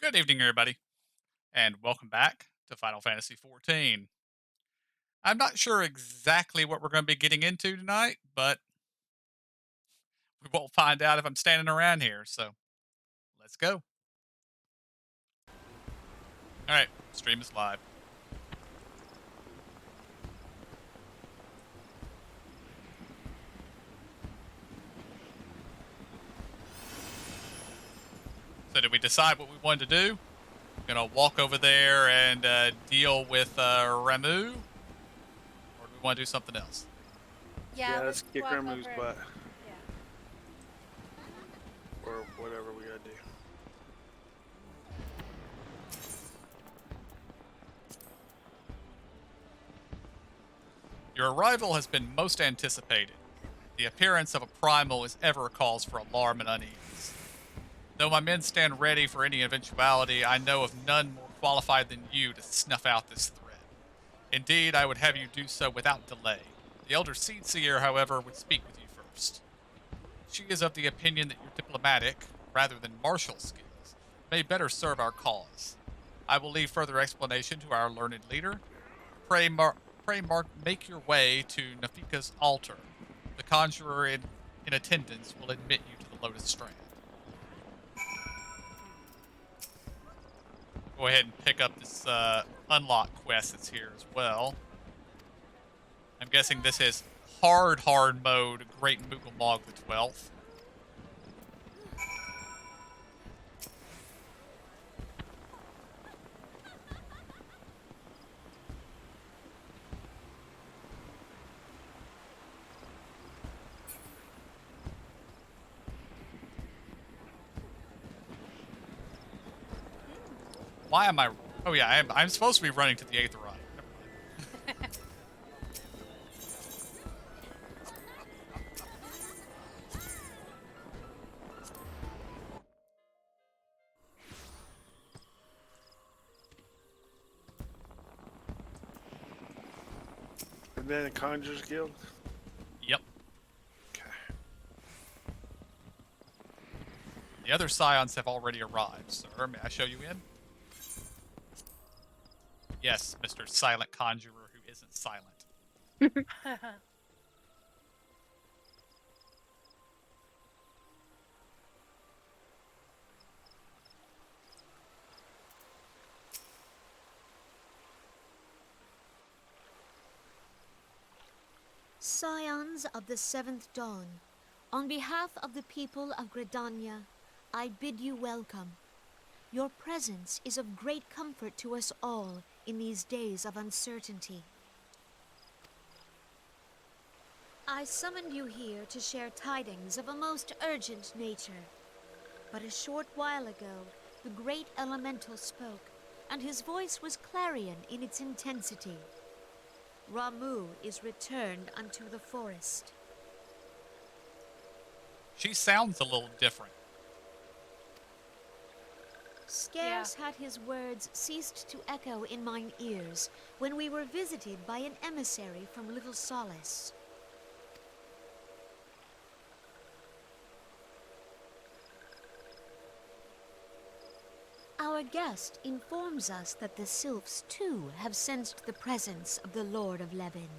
Good evening, everybody, and welcome back to Final Fantasy XIV. I'm not sure exactly what we're going to be getting into tonight, but we won't find out if I'm standing around here, so let's go. All right, stream is live. So, did we decide what we wanted to do? Gonna walk over there and deal with Ramu, or do we want to do something else? Yeah, Yeah, let's let's kick walk Ramu's over and butt, yeah. or whatever we gotta do. Your arrival has been most anticipated. The appearance of a primal is ever a cause for alarm and unease. Though my men stand ready for any eventuality, I know of none more qualified than you to snuff out this threat. Indeed, I would have you do so without delay. The Elder Seedseer, however, would speak with you first. She is of the opinion that your diplomatic, rather than martial skills, may better serve our cause. I will leave further explanation to our learned leader. Pray, make your way to Nafika's altar. The conjurer in attendance will admit you to the Lotus Strand. Go ahead and pick up this unlock quest that's here as well. I'm guessing this is hard mode Great Moogle the 12th. Why am I? Oh yeah, I'm supposed to be running to the Aether Rod. Never mind. And then the Conjurers Guild. Yep. Okay. The other Scions have already arrived, sir. May I show you in? Yes, Mr. Silent Conjurer who isn't silent. Scions of the Seventh Dawn, on behalf of the people of Gridania, I bid you welcome. Your presence is of great comfort to us all in these days of uncertainty. I summoned you here to share tidings of a most urgent nature. But a short while ago, the great elemental spoke, and his voice was clarion in its intensity. Ramu is returned unto the forest. She sounds a little different. Scarce had his words ceased to echo in mine ears when we were visited by an emissary from Little Solace. Our guest informs us that the Sylphs, too, have sensed the presence of the Lord of Levin.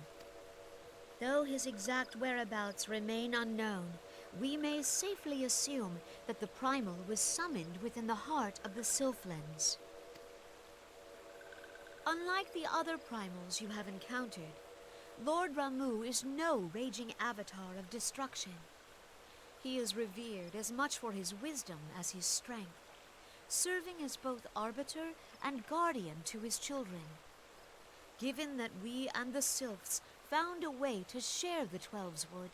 Though his exact whereabouts remain unknown, we may safely assume that the Primal was summoned within the heart of the Sylphlands. Unlike the other Primals you have encountered, Lord Ramu is no raging avatar of destruction. He is revered as much for his wisdom as his strength, serving as both arbiter and guardian to his children. Given that we and the Sylphs found a way to share the Twelves Wood,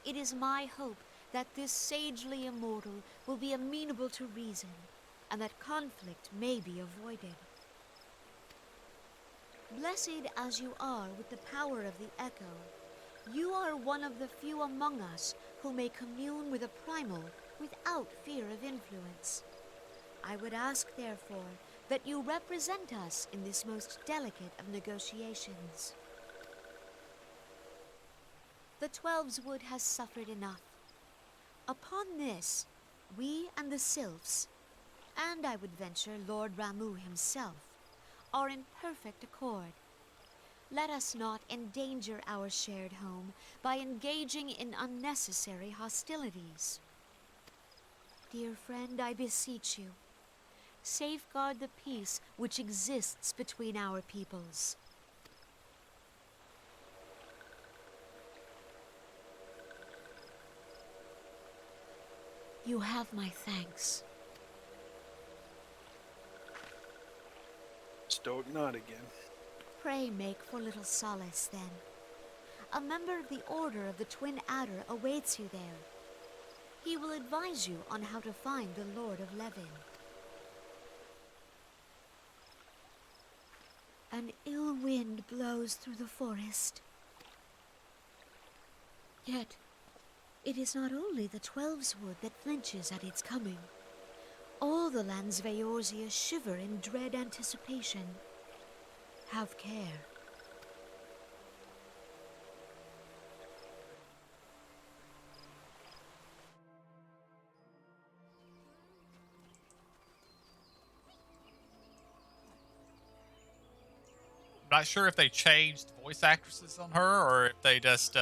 it is my hope that this sagely immortal will be amenable to reason, and that conflict may be avoided. Blessed as you are with the power of the Echo, you are one of the few among us who may commune with a primal without fear of influence. I would ask, therefore, that you represent us in this most delicate of negotiations. The Twelves Wood has suffered enough. Upon this, we and the Sylphs, and I would venture Lord Ramu himself, are in perfect accord. Let us not endanger our shared home by engaging in unnecessary hostilities. Dear friend, I beseech you, safeguard the peace which exists between our peoples. You have my thanks. Stoic nod again. Pray make for little solace, then. A member of the Order of the Twin Adder awaits you there. He will advise you on how to find the Lord of Levin. An ill wind blows through the forest. Yet, it is not only the Twelves Wood that flinches at its coming. All the lands of Eorzea shiver in dread anticipation. Have care. I'm not sure if they changed voice actresses on her or if they just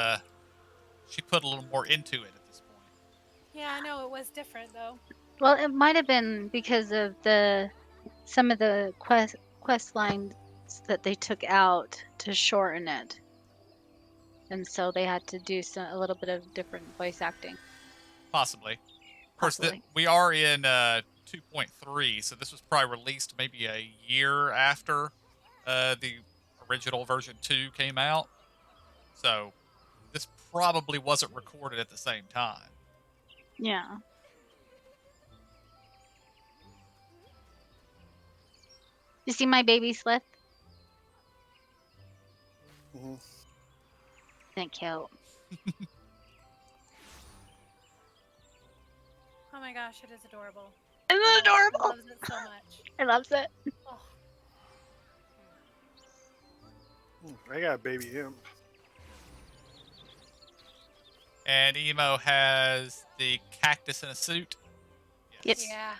she put a little more into it at this point. Yeah, I know it was different though. Well, it might have been because of some of the quest lines that they took out to shorten it, and so they had to do a little bit of different voice acting, Possibly. Of course, possibly. we are in 2.3, so this was probably released maybe a year after the original version 2 came out. So this probably wasn't recorded at the same time. Yeah. You see my baby Slith? Mm-hmm. Thank you. Oh my gosh, it is adorable. Isn't it He adorable? loves it so much. I loves it. Oh, I got a baby imp. And Emo has the cactus in a suit. Yep. Yes. yeah.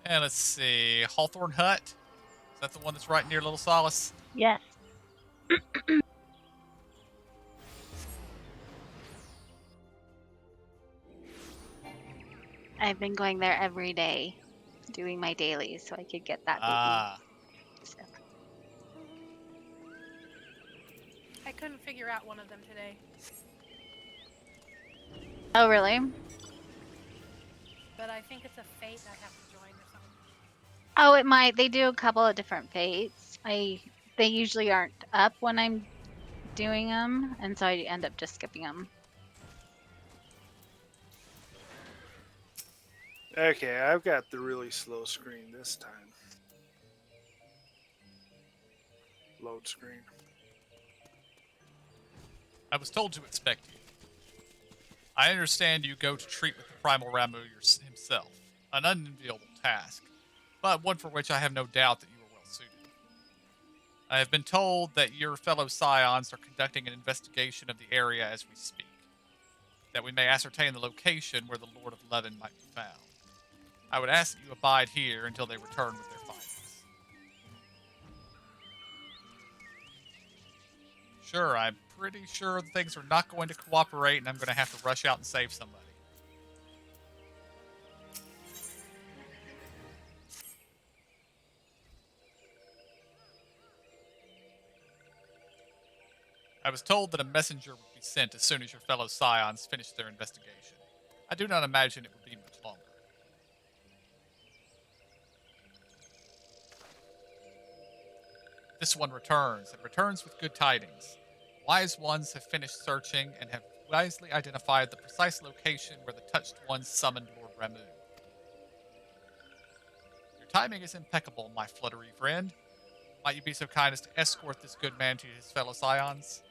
And let's see, Hawthorne Hut. Is that the one that's right near Little Solace? Yes. I've been going there every day, doing my dailies, so I could get that baby. Ah. So, I couldn't figure out one of them today. oh, really? But I think it's a fate I have to join or something. Oh, it might. They do a couple of different fates. They usually aren't up when I'm doing them, and so I end up just skipping them. Okay, I've got the really slow screen this time. Load screen. I was told to expect you. I understand you go to treat with the Primal Ramu himself, an unenviable task, but one for which I have no doubt that you are well suited. I have been told that your fellow scions are conducting an investigation of the area as we speak, that we may ascertain the location where the Lord of Levin might be found. I would ask that you abide here until they return with their findings. Sure, I'm pretty sure things are not going to cooperate and I'm going to have to rush out and save somebody. I was told that a messenger would be sent as soon as your fellow scions finished their investigation. I do not imagine it would be much longer. This one returns, and returns with good tidings. Wise ones have finished searching and have wisely identified the precise location where the touched ones summoned Lord Ramu. Your timing is impeccable, my fluttery friend. Might you be so kind as to escort this good man to his fellow scions?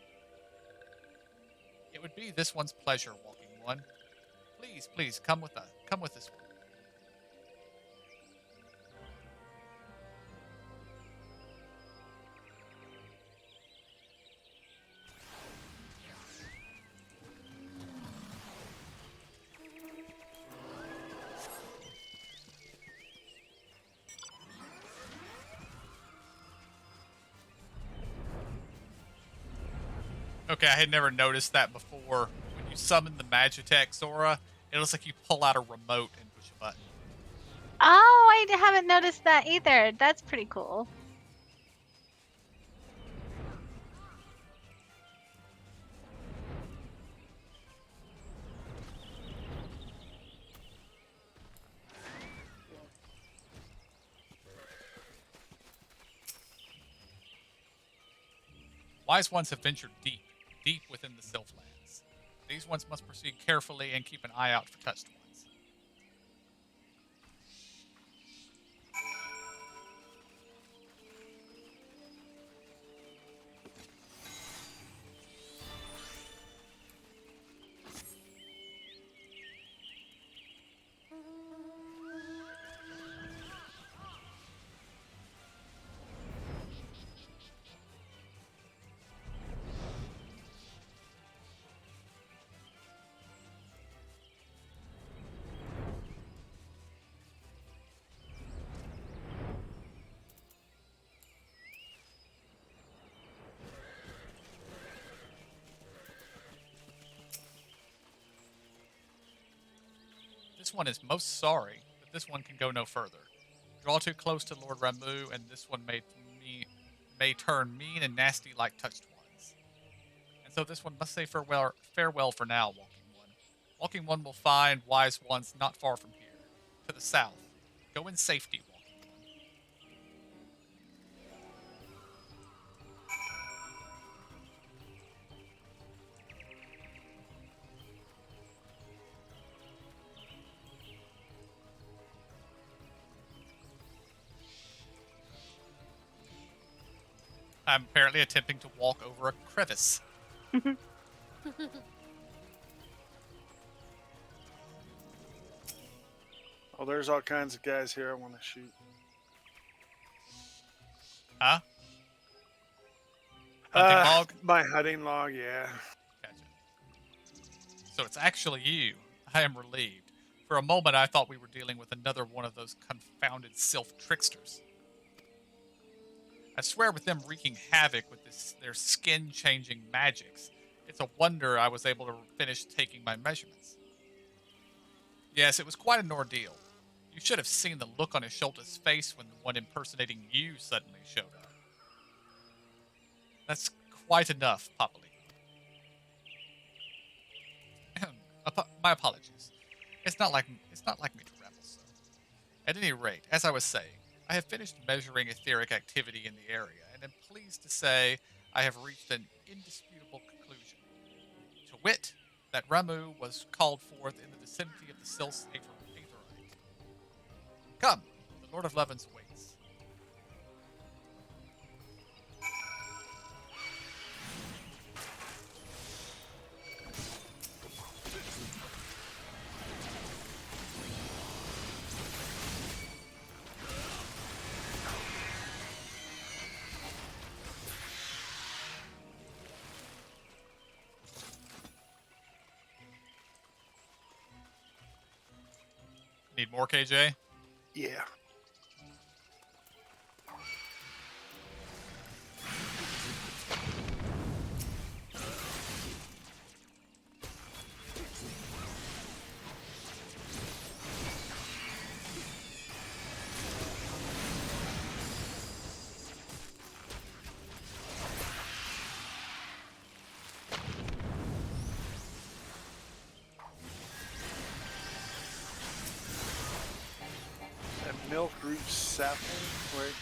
It would be this one's pleasure, Walking One. Please, please, come with us. Come with this one. Okay, I had never noticed that before. When you summon the Magitech Zora, it looks like you pull out a remote and push a button. Oh, I haven't noticed that either. That's pretty cool. Wise ones have ventured deep, deep within the Sylphlands. These ones must proceed carefully and keep an eye out for touched ones. This one is most sorry, but this one can go no further. Draw too close to Lord Ramu, and this one may turn mean and nasty like touched ones. And so this one must say farewell for now, Walking One. Walking One will find wise ones not far from here, to the south. Go in safety, Walking One. I'm apparently attempting to walk over a crevice. Oh, there's all kinds of guys here I want to shoot. Huh? Hunting log? My hunting log, yeah. Gotcha. So it's actually you. I am relieved. For a moment, I thought we were dealing with another one of those confounded sylph tricksters. I swear with them wreaking havoc with their skin-changing magics, it's a wonder I was able to finish taking my measurements. Yes, it was quite an ordeal. You should have seen the look on his shoulder's face when the one impersonating you suddenly showed up. That's quite enough, Papali. My apologies. It's not like me to ramble so. At any rate, as I was saying, I have finished measuring etheric activity in the area, and am pleased to say I have reached an indisputable conclusion. To wit, that Ramu was called forth in the vicinity of the Sylph's Aetheryte. Come, the Lord of Levens waits. Need more, KJ? Yeah. Milk root sapling? Wait.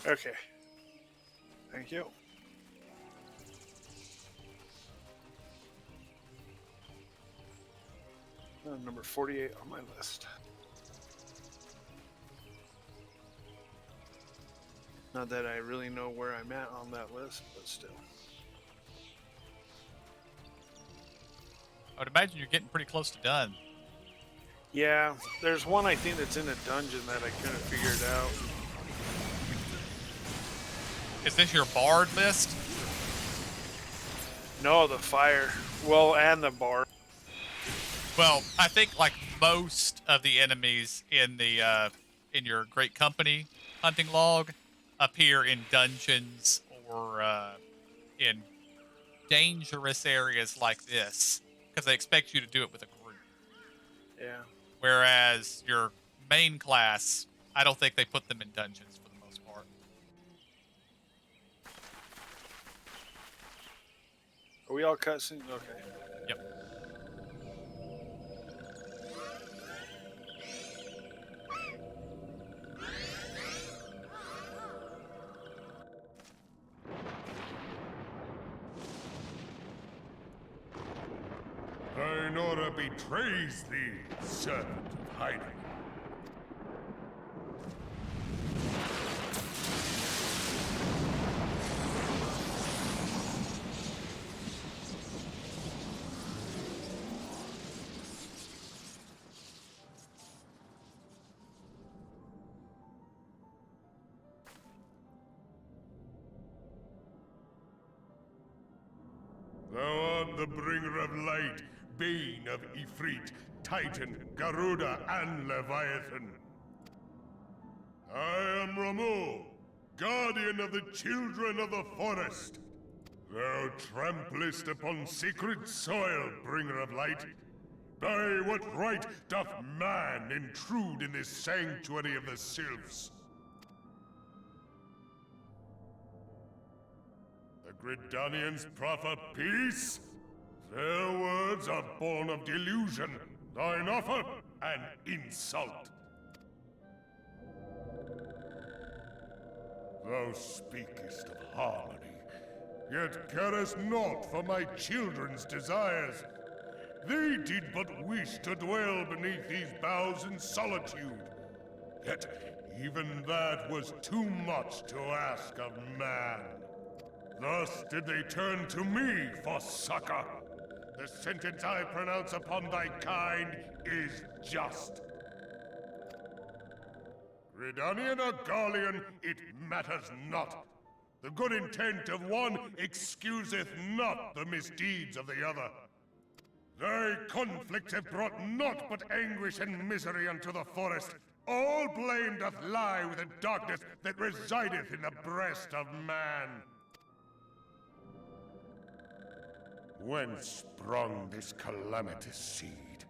Okay. Thank you. Number 48 on my list. Not that I really know where I'm at on that list, but still. I would imagine you're getting pretty close to done. Yeah, there's one I think that's in a dungeon that I couldn't figure it out. Is this your bard list? No, the fire. Well, and the bar. Well, I think like most of the enemies in your Great Company hunting log appear in dungeons or in dangerous areas like this because they expect you to do it with a group. Yeah. Whereas your main class, I don't think they put them in dungeons for the most part. Are we all cutscenes? Okay. Yep. Thine order betrays thee, servant of hiding. Thou art the bringer of light, bane of Ifrit, Titan, Garuda, and Leviathan. I am Ramu, guardian of the children of the forest. Thou tramplest upon sacred soil, bringer of light. By what right doth man intrude in this sanctuary of the sylphs? The Gridanians proffer peace? Their words are born of delusion, thine offer an insult. Thou speakest of harmony, yet carest naught for my children's desires. They did but wish to dwell beneath these boughs in solitude. Yet even that was too much to ask of man. Thus did they turn to me for succor. The sentence I pronounce upon thy kind is just. Redanian or Garlean, it matters not. The good intent of one excuseth not the misdeeds of the other. Thy conflicts have brought naught but anguish and misery unto the forest. All blame doth lie with the darkness that resideth in the breast of man. Whence sprung this calamitous seed?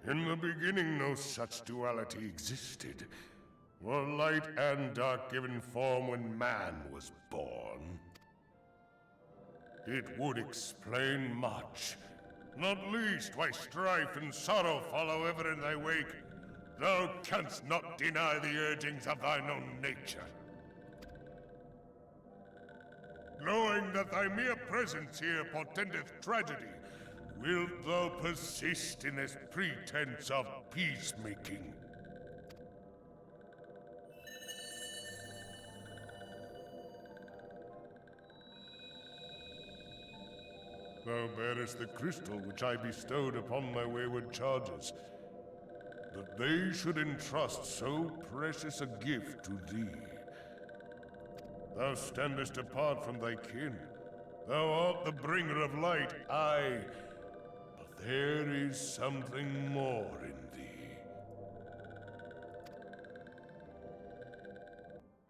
In the beginning no such duality existed. Were light and dark given form when man was born? It would explain much. Not least why strife and sorrow follow ever in thy wake. Thou canst not deny the urgings of thine own nature. Knowing that thy mere presence here portendeth tragedy, wilt thou persist in this pretense of peacemaking? Thou bearest the crystal which I bestowed upon my wayward charges. That they should entrust so precious a gift to thee. Thou standest apart from thy kin. Thou art the bringer of light, aye. But there is something more in thee.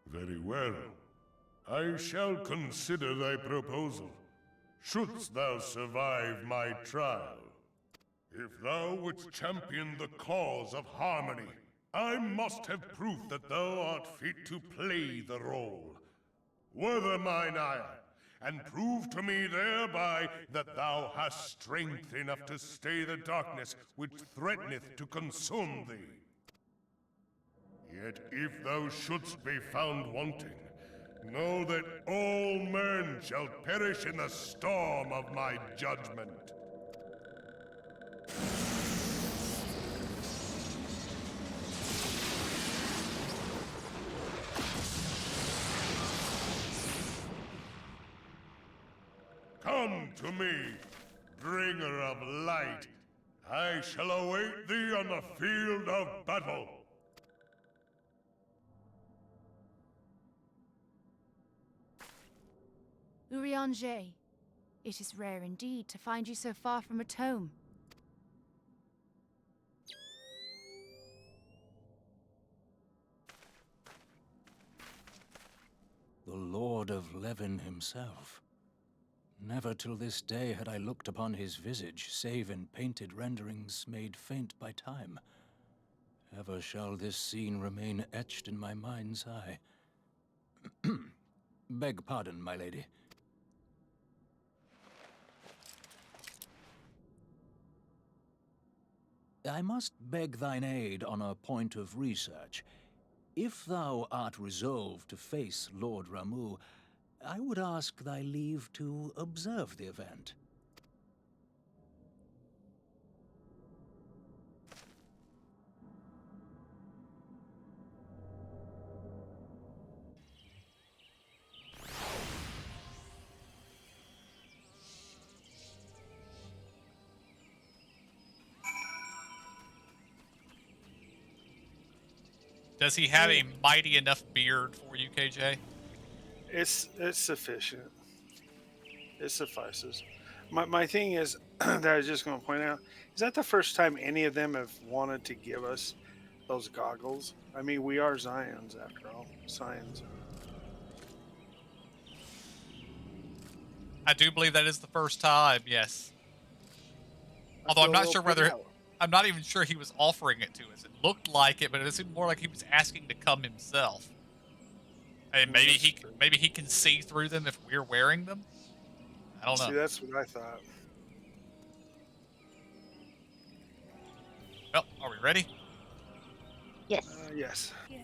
Very well. I shall consider thy proposal. Shouldst thou survive my trial. If thou wouldst champion the cause of harmony, I must have proof that thou art fit to play the role. Wither mine ire, and prove to me thereby that thou hast strength enough to stay the darkness which threateneth to consume thee. Yet if thou shouldst be found wanting, know that all men shall perish in the storm of my judgment. Come to me, bringer of light. I shall await thee on the field of battle. Urianger, It is rare indeed to find you so far from a tome. The Lord of Levin himself. Never till this day had I looked upon his visage, save in painted renderings made faint by time. Ever shall this scene remain etched in my mind's eye. Beg pardon, my lady. I must beg thine aid on a point of research. If thou art resolved to face Lord Ramu, I would ask thy leave to observe the event. Does he have a mighty enough beard for you, KJ? It's sufficient. It suffices. My thing is that I was just going to point out, is that the first time any of them have wanted to give us those goggles? I mean, we are Zions after all. Zions. I do believe that is the first time, yes. I Although I'm feel not real sure whether proud. I'm not even sure he was offering it to us. It looked like it, but it seemed more like he was asking to come himself. And maybe he can see through them if we're wearing them. I don't know. See, that's what I thought. Well, are we ready? Yes. Yes. Yes.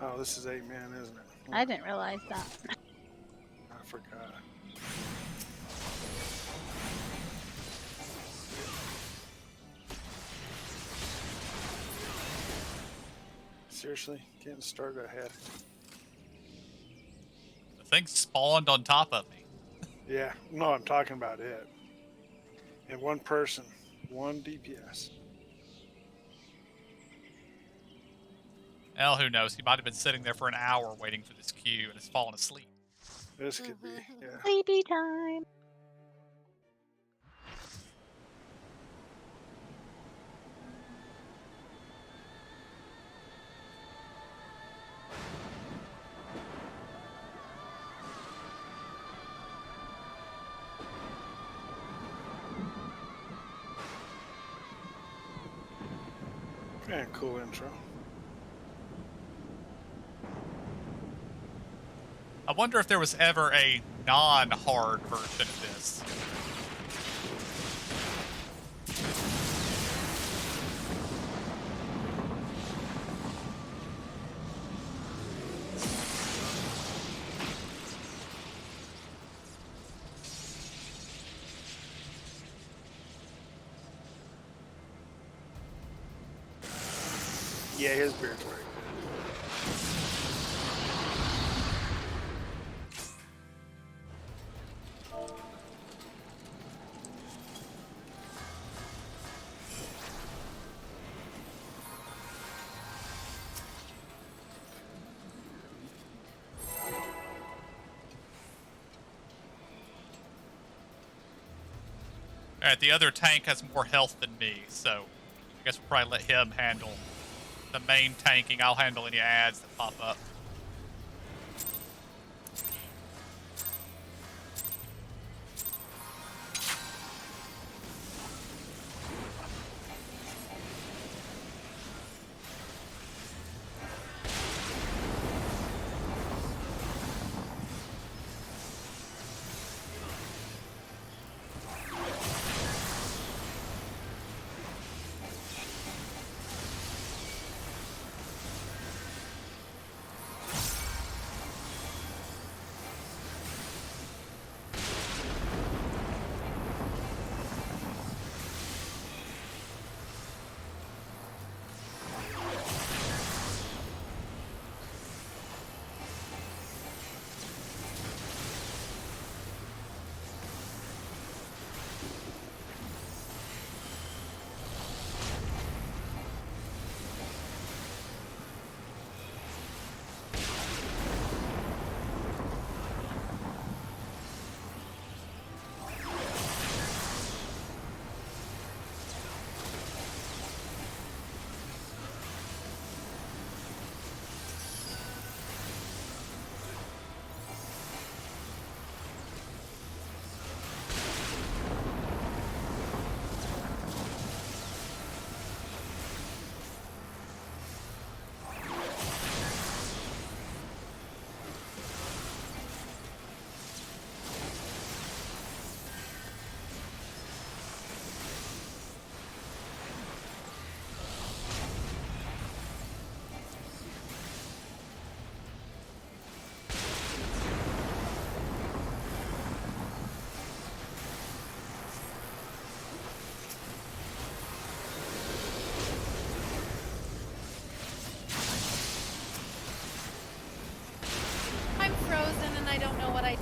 Oh, this is 8-man, isn't it? I didn't realize that. I forgot. Seriously, getting started ahead. The thing spawned on top of me. Yeah, no, I'm talking about it. And one person, one DPS. Well, who knows? He might have been sitting there for an hour waiting for this queue and has fallen asleep. This could be, yeah. Sleepy time. Yeah, cool intro. I wonder if there was ever a non-hard version of this. Yeah, his beard's very good. Alright, the other tank has more health than me, so I guess we'll probably let him handle the main tanking. I'll handle any ads that pop up.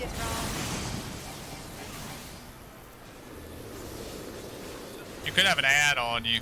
did wrong. You could have an ad on you.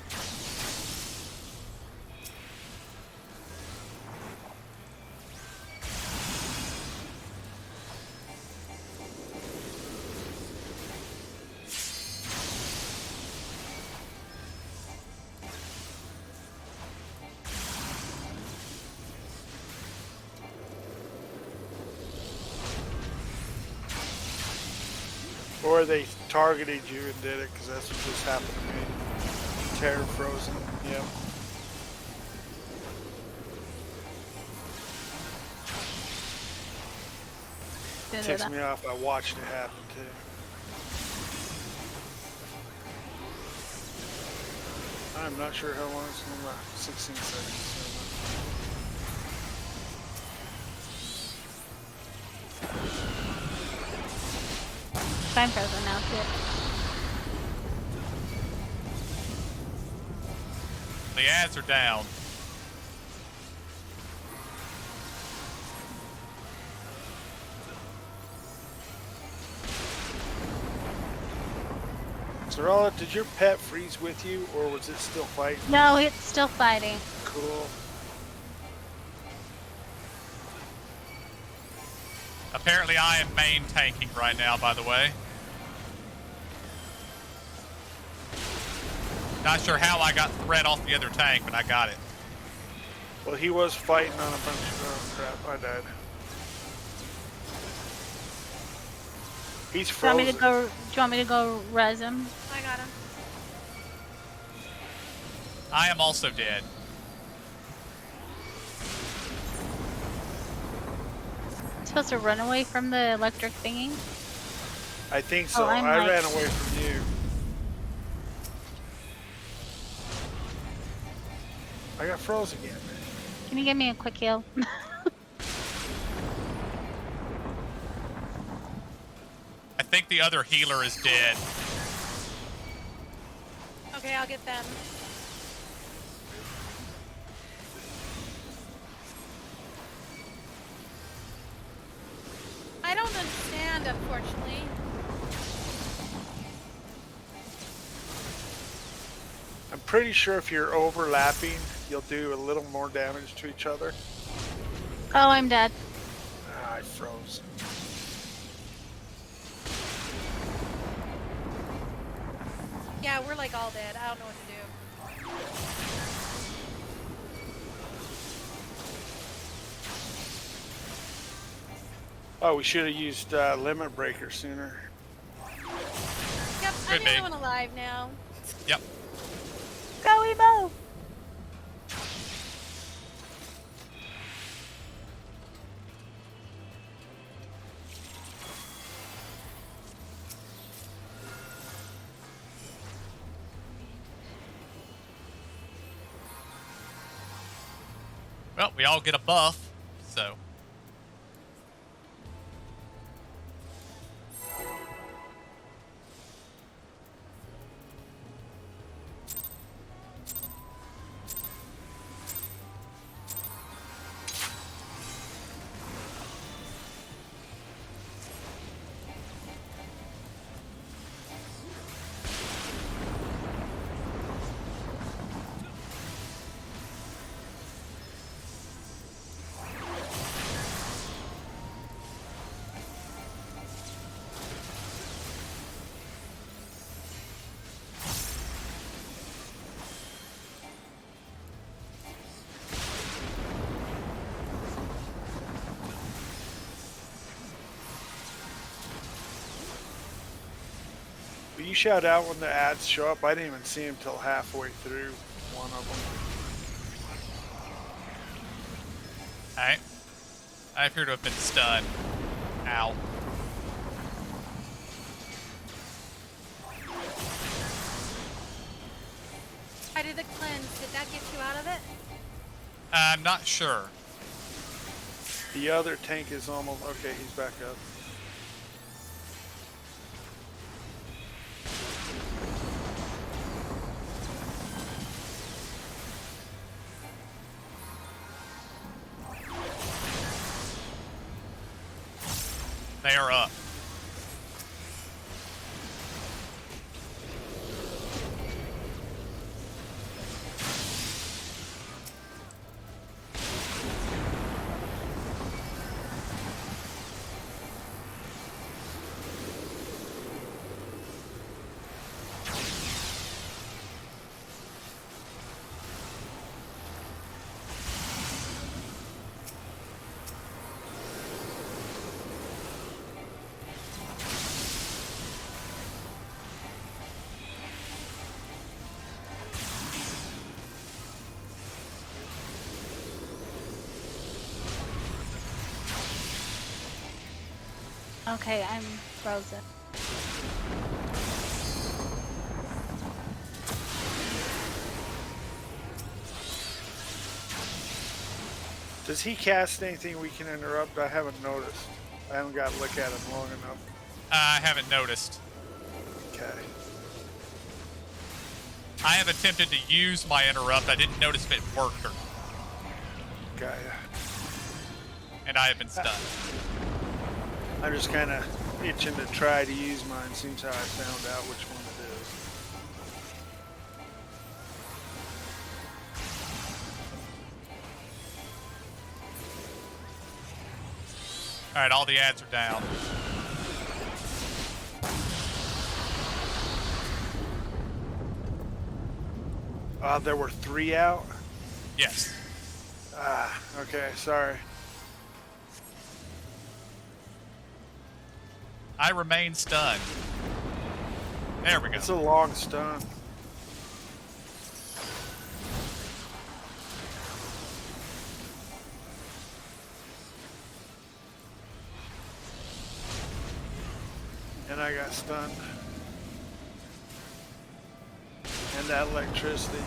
Or they targeted you and did it, because that's what just happened to me. Terror frozen. Yep. Ticks me off. I watched it happen too. I'm not sure how long it's going to last. 16 seconds. I'm frozen now too. The ads are down. Sorella, did your pet freeze with you, or was it still fighting? No, it's still fighting. Cool. Apparently I am main tanking right now, by the way. Not sure how I got threat off the other tank, but I got it. Well, he was fighting on a bunch of crap. I died. He's Do you want me frozen. to go? Do you want me to go res him? I got him. I am also dead. I'm supposed to run away from the electric thingy. I think so. Oh, I'm I like- ran away from you. I got froze again. Can you give me a quick heal? I think the other healer is dead. Okay, I'll get them. I don't understand, unfortunately. I'm pretty sure if you're overlapping, you'll do a little more damage to each other. Oh, I'm dead. Ah, I froze. Yeah, we're like all dead. I don't know what to do. Oh, we should have used limit breaker sooner. Yep, I'm Could the be. only one alive now. Yep. Go Emo! Well, we all get a buff, so. Will you shout out when the ads show up? I didn't even see them till halfway through one of them. Alright. I appear to have been stunned. Ow. I did the cleanse. Did that get you out of it? I'm not sure. The other tank is almost... Okay, he's back up. They are up. Okay, I'm frozen. Does he cast anything we can interrupt? I haven't noticed. I haven't got to look at him long enough. I haven't noticed. Okay. I have attempted to use my interrupt. I didn't notice if it worked or not. Got ya. And I have been stunned. I'm just kind of itching to try to use mine. Seems how I found out which one it is. All right, all the ads are down. There were 3 out? Yes. Okay, sorry. I remain stunned. There we go. It's a long stun. And I got stunned. And that electricity.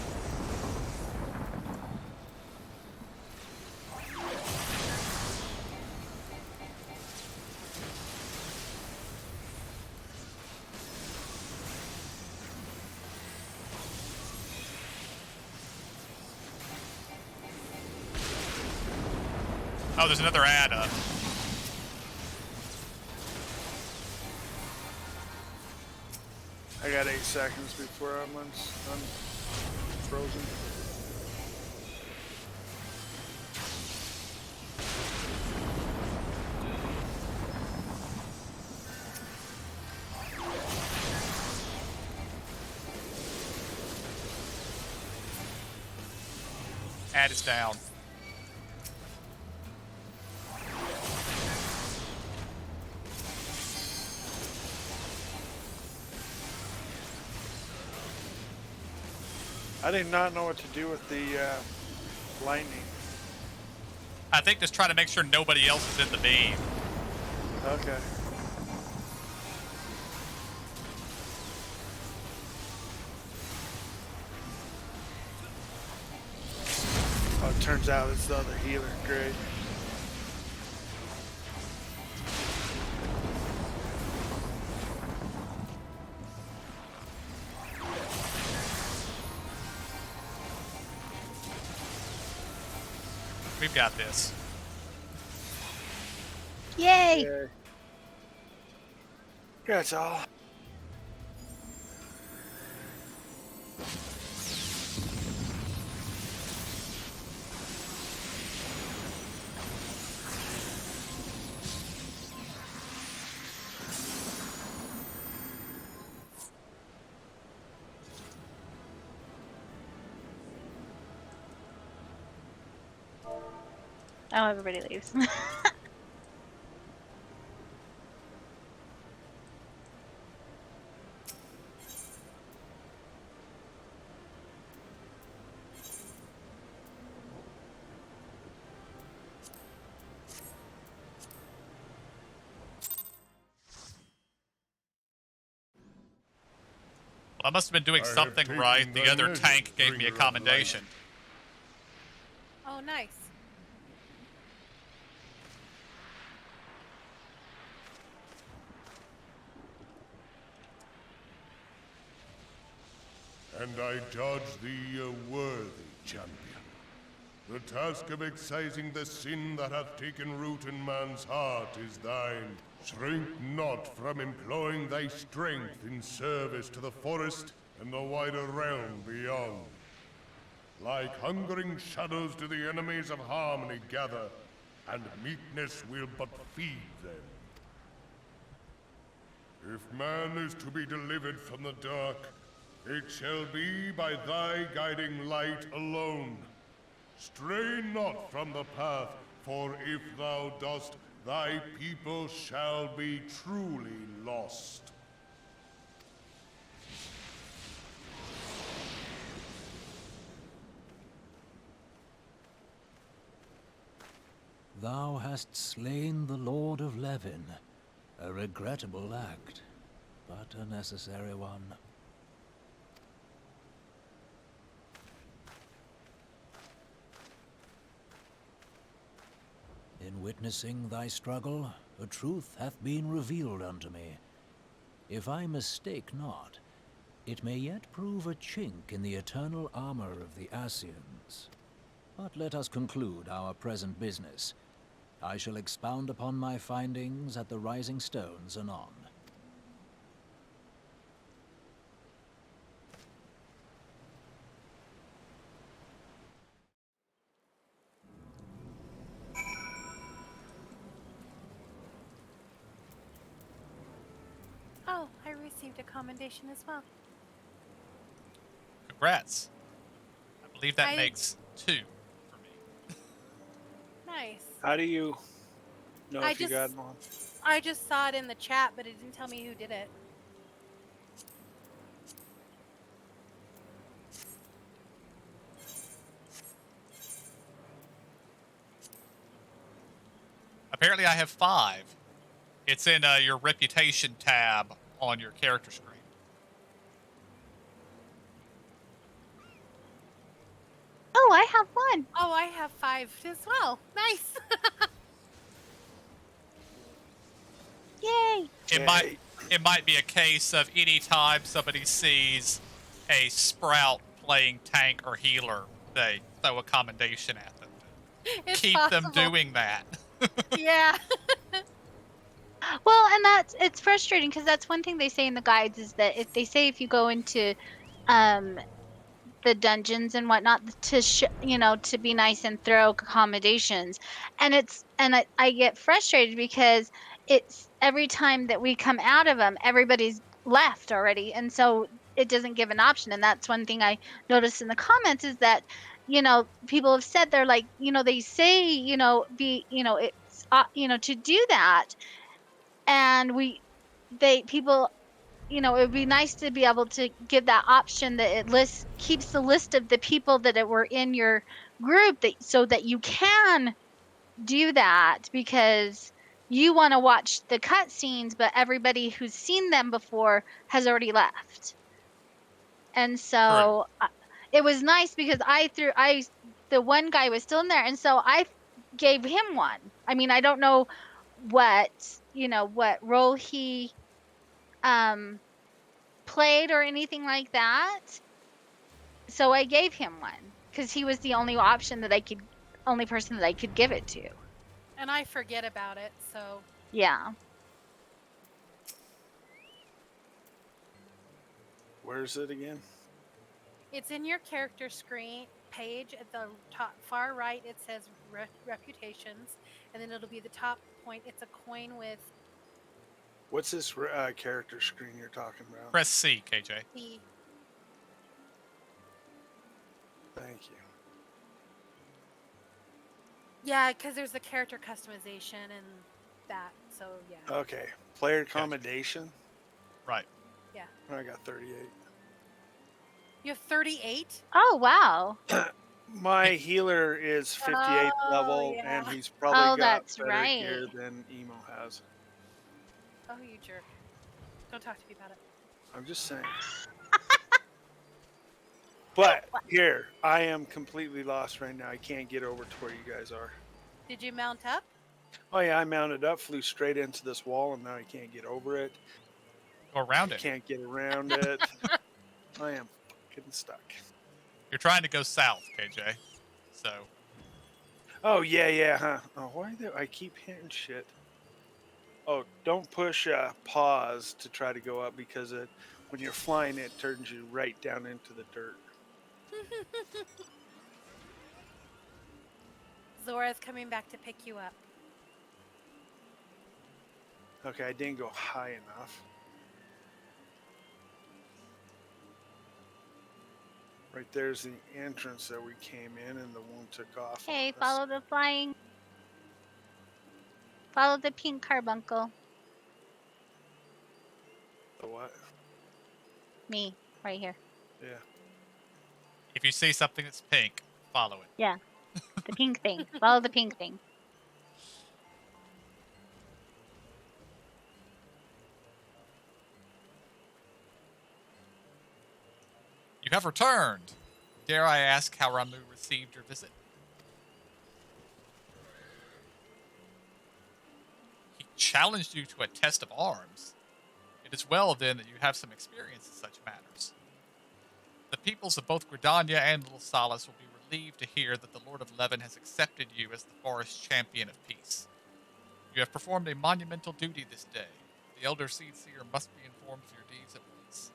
Oh, there's another ad up. I got 8 seconds before I'm frozen. Ad is down. I did not know what to do with the lightning. I think just try to make sure nobody else is in the beam. Okay. Oh, it turns out it's the other healer. Great. We've got this. Yay! Okay. That's all. Oh, everybody leaves. Well, I must have been doing I have something taken right. The thy other measure, tank gave me a bringer of commendation. Oh, nice. And I judge thee a worthy champion. The task of excising the sin that hath taken root in man's heart is thine. Shrink not from employing thy strength in service to the forest and the wider realm beyond. Like hungering shadows do the enemies of harmony gather, and meekness will but feed them. If man is to be delivered from the dark, it shall be by thy guiding light alone. Stray not from the path, for if thou dost, thy people shall be truly lost. Thou hast slain the Lord of Levin. A regrettable act, but a necessary one. In witnessing thy struggle, a truth hath been revealed unto me. If I mistake not, it may yet prove a chink in the eternal armor of the Assyrians. But let us conclude our present business. I shall expound upon my findings at the Rising Stones anon. Oh, I received a commendation as well. Congrats. I believe that I- makes 2 for me. Nice. How do you know I if you just- got one? I just saw it in the chat, but it didn't tell me who did it. Apparently, I have 5. It's in your reputation tab on your character screen. Oh, I have one. Oh, I have 5 as well. Nice. Yay. It might be a case of any time somebody sees a sprout playing tank or healer, they throw a commendation at them. It's Keep them possible. doing that. Yeah. Well, and it's frustrating because that's one thing they say in the guides is that if they say if you go into um the dungeons and whatnot to to be nice and throw accommodations, and I get frustrated because it's every time that we come out of them everybody's left already, and so it doesn't give an option. And that's one thing I noticed in the comments is that people have said they're like they say be it's to do that, and they people it would be nice to be able to give that option that it keeps the list of the people that were in your group that so that you can do that because you want to watch the cutscenes, but everybody who's seen them before has already left. And True. so it was nice because the one guy was still in there, and so I gave him one. I mean, I don't know what what role he um played or anything like that. So I gave him one because he was the only person that I could give it to. And I forget about it, so Yeah. Where's it again? it's in your character screen page at the top far right. It says reputations, and then it'll be the top point. It's a coin with What's this character screen you're talking about? Press C, KJ. the. Thank you. Yeah, because there's the character customization and that. So yeah. Okay. Player accommodation. Right. Yeah. I got 38. You have 38. Oh wow. My healer is 58th Oh, level, yeah. and he's probably Oh, got that's better right. gear than Emo has. Oh, you jerk! Don't talk to me about it. I'm just saying. But here, I am completely lost right now. I can't get over to where you guys are. Did you mount up? Oh yeah, I mounted up, flew straight into this wall, and now I can't get over it. Go around I it. can't get around it. I am getting stuck. You're trying to go south, KJ. So Oh yeah, huh? Oh, why do I keep hitting shit? Oh, don't push pause to try to go up because when you're flying, it turns you right down into the dirt. Zora's coming back to pick you up. Okay, I didn't go high enough. Right there's the entrance that we came in, and the one took off Hey, on us. follow the flying. Follow the pink carbuncle. The what? Me, right here. Yeah. If you see something that's pink, follow it. Yeah, the pink thing. Follow the pink thing. You have returned. Dare I ask how Ramu received your visit? He challenged you to a test of arms. It is well, then, that you have some experience in such matters. The peoples of both Gridania and Little Solace will be relieved to hear that the Lord of Leven has accepted you as the forest champion of peace. You have performed a monumental duty this day. The Elder Seed Seer must be informed of your deeds at once.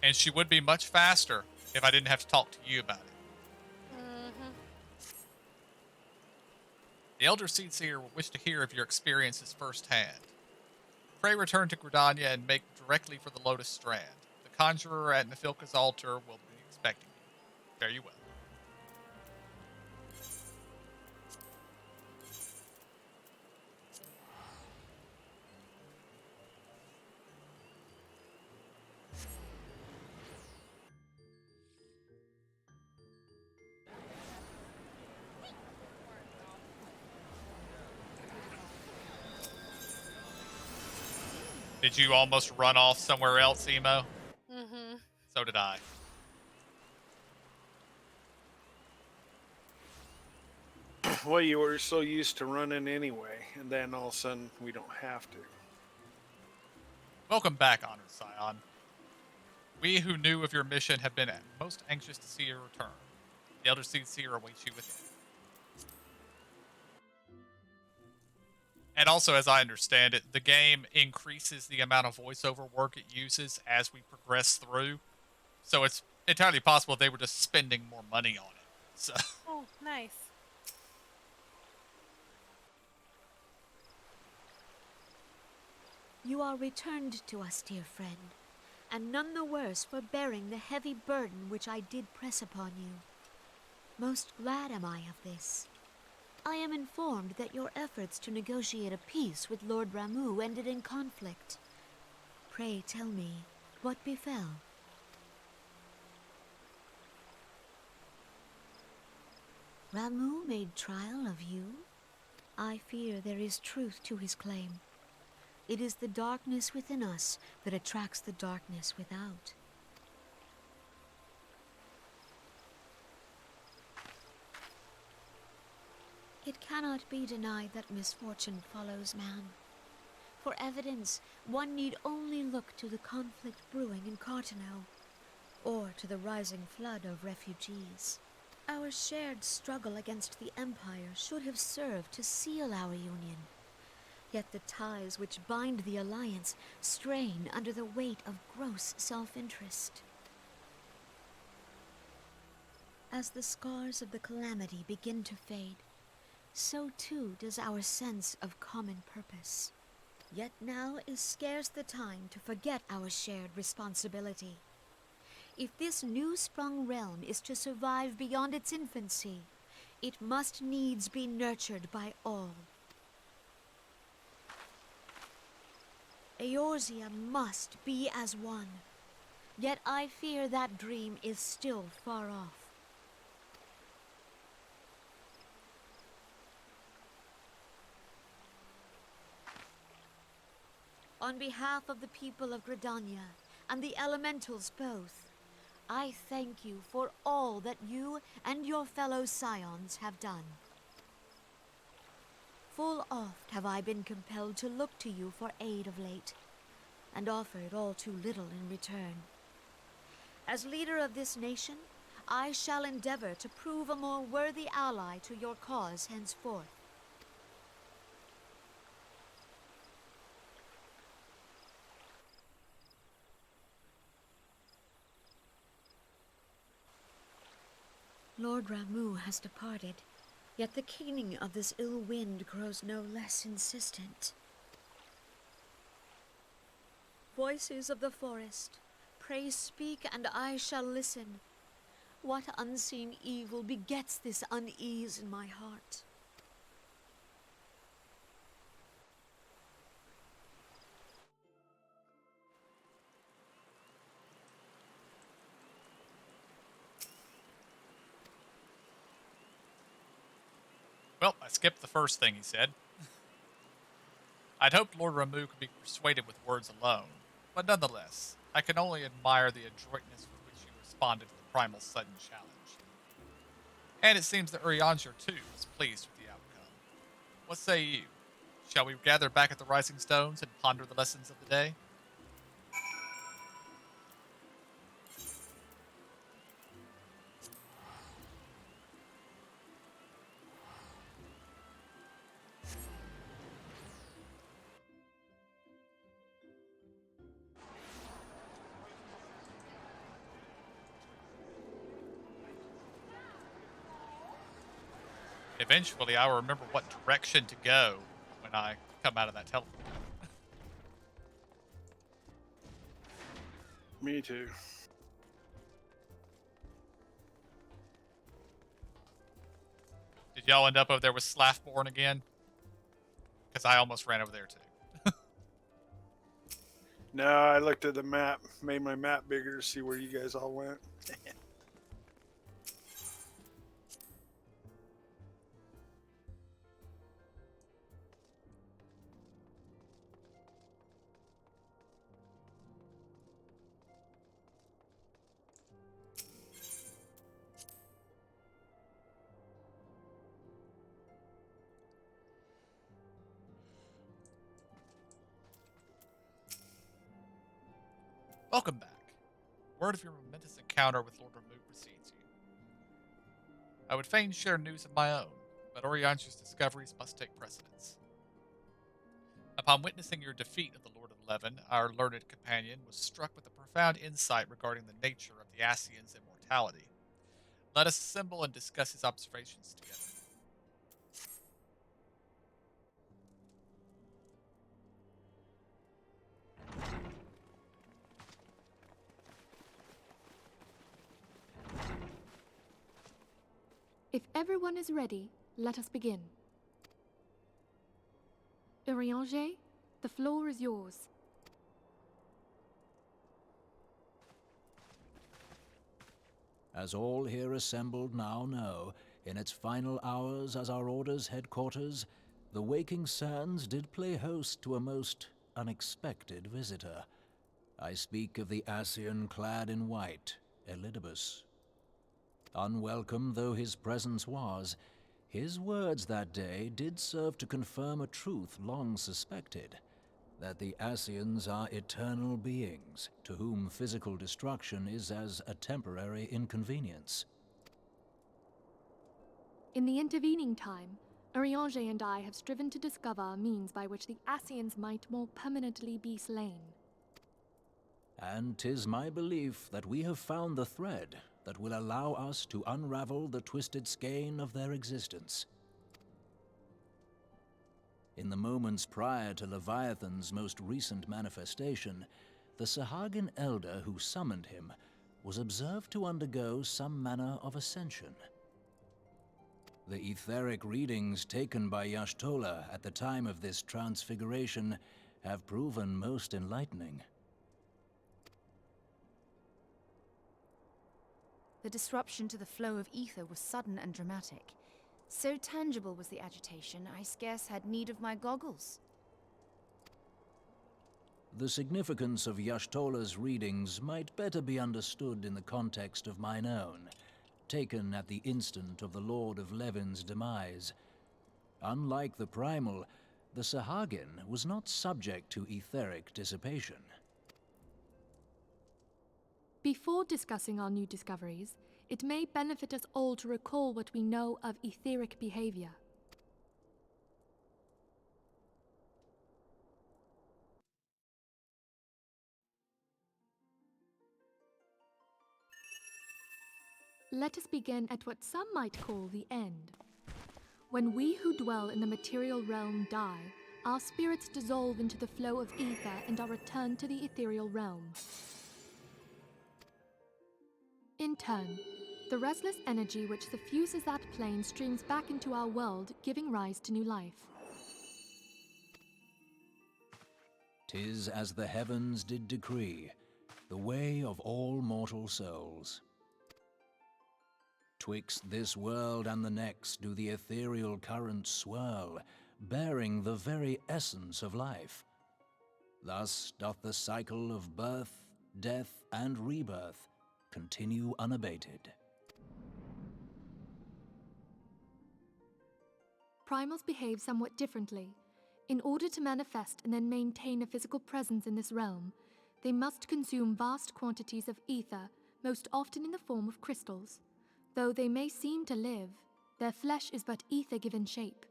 And she would be much faster if I didn't have to talk to you about it. Mm-hmm. The Elder Seed Seer will wish to hear of your experiences firsthand. Pray return to Gridania and make directly for the Lotus Strand. The Conjurer at Nefilka's altar will be expecting you. Fare you well. Did you almost run off somewhere else, Emo? Mm-hmm. So did I. Well, you were so used to running anyway, and then all of a sudden we don't have to. Welcome back, Honored Scion. We who knew of your mission have been most anxious to see your return. The Elder Seed Seer awaits you within. And also, as I understand it, the game increases the amount of voiceover work it uses as we progress through. So it's entirely possible they were just spending more money on it. So Oh, nice. You are returned to us, dear friend, and none the worse for bearing the heavy burden which I did press upon you. Most glad am I of this. I am informed that your efforts to negotiate a peace with Lord Ramu ended in conflict. Pray tell me, what befell? Ramu made trial of you? I fear there is truth to his claim. It is the darkness within us that attracts the darkness without. It cannot be denied that misfortune follows man. For evidence, one need only look to the conflict brewing in Cartano, or to the rising flood of refugees. Our shared struggle against the Empire should have served to seal our union. Yet the ties which bind the alliance strain under the weight of gross self-interest. As the scars of the calamity begin to fade, so too does our sense of common purpose. Yet now is scarce the time to forget our shared responsibility. If this new-sprung realm is to survive beyond its infancy, it must needs be nurtured by all. Eorzea must be as one, yet I fear that dream is still far off. On behalf of the people of Gridania and the elementals both, I thank you for all that you and your fellow scions have done. Full oft have I been compelled to look to you for aid of late, and offered all too little in return. As leader of this nation, I shall endeavor to prove a more worthy ally to your cause henceforth. Lord Ramu has departed, yet the keening of this ill wind grows no less insistent. Voices of the forest, pray speak and I shall listen. What unseen evil begets this unease in my heart? Well, I skipped the first thing he said. I'd hoped Lord Ramu could be persuaded with words alone, but nonetheless, I can only admire the adroitness with which you responded to the primal's sudden challenge. And it seems that Urianger, too, was pleased with the outcome. What say you? Shall we gather back at the Rising Stones and ponder the lessons of the day? Eventually, I will remember what direction to go when I come out of that teleport. Me too. Did y'all end up over there with Slaffborn again? Because I almost ran over there too. No, I looked at the map, made my map bigger to see where you guys all went. Welcome back. Word of your momentous encounter with Lord Ramu precedes you. I would fain share news of my own, but Orianger's discoveries must take precedence. Upon witnessing your defeat of the Lord of Leven, our learned companion was struck with a profound insight regarding the nature of the Asian's immortality. Let us assemble and discuss his observations together. If everyone is ready, let us begin. Urianger, the floor is yours. As all here assembled now know, in its final hours as our Order's headquarters, the Waking Sands did play host to a most unexpected visitor. I speak of the Asian clad in white, Elidibus. Unwelcome though his presence was, his words that day did serve to confirm a truth long suspected, that the Asians are eternal beings, to whom physical destruction is as a temporary inconvenience. In the intervening time, Urianger and I have striven to discover a means by which the Asians might more permanently be slain. And 'tis my belief that we have found the thread that will allow us to unravel the twisted skein of their existence. In the moments prior to Leviathan's most recent manifestation, the Sahagin elder who summoned him was observed to undergo some manner of ascension. The etheric readings taken by Yashtola at the time of this transfiguration have proven most enlightening. The disruption to the flow of ether was sudden and dramatic. So tangible was the agitation, I scarce had need of my goggles. The significance of Yashtola's readings might better be understood in the context of mine own, taken at the instant of the Lord of Leven's demise. Unlike the primal, the Sahagin was not subject to etheric dissipation. Before discussing our new discoveries, it may benefit us all to recall what we know of etheric behavior. Let us begin at what some might call the end. When we who dwell in the material realm die, our spirits dissolve into the flow of ether and are returned to the ethereal realm. In turn, the restless energy which suffuses that plane streams back into our world, giving rise to new life. 'Tis as the heavens did decree, the way of all mortal souls. Twixt this world and the next do the ethereal currents swirl, bearing the very essence of life. Thus doth the cycle of birth, death, and rebirth continue unabated. Primals behave somewhat differently. In order to manifest and then maintain a physical presence in this realm, they must consume vast quantities of ether, most often in the form of crystals. Though they may seem to live, their flesh is but ether given shape.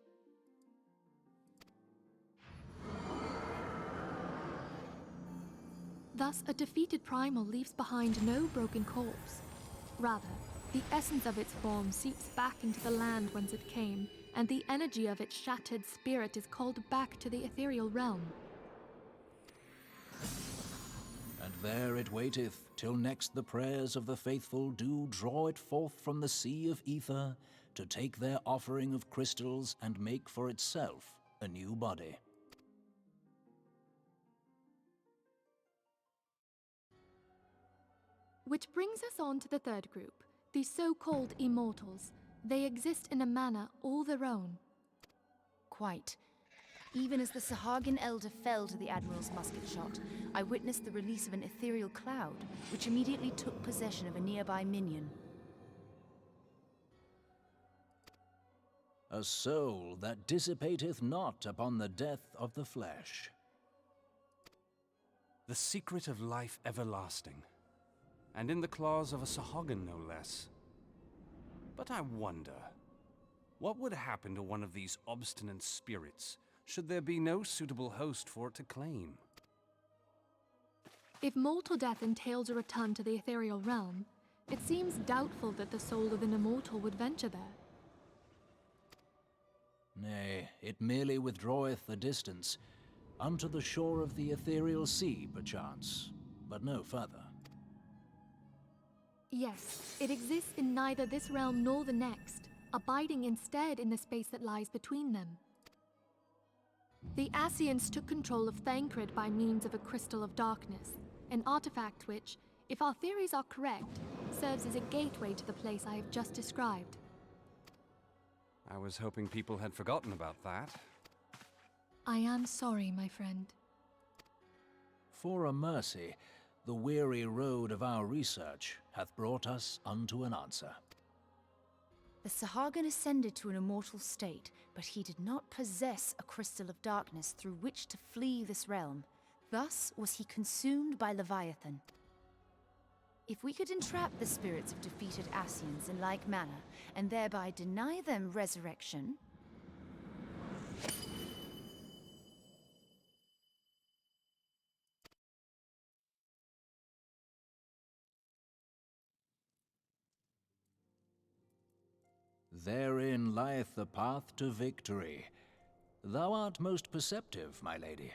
Thus, a defeated primal leaves behind no broken corpse. Rather, the essence of its form seeps back into the land whence it came, and the energy of its shattered spirit is called back to the ethereal realm. And there it waiteth, till next the prayers of the faithful do draw it forth from the sea of ether, to take their offering of crystals and make for itself a new body. Which brings us on to the third group, the so-called immortals. They exist in a manner all their own. Quite. Even as the Sahagin elder fell to the Admiral's musket shot, I witnessed the release of an ethereal cloud, which immediately took possession of a nearby minion. A soul that dissipateth not upon the death of the flesh. The secret of life everlasting, and in the claws of a Sahagin no less. But I wonder, what would happen to one of these obstinate spirits should there be no suitable host for it to claim? If mortal death entails a return to the ethereal realm, it seems doubtful that the soul of an immortal would venture there. Nay, it merely withdraweth a distance, unto the shore of the ethereal sea, perchance, but no further. Yes, it exists in neither this realm nor the next, abiding instead in the space that lies between them. The Ascians took control of Thancred by means of a crystal of darkness, an artifact which, if our theories are correct, serves as a gateway to the place I have just described. I was hoping people had forgotten about that. I am sorry, my friend. For a mercy, the weary road of our research hath brought us unto an answer. The Sahagin ascended to an immortal state, but he did not possess a crystal of darkness through which to flee this realm. Thus was he consumed by Leviathan. If we could entrap the spirits of defeated Ascians in like manner, and thereby deny them resurrection... Therein lieth the path to victory. Thou art most perceptive, my lady.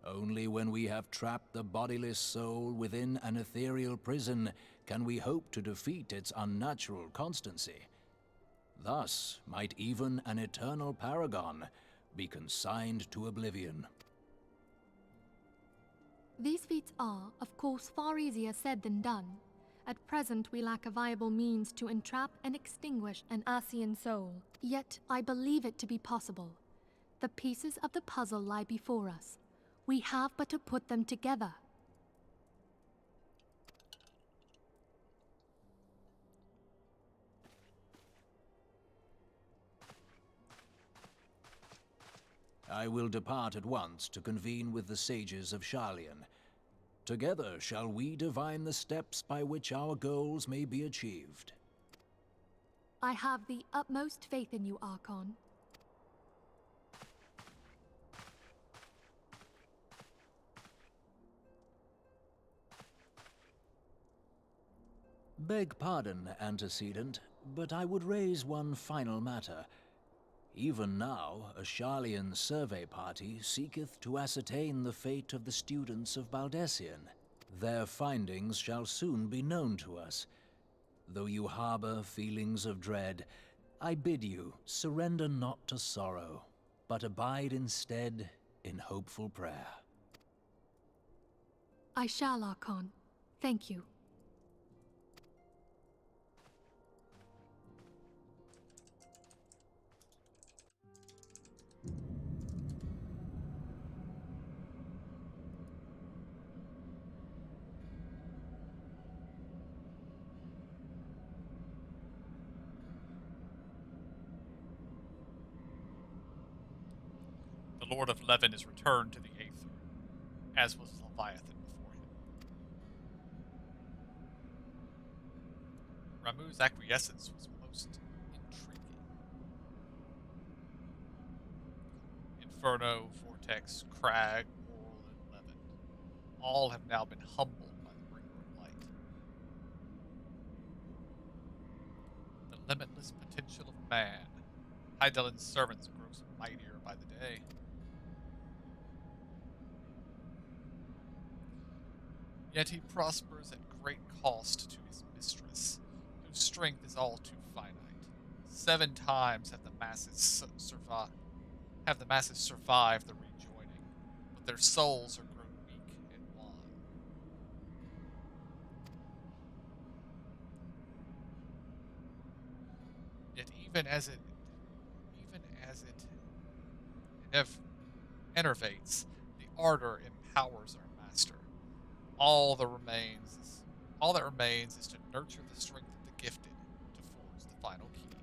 Only when we have trapped the bodiless soul within an ethereal prison can we hope to defeat its unnatural constancy. Thus might even an eternal paragon be consigned to oblivion. These feats are, of course, far easier said than done. At present, we lack a viable means to entrap and extinguish an Ascian soul. Yet, I believe it to be possible. The pieces of the puzzle lie before us. We have but to put them together. I will depart at once to convene with the sages of Sharlayan. Together shall we divine the steps by which our goals may be achieved. I have the utmost faith in you, Archon. Beg pardon, antecedent, but I would raise one final matter. Even now, a Sharlayan survey party seeketh to ascertain the fate of the students of Baldessian. Their findings shall soon be known to us. Though you harbor feelings of dread, I bid you surrender not to sorrow, but abide instead in hopeful prayer. I shall, Archon. Thank you. The Lord of Levin is returned to the Aether, as was Leviathan before him. Ramuh's acquiescence was most intriguing. Inferno, Vortex, Crag, Oral, and Levin all have now been humbled by the bringer of light. The limitless potential of man. Hydaelyn's servants grows mightier by the day. Yet he prospers at great cost to his mistress, whose strength is all too finite. 7 times have the masses survived the rejoining, but their souls are grown weak and wan. Yet even as it enervates, the ardor empowers our master. All that remains is to nurture the strength of the gifted to forge the final key.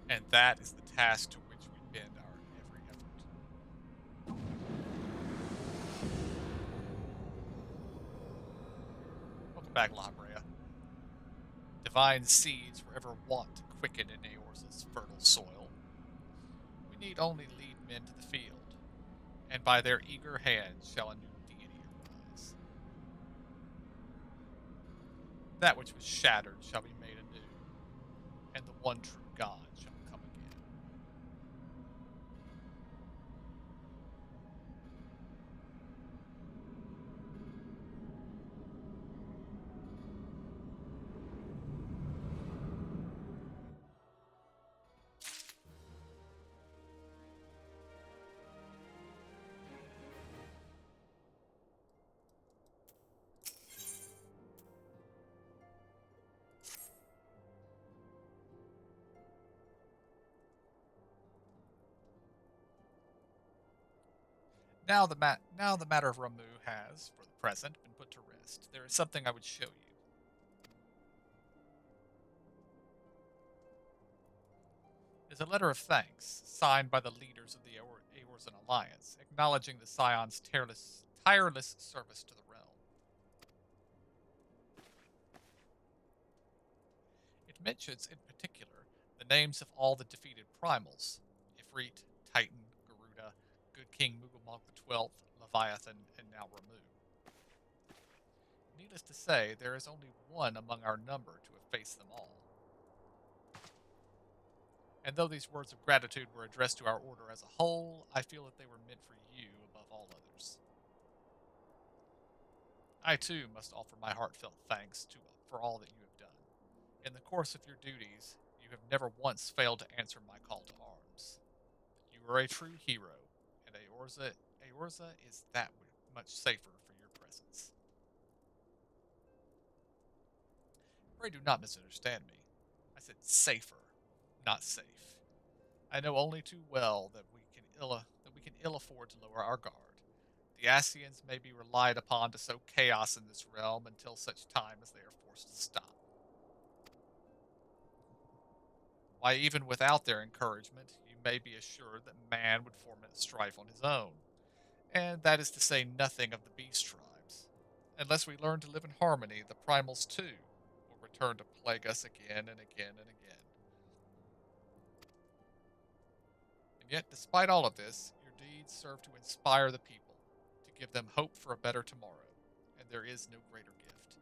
And that is the task to which we bend our every effort. Welcome back, La Brea. Divine seeds forever want to quicken in Eorza's fertile soil. We need only lead men to the field, and by their eager hands shall a new deity arise. That which was shattered shall be made anew, and the one true God shall come again. Now the matter of Ramuh has, for the present, been put to rest. There is something I would show you. It is a letter of thanks, signed by the leaders of the Eorzan Alliance, acknowledging the Scion's tireless service to the realm. It mentions, in particular, the names of all the defeated primals: Ifrit, Titan, Garuda, Good King Mughal XII, Leviathan, and now Ramuh. Needless to say, there is only one among our number to have faced them all. And though these words of gratitude were addressed to our order as a whole, I feel that they were meant for you above all others. I too must offer my heartfelt thanks for all that you have done. In the course of your duties, you have never once failed to answer my call to arms. You are a true hero, and Eorza is that much safer for your presence. Pray do not misunderstand me. I said safer, not safe. I know only too well that we can ill afford to lower our guard. The Ascians may be relied upon to sow chaos in this realm until such time as they are forced to stop. Why, even without their encouragement, you may be assured that man would foment strife on his own. And that is to say nothing of the beast tribes. Unless we learn to live in harmony, the primals too will return to plague us again and again and again. And yet, despite all of this, your deeds serve to inspire the people, to give them hope for a better tomorrow. there is no greater gift.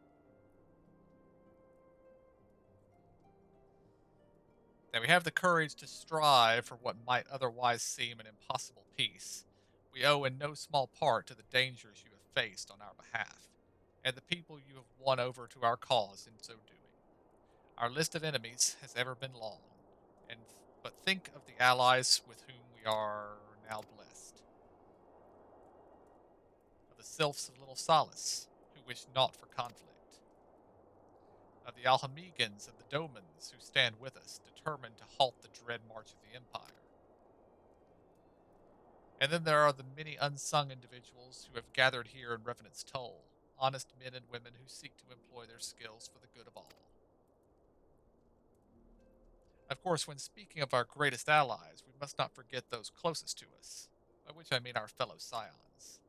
That we have the courage to strive for what might otherwise seem an impossible peace, we owe in no small part to the dangers you have faced on our behalf, and the people you have won over to our cause in so doing. Our list of enemies has ever been long, but think of the allies with whom we are now blessed. Of the sylphs of Little Solace, who wish naught for conflict. Of the Alhamegans and the Domans who stand with us, determined to halt the dread march of the Empire. And then there are the many unsung individuals who have gathered here in Revenant's Toll, honest men and women who seek to employ their skills for the good of all. Of course, when speaking of our greatest allies, we must not forget those closest to us, by which I mean our fellow scions.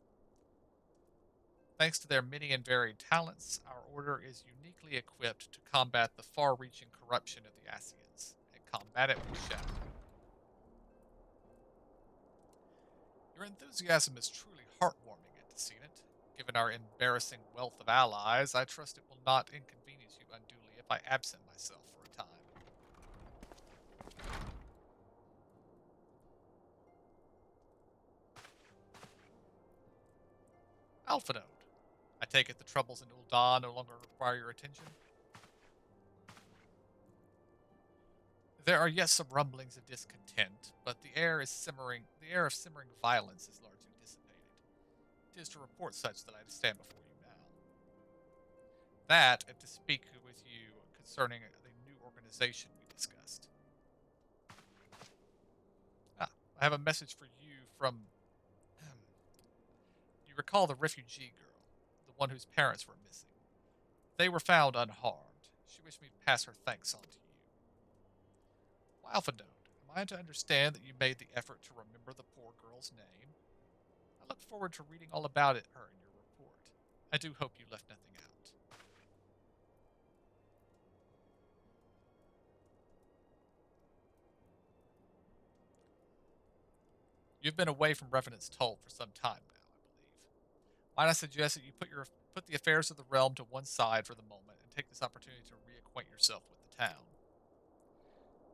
Thanks to their many and varied talents, our order is uniquely equipped to combat the far-reaching corruption of the Asians, and combat it we shall. Your enthusiasm is truly heartwarming, Antecedent. Given our embarrassing wealth of allies, I trust it will not inconvenience you unduly if I absent myself for a time. Alphanode, I take it the troubles in Ul'dah no longer require your attention? There are yet some rumblings of discontent, but the air of simmering violence is largely dissipated. It is to report such that I stand before you now. That, and to speak with you concerning the new organization we discussed. I have a message for you from... You recall the refugee girl, the one whose parents were missing. They were found unharmed. She wished me to pass her thanks on to you. Alphanode, am I to understand that you made the effort to remember the poor girl's name? I look forward to reading all about her in your report. I do hope you left nothing out. You've been away from Revenant's Toll for some time now, I believe. Might I suggest that you put the affairs of the realm to one side for the moment and take this opportunity to reacquaint yourself with the town?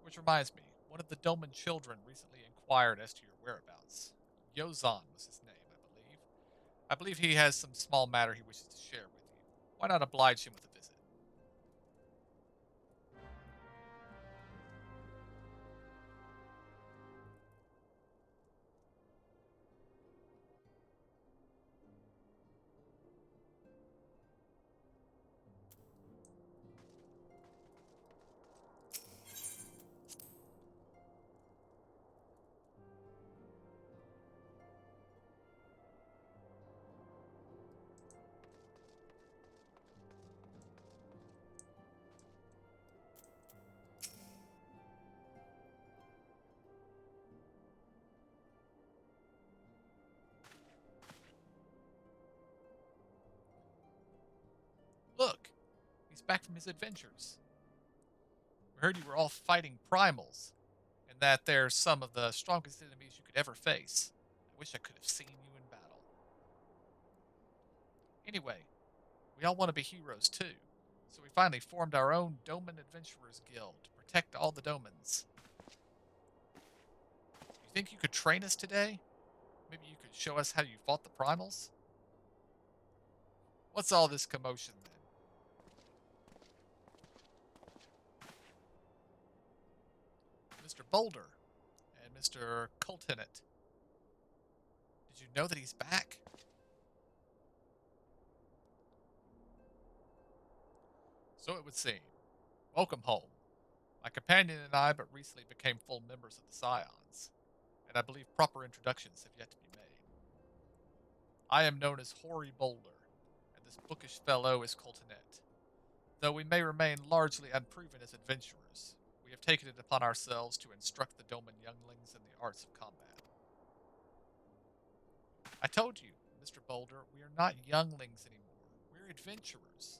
Which reminds me, one of the Doman children recently inquired as to your whereabouts. Yozan was his name, I believe. I believe he has some small matter he wishes to share with you. Why not oblige him with a visit? Look, he's back from his adventures. We heard you were all fighting primals, and that they're some of the strongest enemies you could ever face. I wish I could have seen you in battle. Anyway, we all want to be heroes too, so we finally formed our own Doman Adventurers Guild to protect all the Domans. You think you could train us today? Maybe you could show us how you fought the primals? What's all this commotion then? Mr. Boulder and Mr. Coltinet. Did you know that he's back? So it would seem. Welcome home. My companion and I but recently became full members of the Scions, and I believe proper introductions have yet to be made. I am known as Hoary Boulder, and this bookish fellow is Coltinet. Though we may remain largely unproven as adventurers, we have taken it upon ourselves to instruct the Doman younglings in the arts of combat. I told you, Mr. Boulder, we are not younglings anymore. We're adventurers.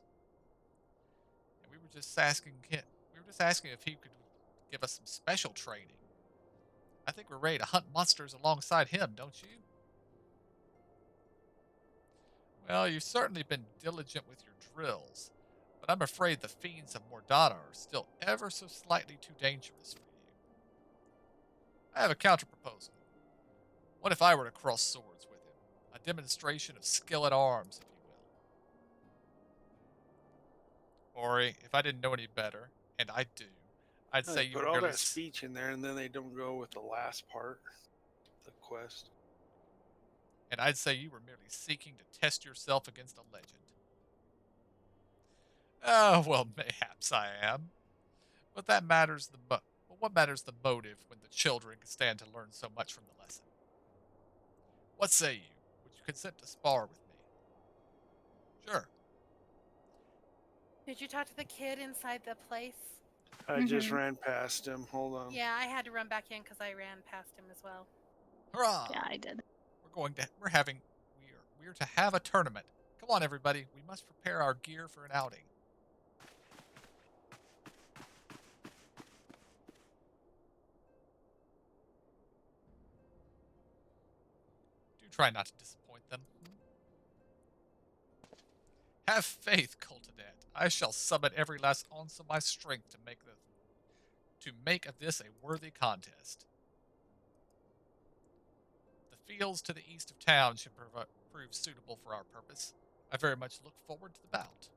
And we were just asking if he could give us some special training. I think we're ready to hunt monsters alongside him, don't you? Well, you've certainly been diligent with your drills, but I'm afraid the fiends of Mordana are still ever so slightly too dangerous for you. I have a counterproposal. What if I were to cross swords with him? A demonstration of skill at arms, if you will. Ori, if I didn't know any better, and I do, I'd say They you put were all merely that speech in there, and then they don't go with the last part, the quest. and I'd say you were merely seeking to test yourself against a legend. Oh, well, mayhaps I am. But what matters the motive when the children can stand to learn so much from the lesson? What say you? Would you consent to spar with me? Sure. Did you talk to the kid inside the place? I just ran past him. Hold on. Yeah, I had to run back in because I ran past him as well. Hurrah! Yeah, I did. We're to have a tournament. Come on, everybody. We must prepare our gear for an outing. Do try not to disappoint them. Have faith, Cultinet. I shall summon every last ounce of my strength to make of this a worthy contest. The fields to the east of town should prove suitable for our purpose. I very much look forward to the bout.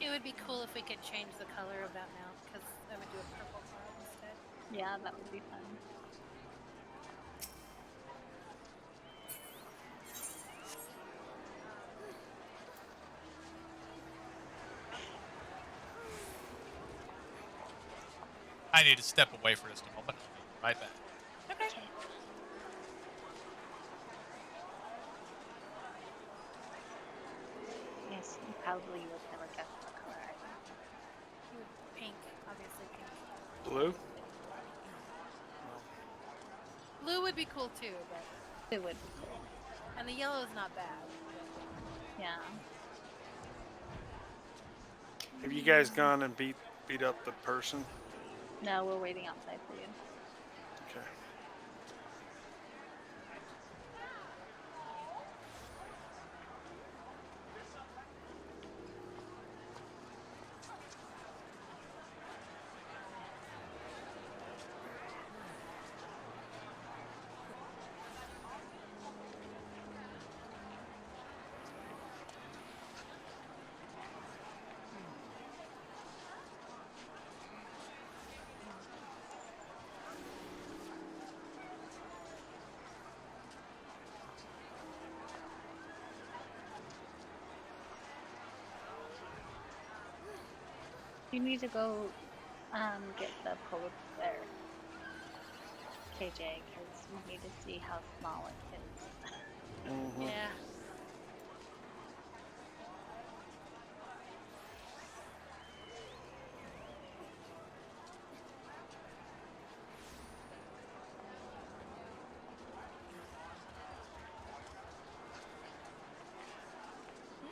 It would be cool if we could change the color of that mount because I would do a purple card instead. Yeah, that would be fun. I need to step away for just a moment. I'll be right back. Okay. Yes, you probably would never guess what color I am. Pink, obviously pink. Blue? Blue would be cool too, but It would be cool. and the yellow is not bad. Yeah. Have you guys gone and beat up the person? No, we're waiting outside for you. Okay. You need to go get the polar bear, KJ, because you need to see how small it is. Mm-hmm. Yeah.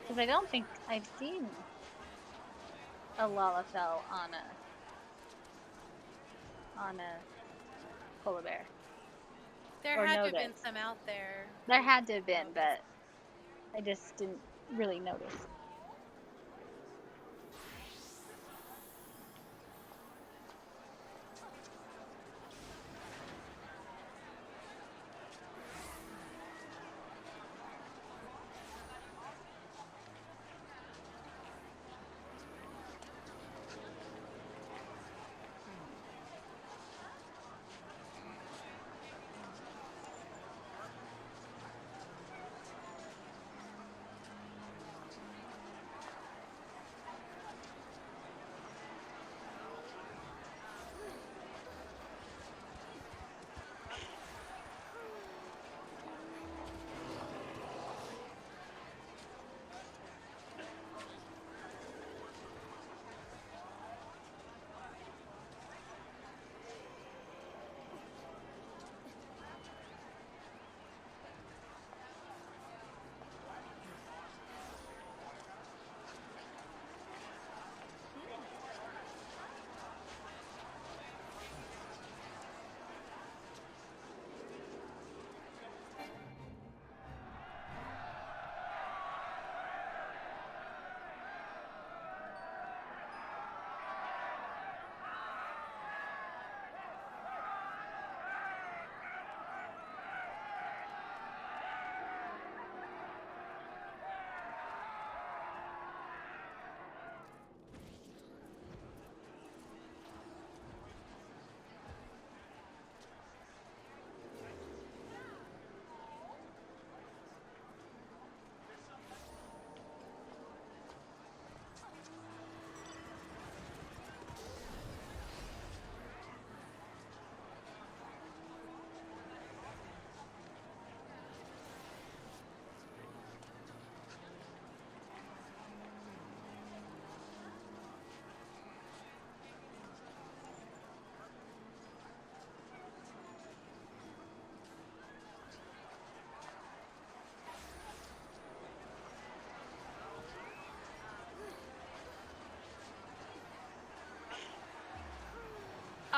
Because I don't think I've seen a Lalafell on a polar bear There or had know to have been this. some out there. There had to have been, but I just didn't really notice.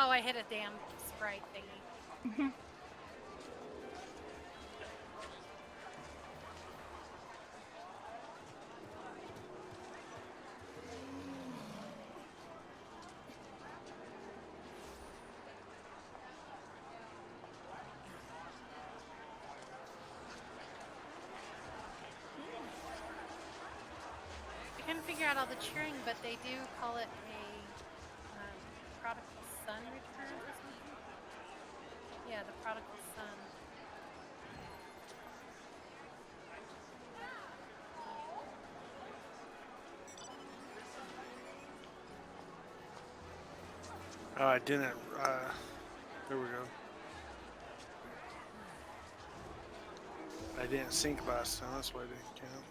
Oh, I hit a damn sprite thingy. I couldn't figure out all the cheering, but they do call it a prodigal son returns or something. Yeah, the prodigal son. I didn't. There we go. I didn't sync last time. That's why I didn't count.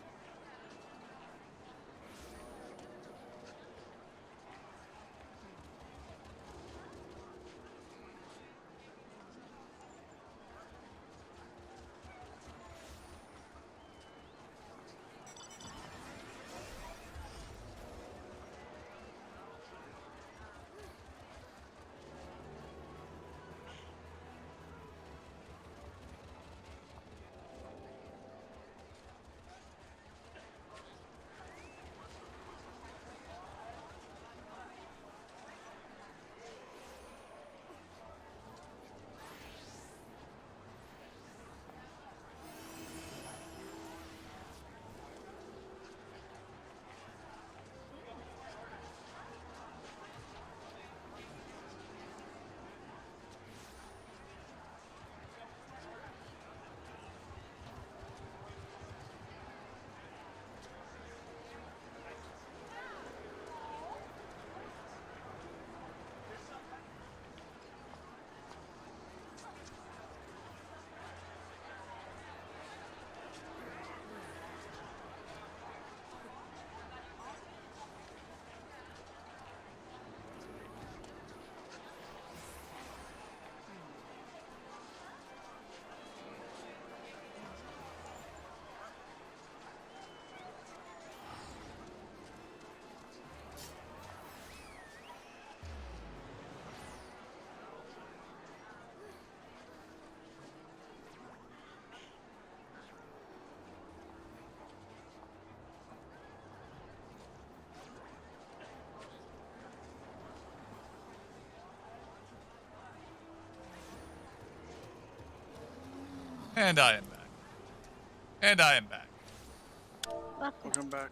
And I am back. And I am back. Welcome back.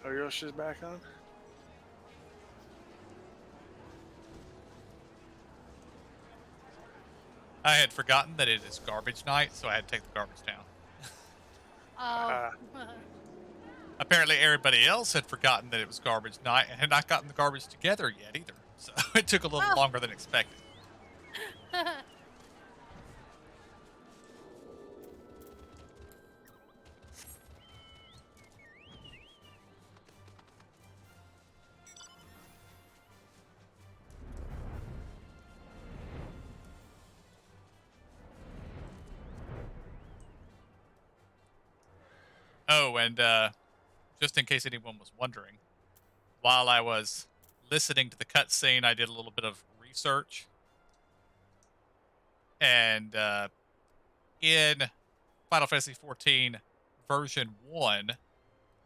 Oh, Yoshi's back on? I had forgotten that it is garbage night, so I had to take the garbage down. Oh. Apparently, everybody else had forgotten that it was garbage night and had not gotten the garbage together yet either. So it took a little Oh. longer than expected. Oh, and just in case anyone was wondering, while I was listening to the cutscene, I did a little bit of research. And in Final Fantasy XIV version 1,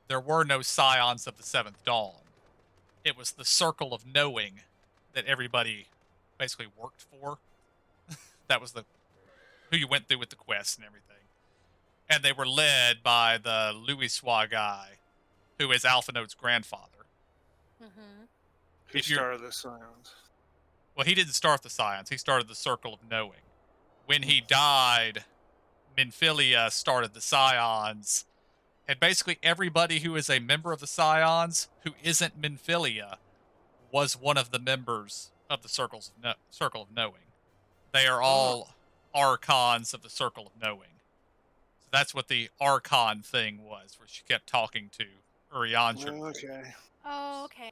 there were no Scions of the Seventh Dawn. It was the Circle of Knowing that everybody basically worked for. That was who you went through with the quests and everything. And they were led by the Louisoix guy, who is Alphinaud's grandfather. Mm-hmm. Who started the Scions? Well, he didn't start the Scions. He started the Circle of Knowing. When he died, Minfilia started the Scions. And basically everybody who is a member of the Scions who isn't Minfilia was one of the members of the Circle of Knowing. They are all Archons of the Circle of Knowing. So that's what the Archon thing was, where she kept talking to Urianger. Okay. Oh, okay.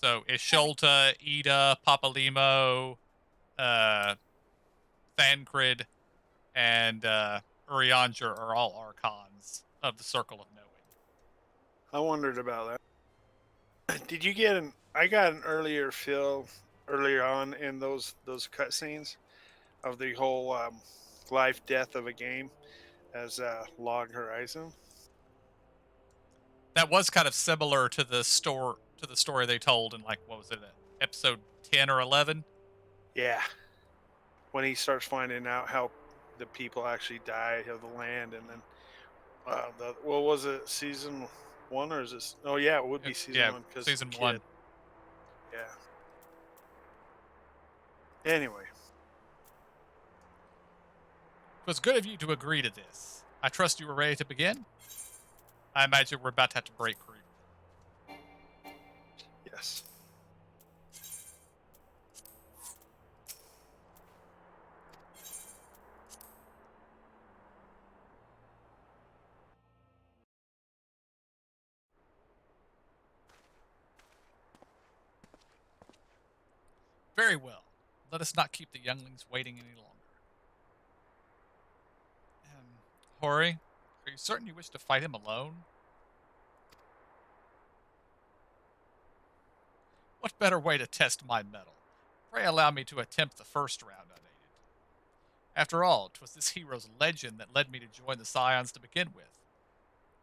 So Ishulta, Ida, Papalimo, Thancred, and Urianger are all Archons of the Circle of Knowing. I wondered about that. Did you get I got an earlier feel earlier on in those cutscenes of the whole life death of a game as Log Horizon. That was kind of similar to the story they told in, like, what was it, episode 10 or 11? Yeah. When he starts finding out how the people actually died of the land, and then what was it, season 1 or is this? Oh yeah, it would be season 1 because season 1. Yeah. Anyway, It was good of you to agree to this. I trust you were ready to begin. I imagine we're about to have to break group. yes. Very well. Let us not keep the younglings waiting any longer. Hori, are you certain you wish to fight him alone? What better way to test my mettle? Pray allow me to attempt the first round unaided. After all, 'twas this hero's legend that led me to join the Scions to begin with.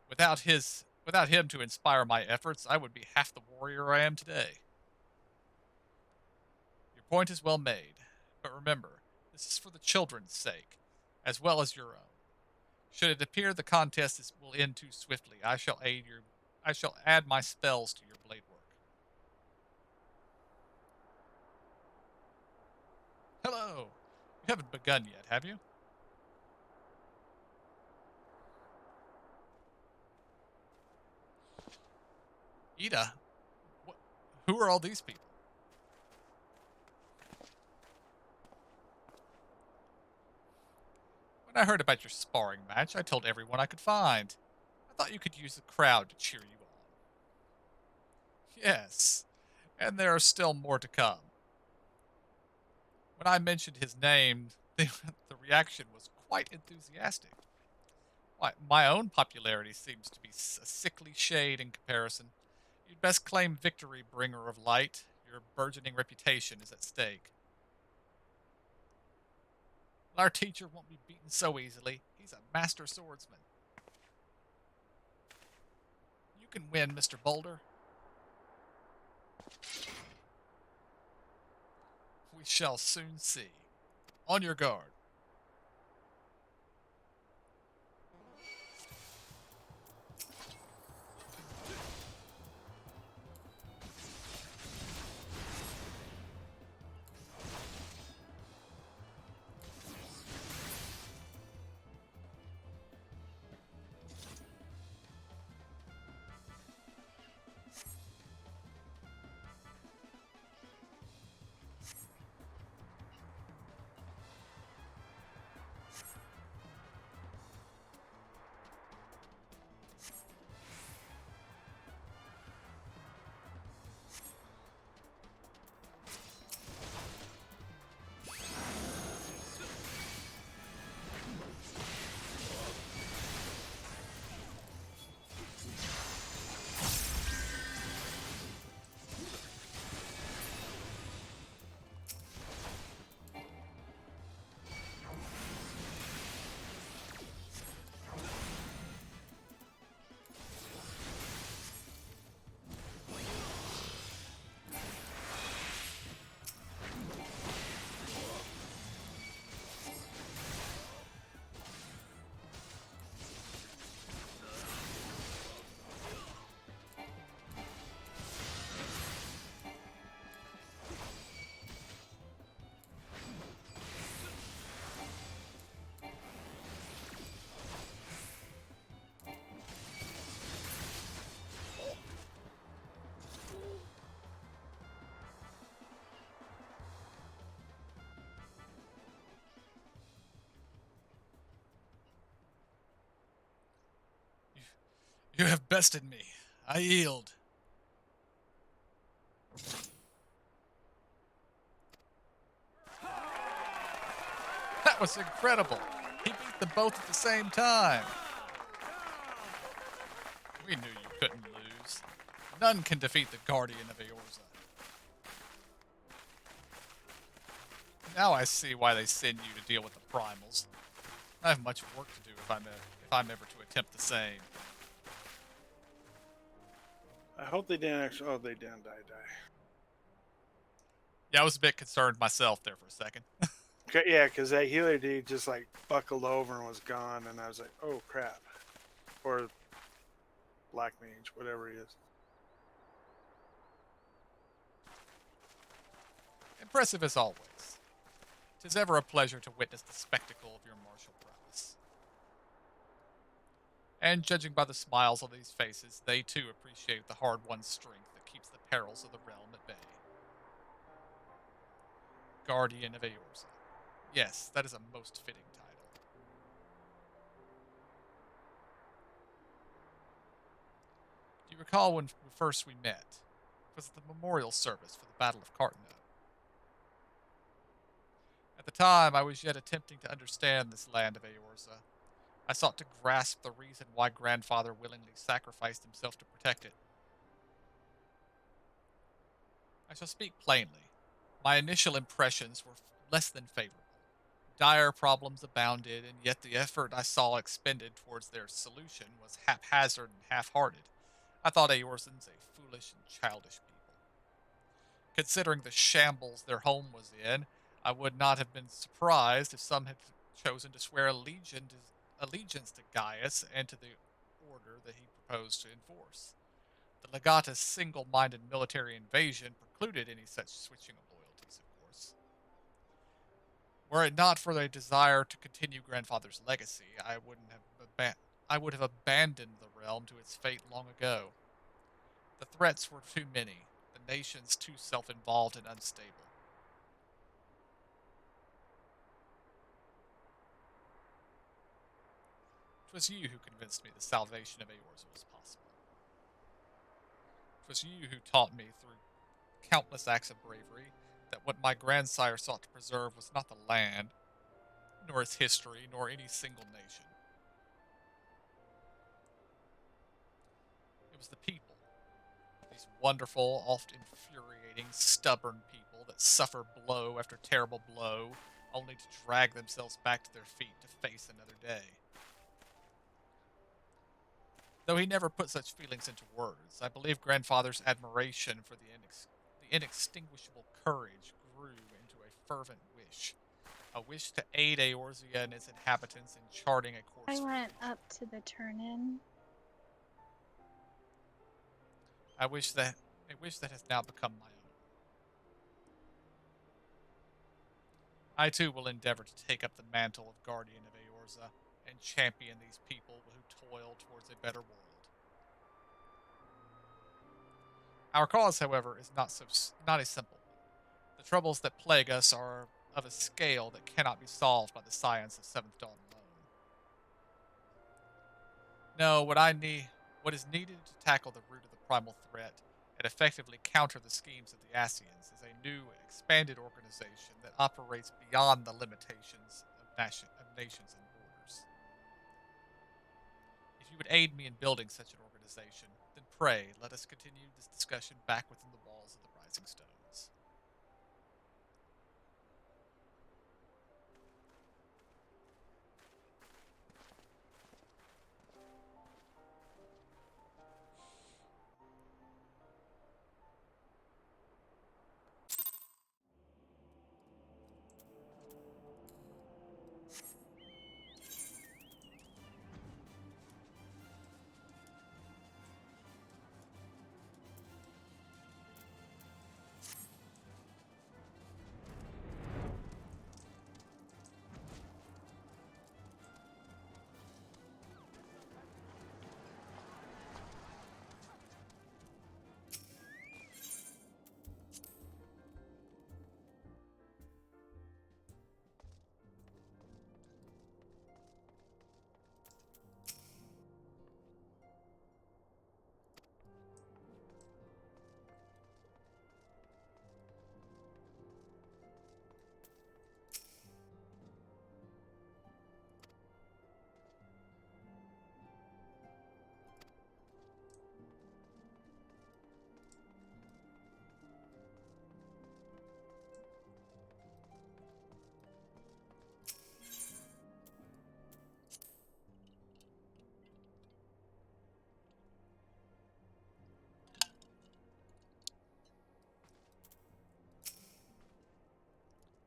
Without him to inspire my efforts, I would be half the warrior I am today. Your point is well made, but remember, this is for the children's sake, as well as your own. Should it appear the contest will end too swiftly, I shall add my spells to your blade work. Hello! You haven't begun yet, have you? Ida? Who are all these people? When I heard about your sparring match, I told everyone I could find. I thought you could use the crowd to cheer you on. Yes, and there are still more to come. When I mentioned his name, the reaction was quite enthusiastic. Why, my own popularity seems to be a sickly shade in comparison. You'd best claim victory, bringer of light. Your burgeoning reputation is at stake. Our teacher won't be beaten so easily. He's a master swordsman. You can win, Mr. Boulder. We shall soon see. On your guard. You have bested me. I yield. That was incredible. He beat them both at the same time. We knew you couldn't lose. None can defeat the Guardian of Eorza. Now I see why they send you to deal with the primals. I have much work to do if I'm ever to attempt the same. I hope they didn't actually. Oh, they didn't die. Yeah, I was a bit concerned myself there for a second. Okay, yeah, because that healer dude just like buckled over and was gone, and I was like, oh crap. Or Black Mage, whatever he is. Impressive as always. 'Tis ever a pleasure to witness the spectacle of your martial prowess. And judging by the smiles on these faces, they too appreciate the hard-won strength that keeps the perils of the realm at bay. Guardian of Eorza. Yes, that is a most fitting title. Do you recall when first we met? It was at the memorial service for the Battle of Cartano. At the time, I was yet attempting to understand this land of Eorza. I sought to grasp the reason why Grandfather willingly sacrificed himself to protect it. I shall speak plainly. My initial impressions were less than favorable. Dire problems abounded, and yet the effort I saw expended towards their solution was haphazard and half-hearted. I thought Eorzans a foolish and childish people. Considering the shambles their home was in, I would not have been surprised if some had chosen to swear allegiance to Gaius and to the order that he proposed to enforce. The Legata's single-minded military invasion precluded any such switching of loyalties, of course. Were it not for a desire to continue Grandfather's legacy, I would have abandoned the realm to its fate long ago. The threats were too many, the nations too self-involved and unstable. 'Twas you who convinced me the salvation of Eorza was possible. 'Twas you who taught me through countless acts of bravery that what my grandsire sought to preserve was not the land, nor its history, nor any single nation. It was the people. These wonderful, oft infuriating, stubborn people that suffer blow after terrible blow, only to drag themselves back to their feet to face another day. Though he never put such feelings into words, I believe Grandfather's admiration for the inextinguishable courage grew into a fervent wish. A wish to aid Eorzea and its inhabitants in charting a course I for went up to the turn-in. a wish that has now become my own. I too will endeavor to take up the mantle of guardian of Eorza and champion these people who toil towards a better world. Our cause, however, is not a simple one. The troubles that plague us are of a scale that cannot be solved by the science of Seventh Dawn alone. No, what is needed to tackle the root of the primal threat and effectively counter the schemes of the Ascians is a new, expanded organization that operates beyond the limitations of nations and borders. If you would aid me in building such an organization, then pray let us continue this discussion back within the walls of the Rising Stones.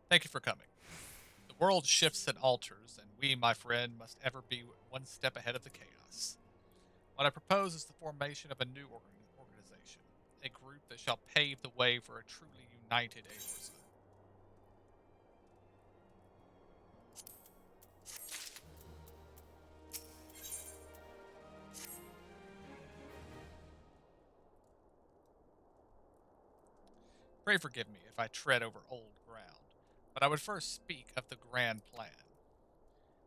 Thank you for coming. The world shifts and alters, and we, my friend, must ever be one step ahead of the chaos. What I propose is the formation of a new organization, a group that shall pave the way for a truly united Eorza. Pray forgive me if I tread over old ground, but I would first speak of the grand plan.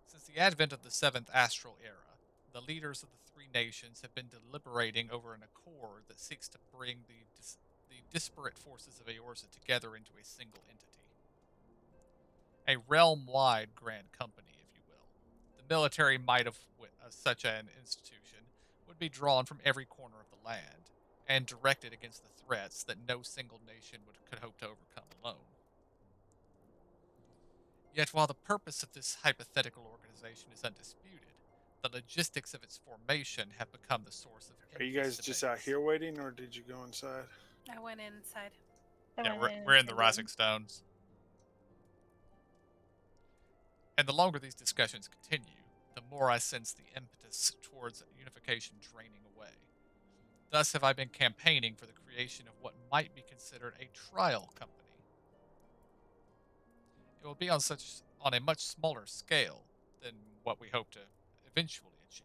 Since the advent of the Seventh Astral Era, the leaders of the three nations have been deliberating over an accord that seeks to bring the disparate forces of Eorza together into a single entity. A realm-wide grand company, if you will. The military might of such an institution would be drawn from every corner of the land, and directed against the threats that no single nation could hope to overcome alone. Yet while the purpose of this hypothetical organization is undisputed, the logistics of its formation have become the source of Are you endless guys just out debates. here waiting, or did you go inside? I went inside. Yeah, we're in the Rising Stones. And the longer these discussions continue, the more I sense the impetus towards unification draining away. Thus have I been campaigning for the creation of what might be considered a trial company. It will be on a much smaller scale than what we hope to eventually achieve,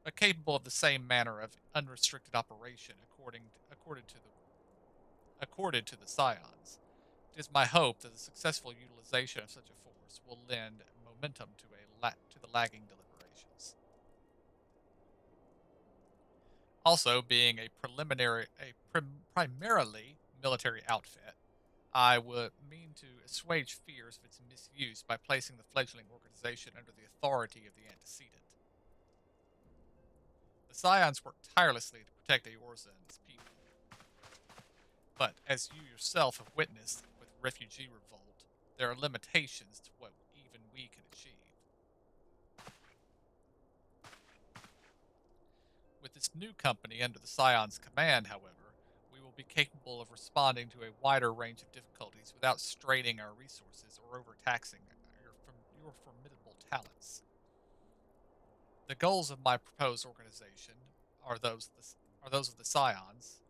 but capable of the same manner of unrestricted operation accorded to the Scions. It is my hope that the successful utilization of such a force will lend momentum to the lagging deliberations. Also, being primarily military outfit, I would mean to assuage fears of its misuse by placing the fledgling organization under the authority of the antecedent. The Scions work tirelessly to protect Eorza and its people. But, as you yourself have witnessed with refugee revolt, there are limitations to what even we can achieve. With this new company under the Scion's command, however, we will be capable of responding to a wider range of difficulties without straining our resources or overtaxing your formidable talents. The goals of my proposed organization are those of the Scions,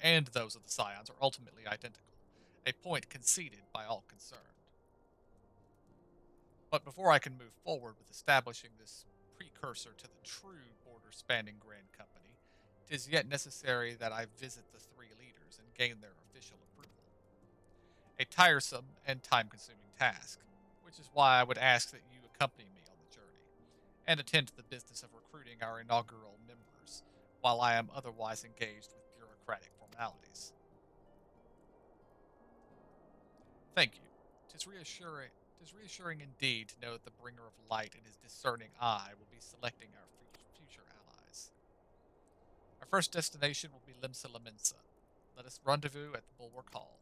and those of the Scions are ultimately identical, a point conceded by all concerned. But before I can move forward with establishing this precursor to the true border-spanning Grand Company, it is yet necessary that I visit the three leaders and gain their official approval. A tiresome and time-consuming task, which is why I would ask that you accompany me on the journey, and attend to the business of recruiting our inaugural members, while I am otherwise engaged with bureaucratic formalities. Thank you. It is reassuring indeed to know that the bringer of light and his discerning eye will be selecting our future allies. Our first destination will be Limsa Lamensa. Let us rendezvous at the Bulwark Hall.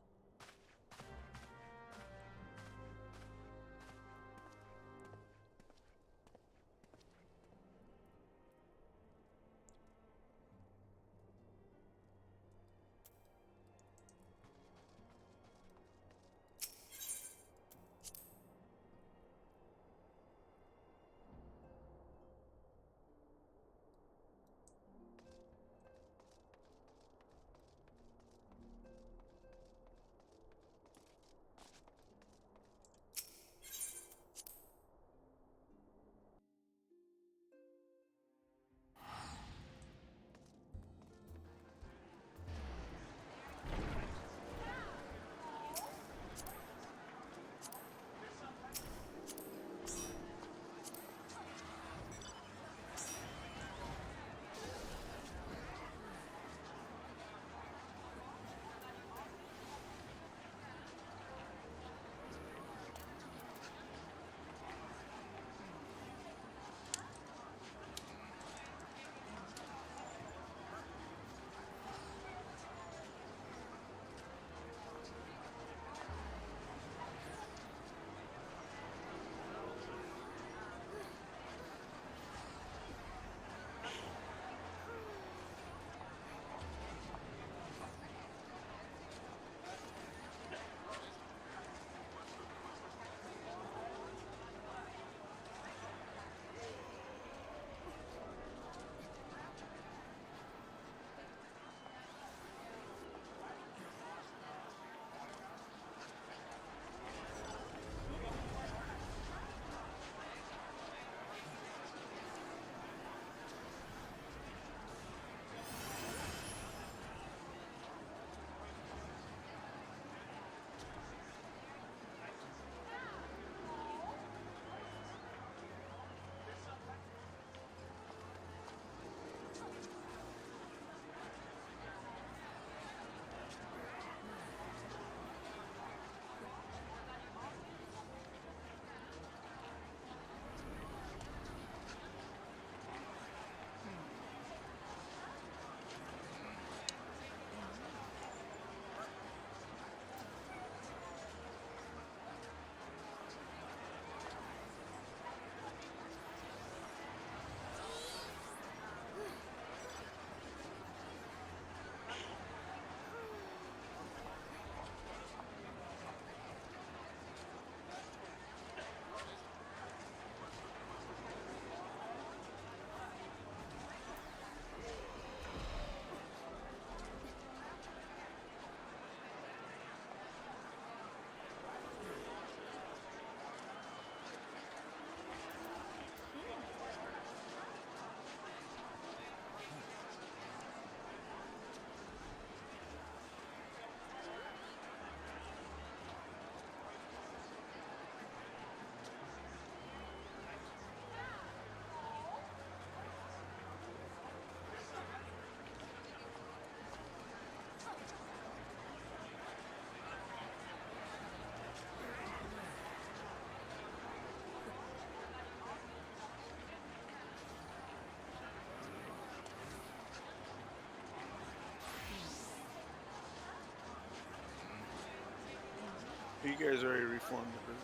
You guys already reformed the group.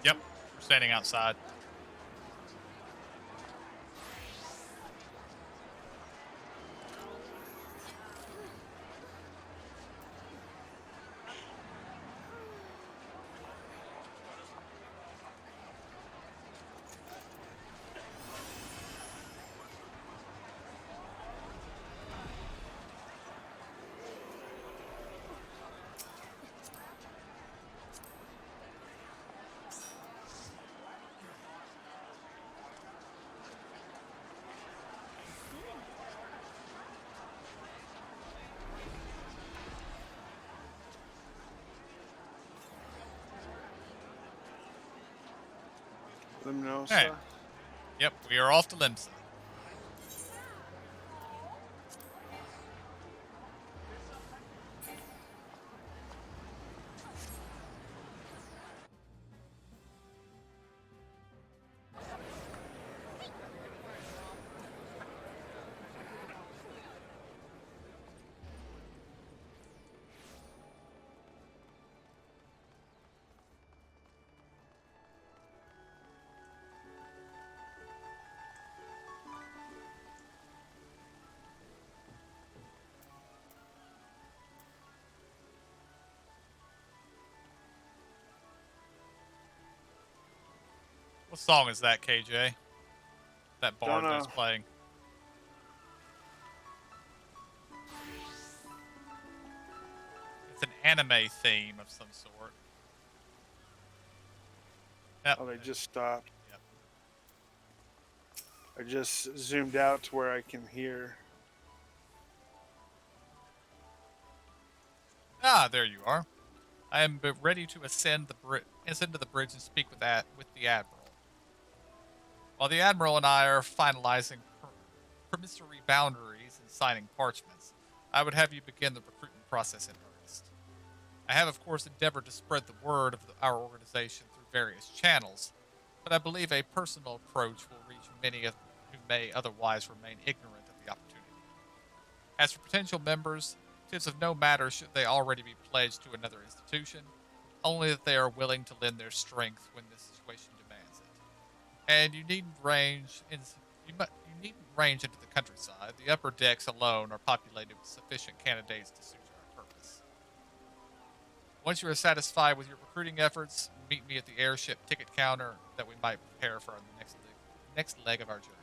Yep, we're standing outside. Hey. Luminosa. Yep, we are off to Limsa. What song is that, KJ? That Don't bard that's know. playing. It's an anime theme of some sort. Yep. Oh, they just stopped. Yep. I just zoomed out to where I can hear. Ah, there you are. I am ready to ascend to the bridge and speak with the admiral. While the admiral and I are finalizing promissory boundaries and signing parchments, I would have you begin the recruitment process in earnest. I have, of course, endeavored to spread the word of our organization through various channels, but I believe a personal approach will reach many who may otherwise remain ignorant of the opportunity. As for potential members, it is of no matter should they already be pledged to another institution, only that they are willing to lend their strength when the situation demands it. And you needn't you needn't range into the countryside. The upper decks alone are populated with sufficient candidates to suit our purpose. Once you are satisfied with your recruiting efforts, meet me at the airship ticket counter that we might prepare for the next leg of our journey.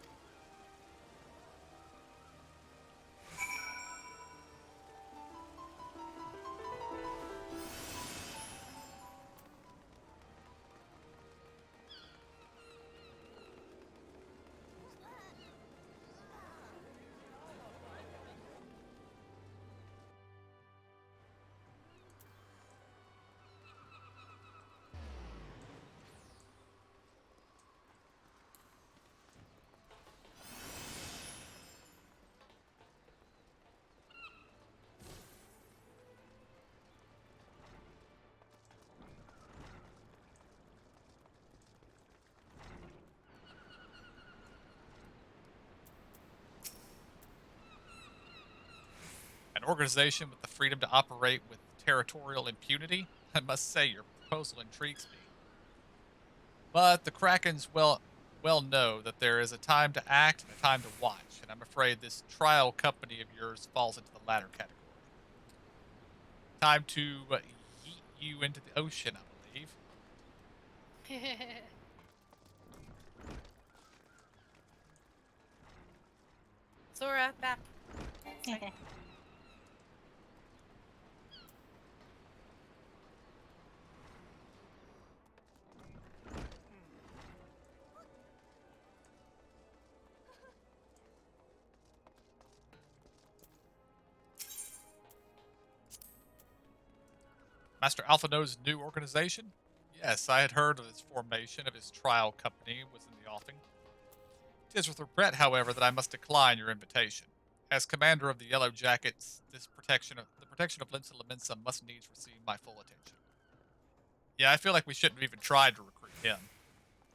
An organization with the freedom to operate with territorial impunity? I must say your proposal intrigues me. But the Krakens well know that there is a time to act and a time to watch, and I'm afraid this trial company of yours falls into the latter category. Time to yeet you into the ocean, I believe. Sora, back. Okay. Master Alphino's new organization? Yes, I had heard of its formation of his trial company was in the offing. It is with regret, however, that I must decline your invitation. As commander of the Yellow Jackets, the protection of Limsa Lominsa must needs receive my full attention. Yeah, I feel like we shouldn't have even tried to recruit him.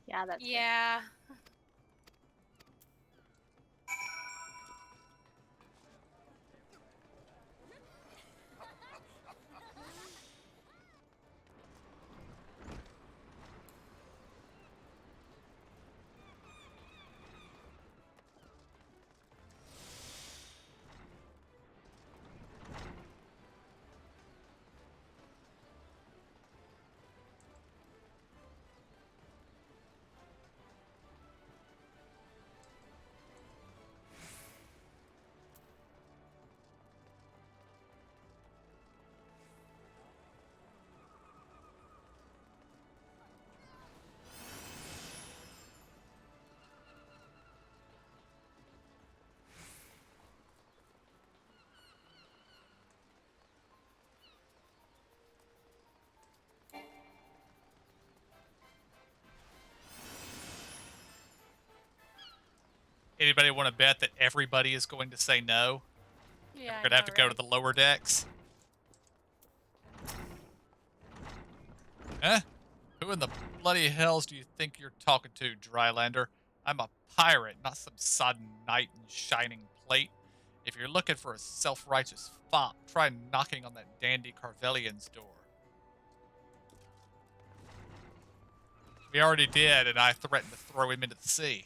Yeah, that's good. Yeah. Anybody want to bet that everybody is going to say no? Yeah, We're gonna have to go to the lower decks. Huh? Who in the bloody hells do you think you're talking to, Drylander? I'm a pirate, not some sodden knight in shining plate. If you're looking for a self-righteous fop, try knocking on that dandy Carvelian's door. We already did, and I threatened to throw him into the sea.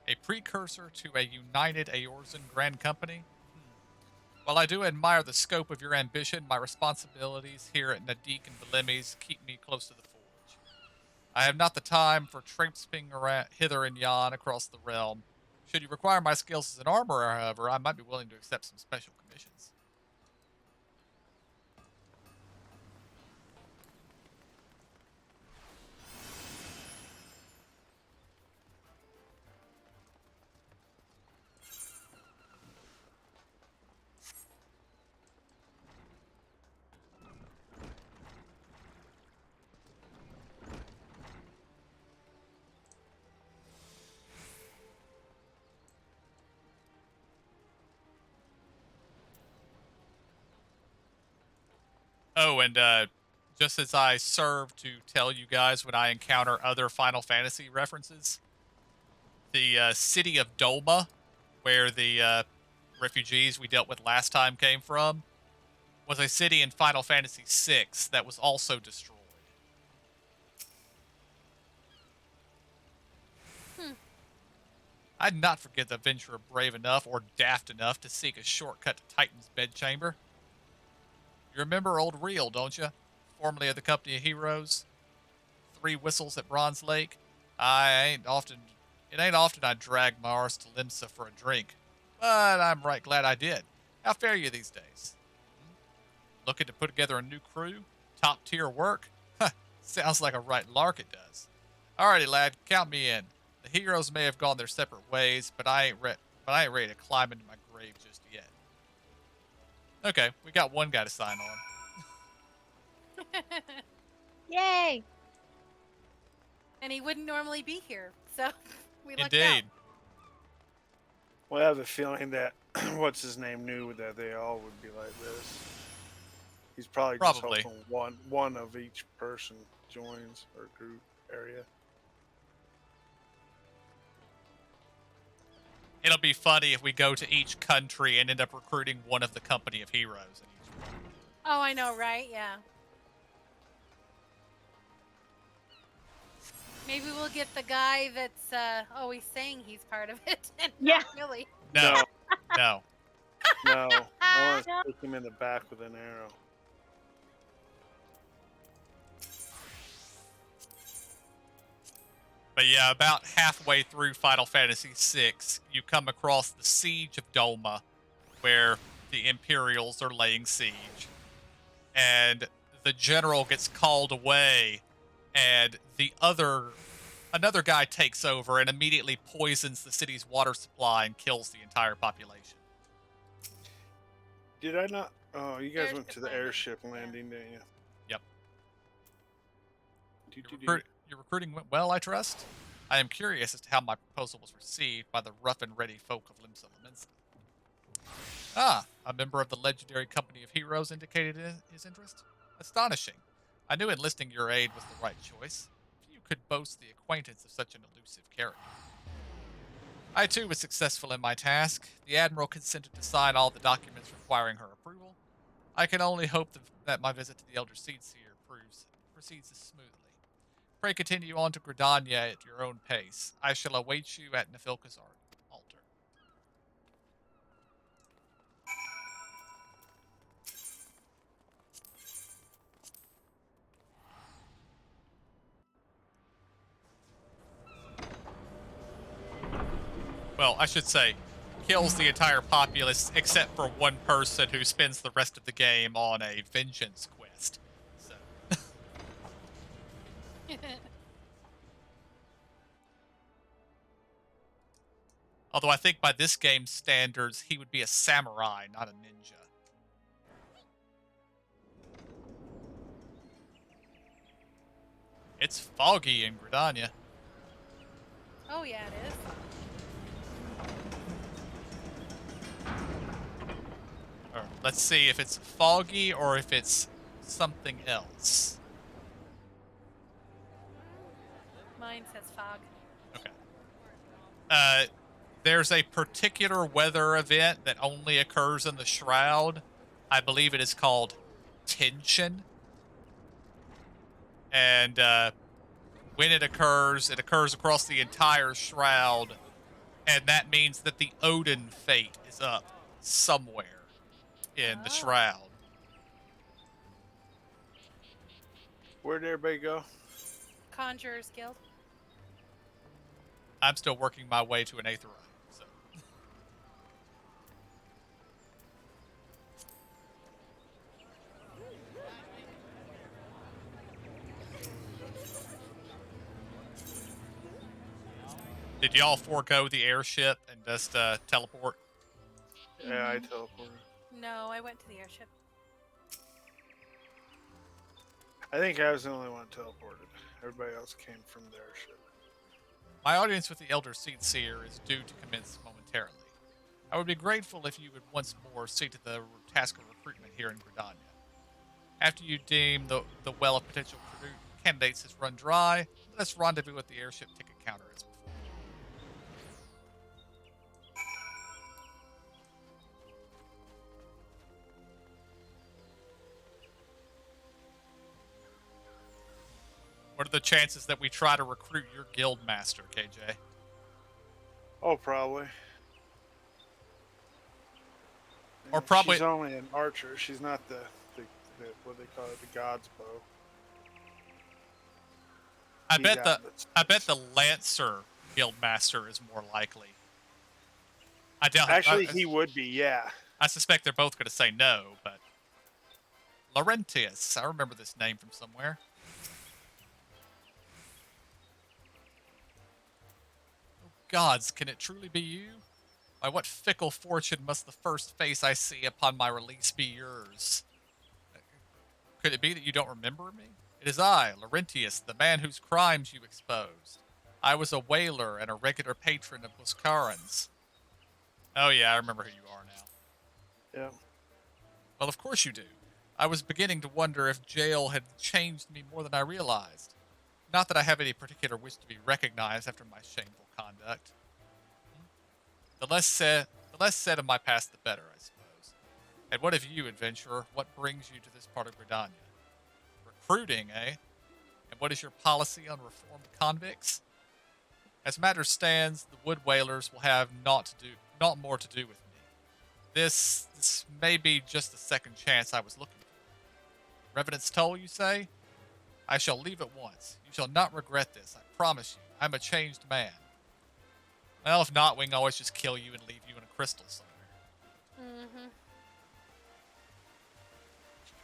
A precursor to a united Eorzean Grand Company? While I do admire the scope of your ambition, my responsibilities here at Nadik and Belimes keep me close to the forge. I have not the time for traipsing around hither and yon across the realm. Should you require my skills as an armorer, however, I might be willing to accept some special commissions. Oh, and just as I serve to tell you guys when I encounter other Final Fantasy references, the city of Dolma, where the refugees we dealt with last time came from, was a city in Final Fantasy VI that was also destroyed. I'd not forget the adventurer brave enough or daft enough to seek a shortcut to Titan's bedchamber. You remember old Reel, don't you? Formerly of the Company of Heroes. 3 whistles at Bronze Lake. It ain't often I drag my arse to Limsa for a drink, but I'm right glad I did. How fare you these days? Looking to put together a new crew? Top tier work? Sounds like a right lark it does. Alrighty, lad, count me in. The heroes may have gone their separate ways, but I ain't ready to climb into my grave just yet. Okay, we got one guy to sign on. Yay! And he wouldn't normally be here, so we lucked out. Indeed. Well, I have a feeling that what's his name knew that they all would be like this. He's probably just hoping one of each person joins or group area. It'll be funny if we go to each country and end up recruiting one of the Company of Heroes in each one. Oh, I know, right? Yeah. Maybe we'll get the guy that's always saying he's part of it, and not really. No. No. No. I want to stick him in the back with an arrow. But yeah, about halfway through Final Fantasy VI, you come across the Siege of Dolma, where the Imperials are laying siege. And the general gets called away, and another guy takes over and immediately poisons the city's water supply and kills the entire population. Did I not? Oh, you guys went to the airship landing, didn't you? Yep. Your Your recruiting went well, I trust? I am curious as to how my proposal was received by the rough and ready folk of Limsa Lominsa. Ah, a member of the legendary Company of Heroes indicated his interest? Astonishing. I knew enlisting your aid was the right choice. Few could boast the acquaintance of such an elusive character. I too was successful in my task. The Admiral consented to sign all the documents requiring her approval. I can only hope that my visit to the Elder Seedseer proceeds as smoothly. Pray continue on to Gridania at your own pace. I shall await you at Nefilka's altar. Well, I should say, kills the entire populace except for one person who spends the rest of the game on a vengeance quest. So. Although I think by this game's standards, he would be a samurai, not a ninja. It's foggy in Gridania. Oh yeah, it is. Or, let's see if it's foggy or if it's something else. Mine says fog. Okay. There's a particular weather event that only occurs in the Shroud. I believe it is called tension. And when it occurs across the entire Shroud. And that means that the Odin fate is up somewhere in the Shroud. Where'd everybody go? Conjurer's Guild. I'm still working my way to an Aetheryte. So. Did y'all forego the airship and just teleport? Yeah, I teleported. No, I went to the airship. I think I was the only one teleported. Everybody else came from the airship. My audience with the Elder Seer is due to commence momentarily. I would be grateful if you would once more see to the task of recruitment here in Gridania. After you deem the well of potential candidates has run dry, let us rendezvous at the airship ticket counter as before. What are the chances that we try to recruit your guild master, KJ? Oh, probably. Or probably she's only an archer. She's not the what they call it, the god's bow. I bet the Lancer guild master is more likely. I doubt. Actually, he would be. Yeah. I suspect they're both going to say no, but Laurentius. I remember this name from somewhere. Gods, can it truly be you? By what fickle fortune must the first face I see upon my release be yours? Could it be that you don't remember me? It is I, Laurentius, the man whose crimes you exposed. I was a whaler and a regular patron of Buscaran's. Oh yeah, I remember who you are now. Yeah. Well, of course you do. I was beginning to wonder if jail had changed me more than I realized. Not that I have any particular wish to be recognized after my shameful conduct. The less said of my past, the better, I suppose. And what of you, adventurer? What brings you to this part of Gridania? Recruiting, eh? And what is your policy on reformed convicts? As matters stands, the Wood Whalers will have not more to do with me. This may be just the second chance I was looking for. Revenant's toll, you say? I shall leave at once. You shall not regret this, I promise you. I'm a changed man. Well, if not, we can always just kill you and leave you in a crystal somewhere. Mm-hmm.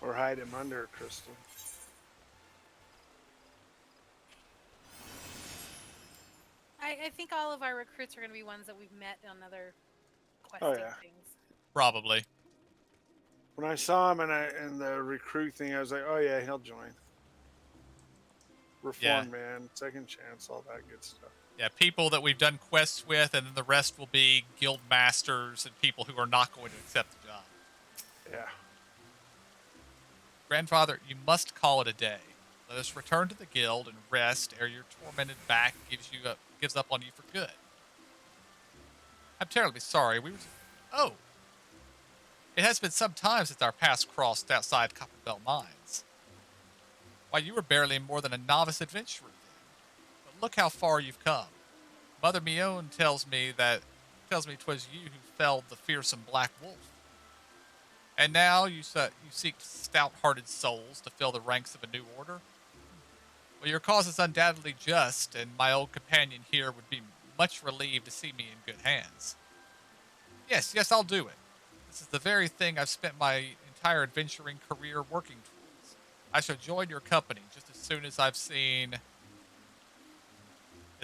Or hide him under a crystal. I think all of our recruits are going to be ones that we've met on other Oh, questing yeah. things. Probably. When I saw him in the recruit thing, I was like, oh yeah, he'll join. Reform man, second chance, all that good stuff. Yeah, people that we've done quests with, and then the rest will be guild masters and people who are not going to accept the job. Yeah. Grandfather, you must call it a day. Let us return to the guild and rest ere your tormented back gives up on you for good. I'm terribly sorry. Oh! It has been some time since our paths crossed outside Copperbell Mines. Why, you were barely more than a novice adventurer then. But look how far you've come. Mother Mione tells me 'twas you who felled the fearsome Black Wolf. And now you seek stout-hearted souls to fill the ranks of a new order? Well, your cause is undoubtedly just, and my old companion here would be much relieved to see me in good hands. Yes, I'll do it. This is the very thing I've spent my entire adventuring career working towards. I shall join your company just as soon as I've seen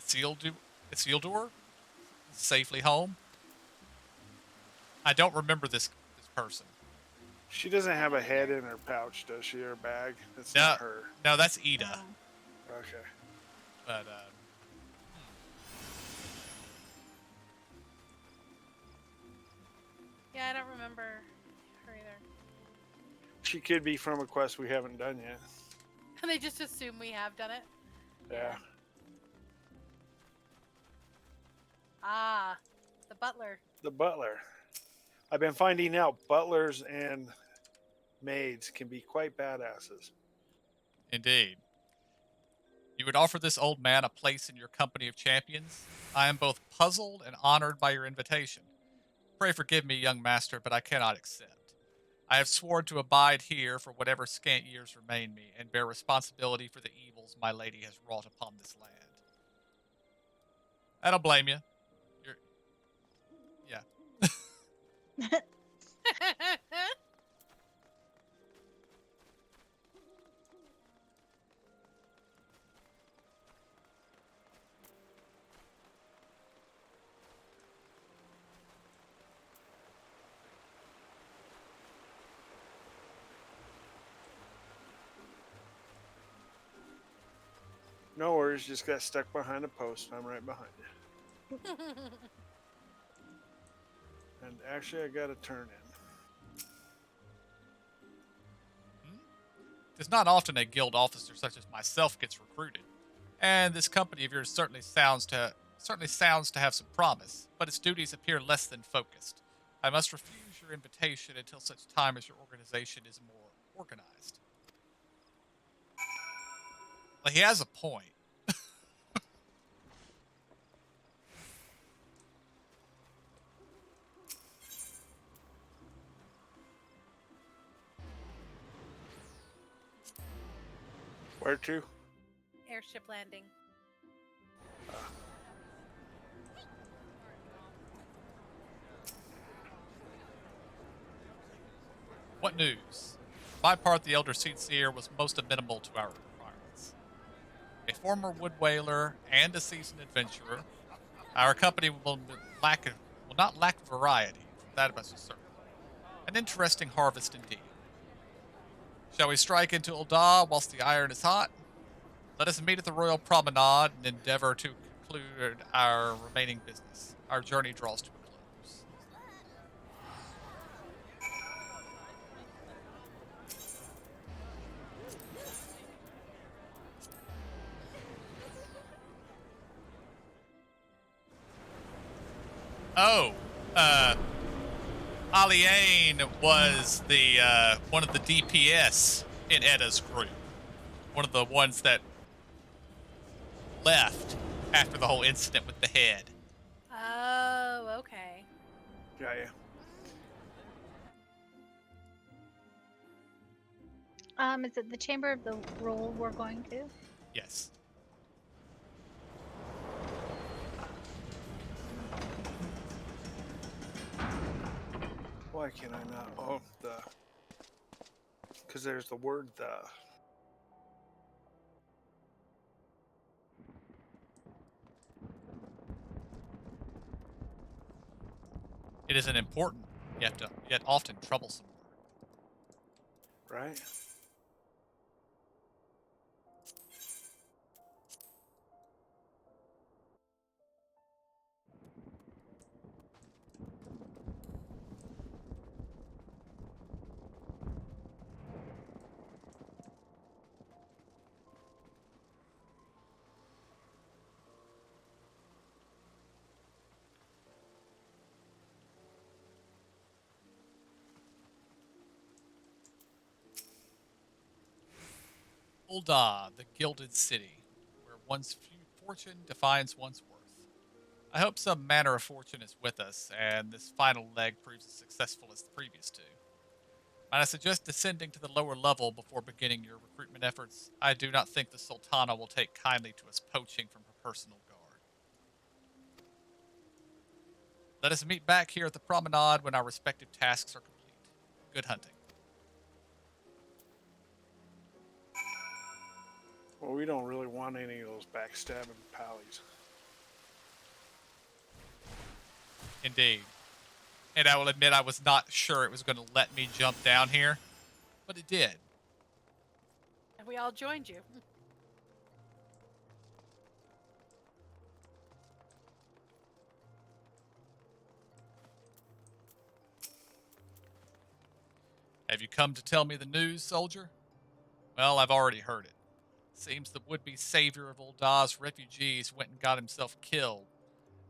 Isildur safely home. I don't remember this person. She doesn't have a head in her pouch, does she? Or bag? That's No, not her. no, that's Ida. No. Okay. But Yeah, I don't remember her either. She could be from a quest we haven't done yet. And they just assume we have done it. Yeah. Ah, the butler. The butler. I've been finding out butlers and maids can be quite badasses. indeed, you would offer this old man a place in your company of champions. I am both puzzled and honored by your invitation. Pray forgive me, young master, but I cannot accept. I have sworn to abide here for whatever scant years remain me, and bear responsibility for the evils my lady has wrought upon this land. I don't blame you. You're, yeah. No worries, just got stuck behind a post. I'm right behind you. And actually, I got a turn in. It is not often a guild officer such as myself gets recruited, and this company of yours certainly sounds to have some promise, but its duties appear less than focused. I must refuse your invitation until such time as your organization is more organized. Well, he has a point. Where to? Airship landing. What news? For my part, the Elder Seer was most amenable to our requirements. A former wood whaler and a seasoned adventurer, our company will not lack variety, that much is certain. An interesting harvest indeed. Shall we strike into Ul'dah whilst the iron is hot? Let us meet at the Royal Promenade and endeavor to conclude our remaining business. Our journey draws to a close. Oh, Aliane was the one of the DPS in Edda's group. One of the ones that left after the whole incident with the head. Oh, okay. Got ya. Is it the Chamber of the Roll we're going to? Yes. Why can I not? Oh, because there's the word the. It is an important, yet often troublesome word. Right? Ul'dah, the Gilded City, where one's fortune defines one's worth. I hope some manner of fortune is with us, and this final leg proves as successful as the previous two. Might I suggest descending to the lower level before beginning your recruitment efforts? I do not think the Sultana will take kindly to us poaching from her personal guard. Let us meet back here at the promenade when our respective tasks are complete. Good hunting. Well, we don't really want any of those backstabbing pallies. Indeed. And I will admit I was not sure it was going to let me jump down here, but it did. And we all joined you. Have you come to tell me the news, soldier? Well, I've already heard it. Seems the would-be savior of Ul'dah's refugees went and got himself killed.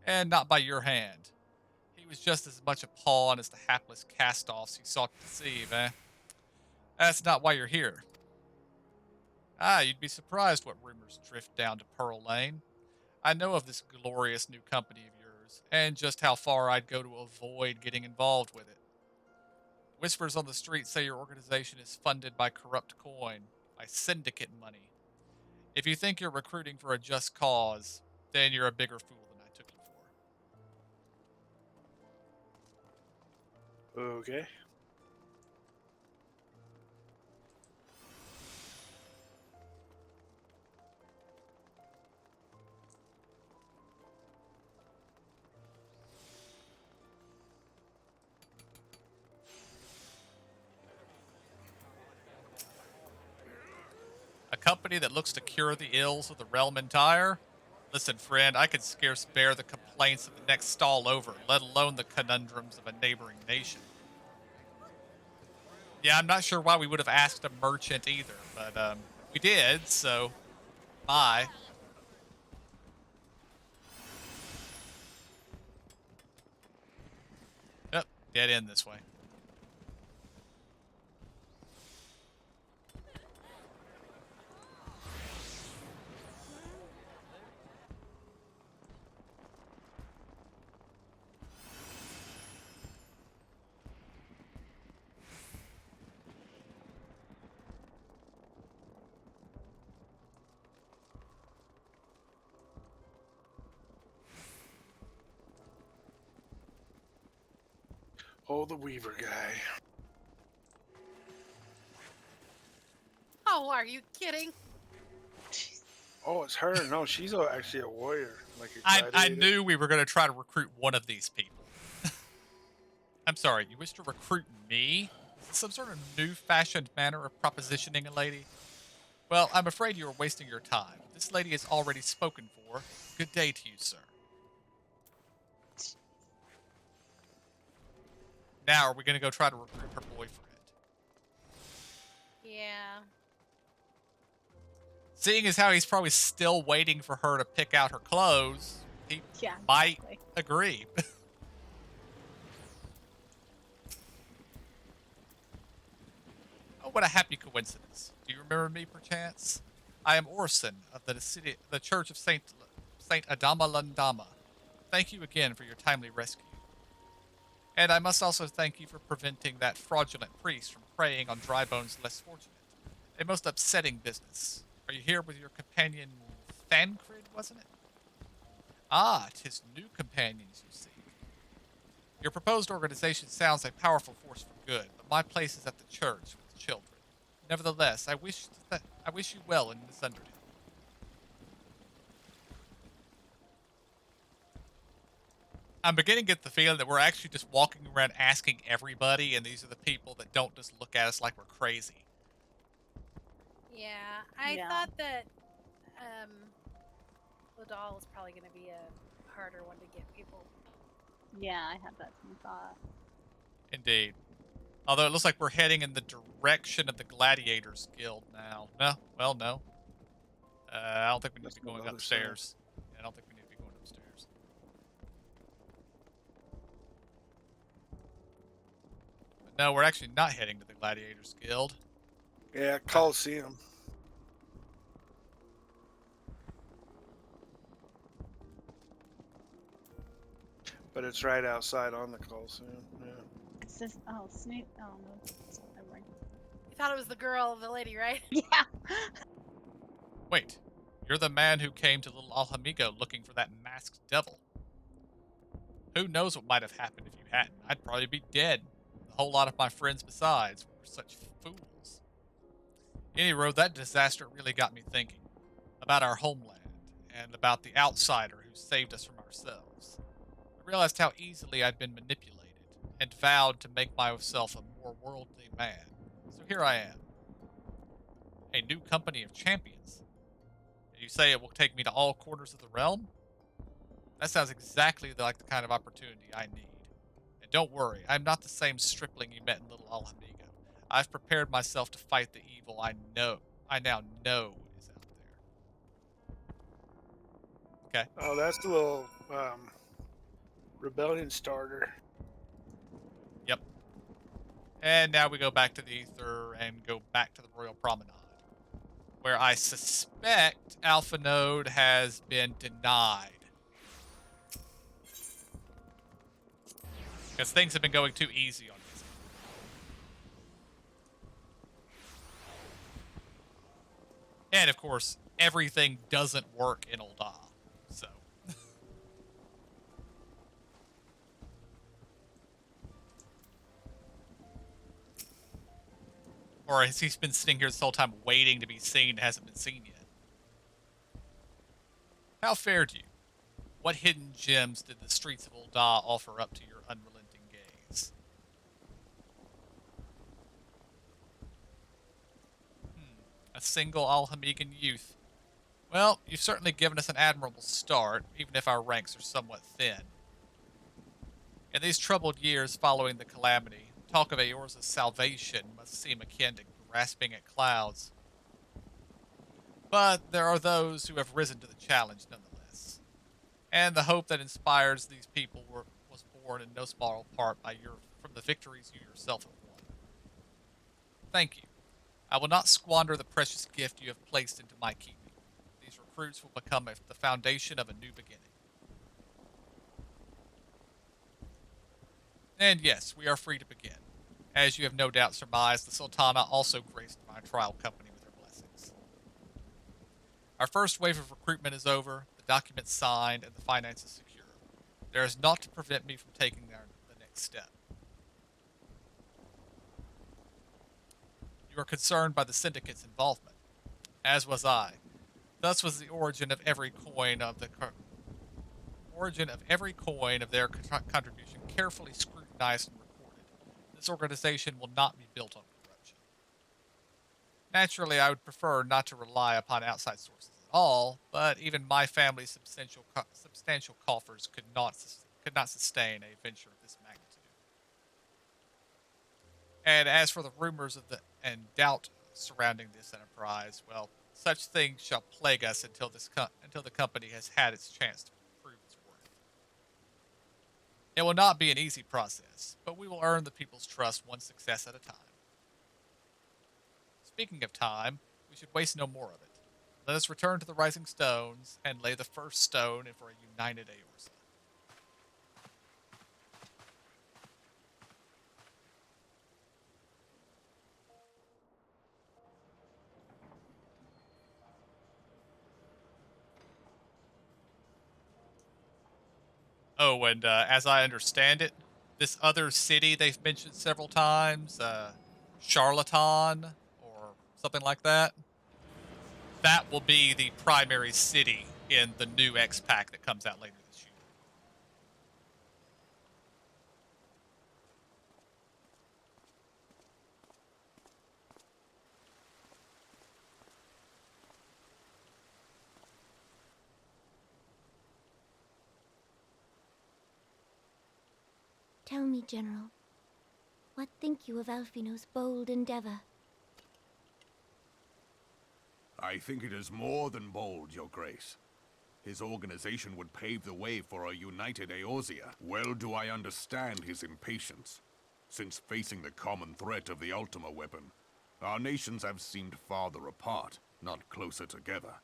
And not by your hand. He was just as much a pawn as the hapless cast-offs he sought to deceive, eh? That's not why you're here. Ah, you'd be surprised what rumors drift down to Pearl Lane. I know of this glorious new company of yours, and just how far I'd go to avoid getting involved with it. Whispers on the street say your organization is funded by corrupt coin, by syndicate money. If you think you're recruiting for a just cause, then you're a bigger fool than I took you for. Okay. A company that looks to cure the ills of the realm entire? Listen, friend, I could scarce bear the complaints of the next stall over, let alone the conundrums of a neighboring nation. Yeah, I'm not sure why we would have asked a merchant either, but we did, so bye. Yep, dead end this way. Oh, the Weaver guy. Oh, are you kidding? Oh, it's her. No, she's actually a warrior, like a I gladiator. knew we were going to try to recruit one of these people. I'm sorry, you wish to recruit me? Is this some sort of new-fashioned manner of propositioning a lady? Well, I'm afraid you are wasting your time. This lady is already spoken for. Good day to you, sir. Now, are we going to go try to recruit her boyfriend? Yeah. Seeing as how he's probably still waiting for her to pick out her clothes, he might agree. Oh, what a happy coincidence. Do you remember me, perchance? I am Orson of the Church of Saint Adama Lundama. Thank you again for your timely rescue. And I must also thank you for preventing that fraudulent priest from preying on Drybone's less fortunate. A most upsetting business. Are you here with your companion Thancred, wasn't it? Ah, 'tis new companions you seek. Your proposed organization sounds a powerful force for good, but my place is at the church with the children. Nevertheless, I wish you well in this undertaking. I'm beginning to get the feeling that we're actually just walking around asking everybody, and these are the people that don't just look at us like we're crazy. Yeah, I thought that Ladal was probably going to be a harder one to get people. Yeah, I had that same thought. Indeed. Although it looks like we're heading in the direction of the Gladiators Guild now. No? Well, no. I don't think we need to be going upstairs. Yeah, I don't think we need to be going upstairs. But no, we're actually not heading to the Gladiators Guild. Yeah, Coliseum. But it's right outside on the Coliseum. Yeah. It says, oh, Snoop. Oh, no. It's not that right. You thought it was the girl, the lady, right? Yeah. Wait, you're the man who came to Little Alhamigo looking for that masked devil. Who knows what might have happened if you hadn't? I'd probably be dead. A whole lot of my friends besides. We were such fools. Anyway, that disaster really got me thinking about our homeland and about the outsider who saved us from ourselves. I realized how easily I'd been manipulated, and vowed to make myself a more worldly man. So here I am, a new company of champions. And you say it will take me to all corners of the realm? That sounds exactly like the kind of opportunity I need. And don't worry, I'm not the same stripling you met in Little Alhamigo. I've prepared myself to fight the evil I now know is out there. Okay. Oh, that's a little rebellion starter. Yep. And now we go back to the Ether and go back to the Royal Promenade, where I suspect Alpha Node has been denied. Because things have been going too easy on this. And of course, everything doesn't work in Ul'dah. So. Or has he been sitting here this whole time waiting to be seen and hasn't been seen yet? How fared you? What hidden gems did the streets of Ul'dah offer up to your unrelenting gaze? A single Alhamigan youth. Well, you've certainly given us an admirable start, even if our ranks are somewhat thin. In these troubled years following the calamity, talk of Eorza's salvation must seem akin to grasping at clouds. But there are those who have risen to the challenge nonetheless. And the hope that inspires these people was born in no small part from the victories you yourself have won. Thank you. I will not squander the precious gift you have placed into my keeping. These recruits will become the foundation of a new beginning. And yes, we are free to begin. As you have no doubt surmised, the Sultana also graced my trial company with her blessings. Our first wave of recruitment is over, the documents signed, and the finances secure. There is naught to prevent me from taking the next step. You are concerned by the Syndicate's involvement, as was I. Thus was the origin of every coin of their contribution carefully scrutinized and recorded. This organization will not be built on corruption. Naturally, I would prefer not to rely upon outside sources at all, but even my family's substantial coffers could not sustain a venture of this magnitude. And as for the rumors and doubt surrounding this enterprise, well, such things shall plague us until the company has had its chance to prove its worth. It will not be an easy process, but we will earn the people's trust one success at a time. Speaking of time, we should waste no more of it. Let us return to the Rising Stones and lay the first stone for a united Eorza. Oh, and as I understand it, this other city they've mentioned several times, Charlatan or something like that, that will be the primary city in the new X pack that comes out later this year. Tell me, General, what think you of Alfino's bold endeavor? I think it is more than bold, Your Grace. His organization would pave the way for a united Eorzea. Well do I understand his impatience, since facing the common threat of the Ultima weapon, our nations have seemed farther apart, not closer together.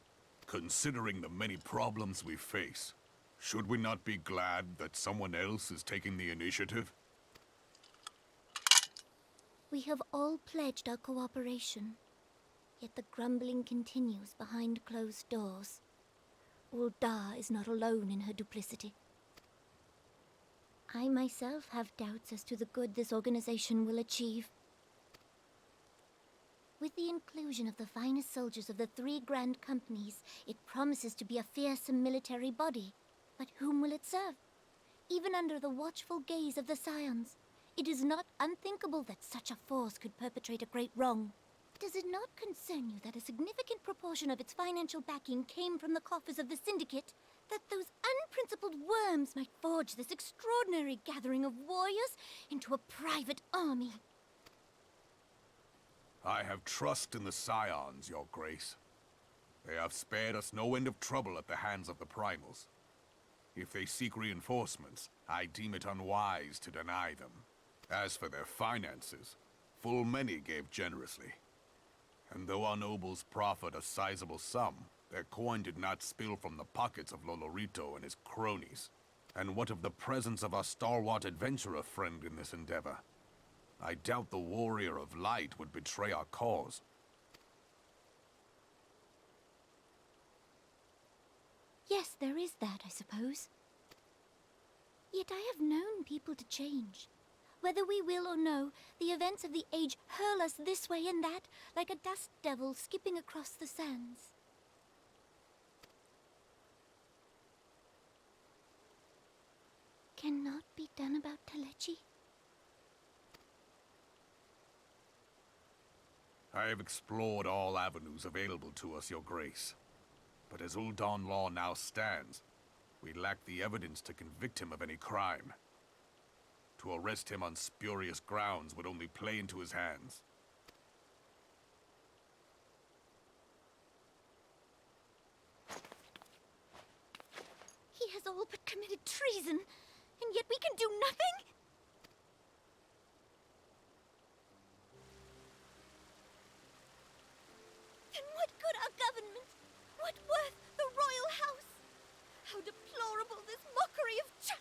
Considering the many problems we face, should we not be glad that someone else is taking the initiative? We have all pledged our cooperation, yet the grumbling continues behind closed doors. Ul'dah is not alone in her duplicity. I myself have doubts as to the good this organization will achieve. With the inclusion of the finest soldiers of the 3 grand companies, it promises to be a fearsome military body. But whom will it serve? even under the watchful gaze of the Scions. It is not unthinkable that such a force could perpetrate a great wrong. Does it not concern you that a significant proportion of its financial backing came from the coffers of the Syndicate? That those unprincipled worms might forge this extraordinary gathering of warriors into a private army? I have trust in the Scions, Your Grace. They have spared us no end of trouble at the hands of the Primals. If they seek reinforcements, I deem it unwise to deny them. As for their finances, full many gave generously. And though our nobles proffered a sizable sum, their coin did not spill from the pockets of Lolorito and his cronies. And what of the presence of our stalwart adventurer friend in this endeavor? I doubt the Warrior of Light would betray our cause. Yes, there is that, I suppose. Yet I have known people to change. Whether we will or no, the events of the age hurl us this way and that, like a dust devil skipping across the sands. Cannot be done about Telechi? I have explored all avenues available to us, Your Grace. But as Ul'Dan law now stands, we lack the evidence to convict him of any crime. To arrest him on spurious grounds would only play into his hands. He has all but committed treason, and yet we can do nothing? Then what good our government? What worth the royal house? How deplorable this mockery of justice!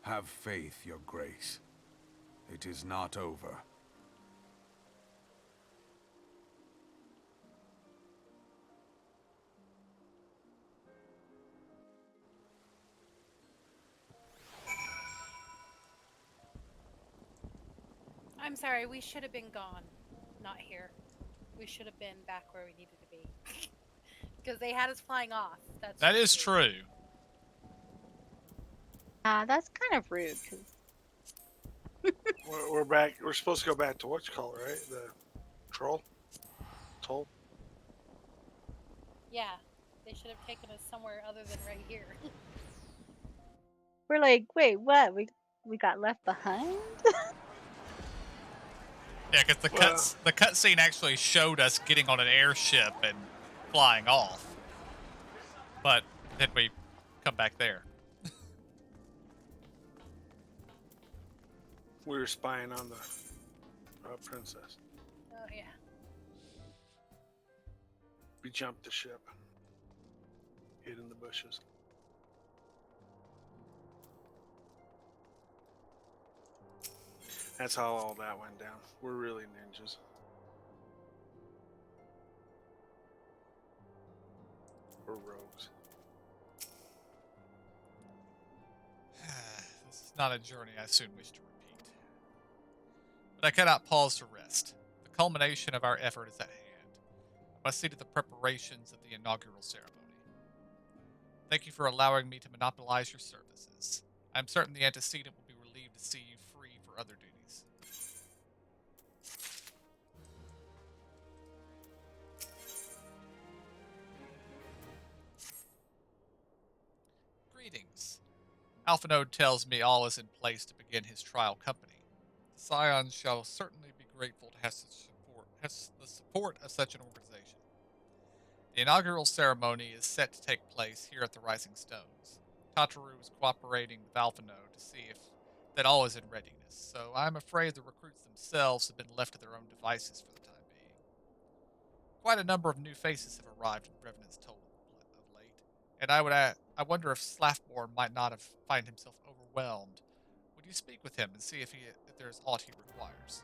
Have faith, Your Grace. It is not over. I'm sorry, we should have been gone, not here. We should have been back where we needed to be. Because they had us flying off. That is true. That's kind of rude. 'Cause We're back. We're supposed to go back to what you call it, right? The troll? Toll? Yeah, they should have taken us somewhere other than right here. we're like, wait, what? We got left behind? Yeah, because the cutscene actually showed us getting on an airship and flying off. But then we come back there. We were spying on the princess. Oh, yeah. We jumped the ship. Hid in the bushes. That's how all that went down. We're really ninjas. We're rogues. This is not a journey I soon wish to repeat. But I cannot pause to rest. The culmination of our effort is at hand. I must see to the preparations of the inaugural ceremony. Thank you for allowing me to monopolize your services. I am certain the antecedent will be relieved to see you free for other duties. Greetings. Alphanode tells me all is in place to begin his trial company. The Scions shall certainly be grateful to have the support of such an organization. The inaugural ceremony is set to take place here at the Rising Stones. Tataru is cooperating with Alphanode to see if that all is in readiness, so I'm afraid the recruits themselves have been left to their own devices for the time being. Quite a number of new faces have arrived in Revenant's Toll of late, and I wonder if Slaffborn might not have find himself overwhelmed. Would you speak with him and see if if there's aught he requires.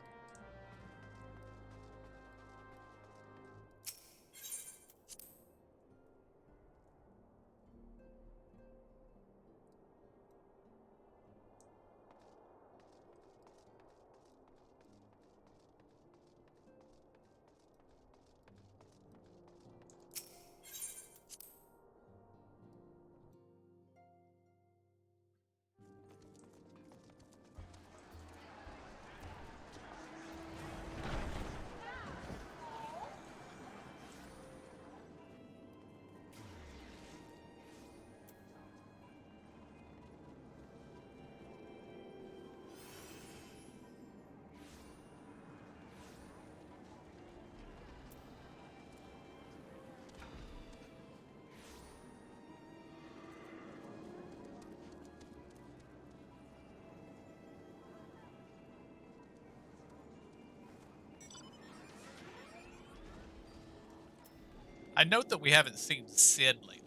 I note that we haven't seen Sid lately.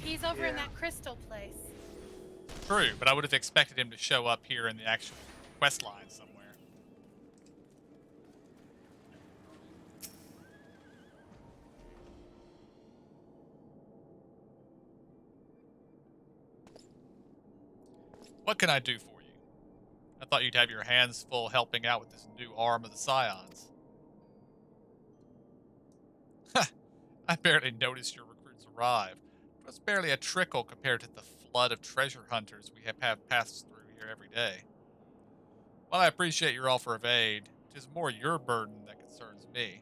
He's over in Yeah. that crystal place. True, but I would have expected him to show up here in the actual quest line somewhere. What can I do for you? I thought you'd have your hands full helping out with this new arm of the Scions. I barely noticed your recruits arrive. It was barely a trickle compared to the flood of treasure hunters we have passed through here every day. While I appreciate your offer of aid, it is more your burden that concerns me.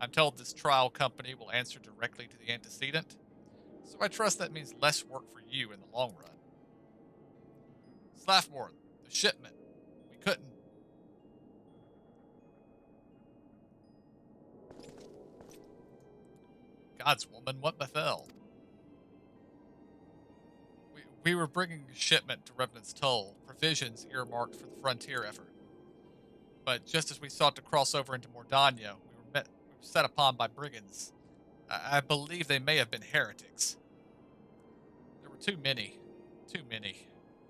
I'm told this trial company will answer directly to the antecedent, so I trust that means less work for you in the long run. Slaffmore, the shipment. We couldn't. God's woman, what befell? We were bringing a shipment to Revenant's Toll, provisions earmarked for the frontier effort. But just as we sought to cross over into Mordania, we were set upon by brigands. I believe they may have been heretics. There were too many. Too many.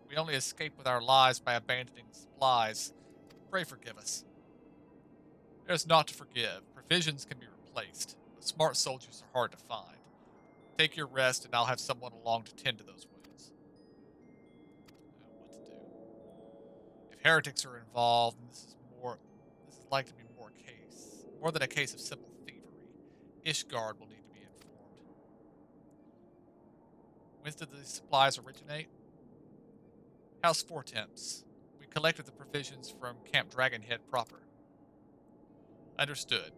We only escaped with our lives by abandoning supplies. Pray forgive us. There's naught to forgive. Provisions can be replaced, but smart soldiers are hard to find. Take your rest, and I'll have someone along to tend to those wounds. What to do? If heretics are involved, and this is likely to be more than a case of simple thievery. Ishgard will need to be informed. Whence did these supplies originate? House Fortemps. We collected the provisions from Camp Dragonhead proper. Understood.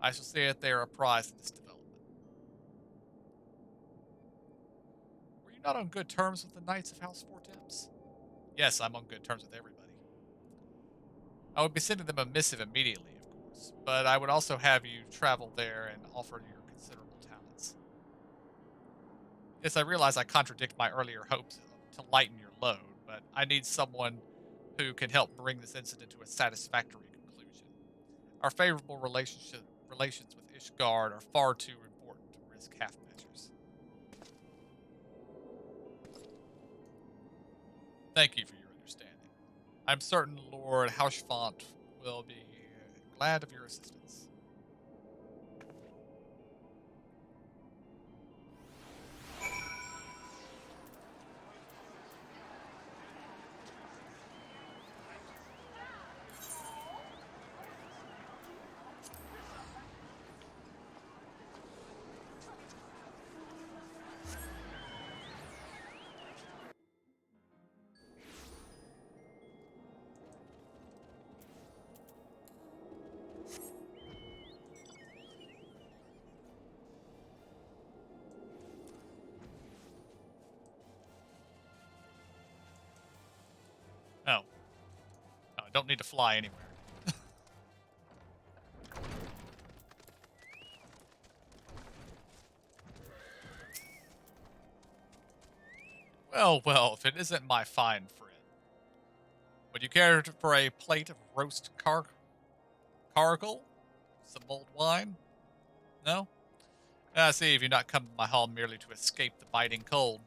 I shall see that they are apprised of this development. Were you not on good terms with the Knights of House Fortemps? Yes, I'm on good terms with everybody. I would be sending them a missive immediately, of course, but I would also have you travel there and offer your considerable talents. Yes, I realize I contradict my earlier hopes to lighten your load, but I need someone who can help bring this incident to a satisfactory conclusion. Our favorable relations with Ishgard are far too important to risk half measures. Thank you for your understanding. I'm certain Lord Hausfont will be glad of your assistance. Oh. I don't need to fly anywhere. Well, if it isn't my fine friend. Would you care for a plate of roast cargill? Some mulled wine? No? I see if you've not come to my hall merely to escape the biting cold.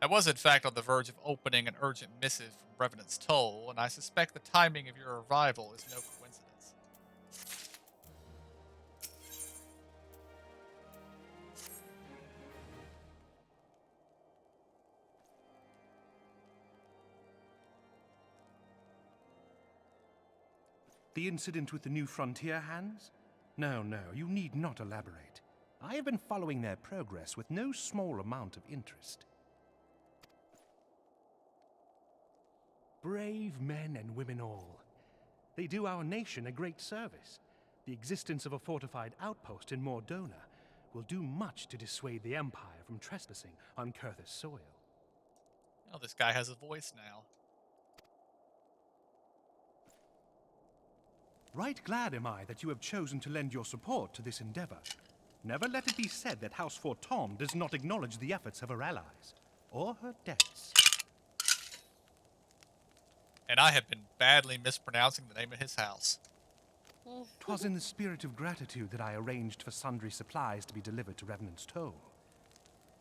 I was, in fact, on the verge of opening an urgent missive from Revenant's Toll, and I suspect the timing of your arrival is no coincidence. The incident with the new frontier hands? No, you need not elaborate. I have been following their progress with no small amount of interest. Brave men and women all. They do our nation a great service. The existence of a fortified outpost in Mordona will do much to dissuade the Empire from trespassing on Kurthus soil. Oh, this guy has a voice now. Right glad am I that you have chosen to lend your support to this endeavor. Never let it be said that House Fortom does not acknowledge the efforts of her allies, or her debts. And I have been badly mispronouncing the name of his house. 'Twas in the spirit of gratitude that I arranged for sundry supplies to be delivered to Revenant's Toll.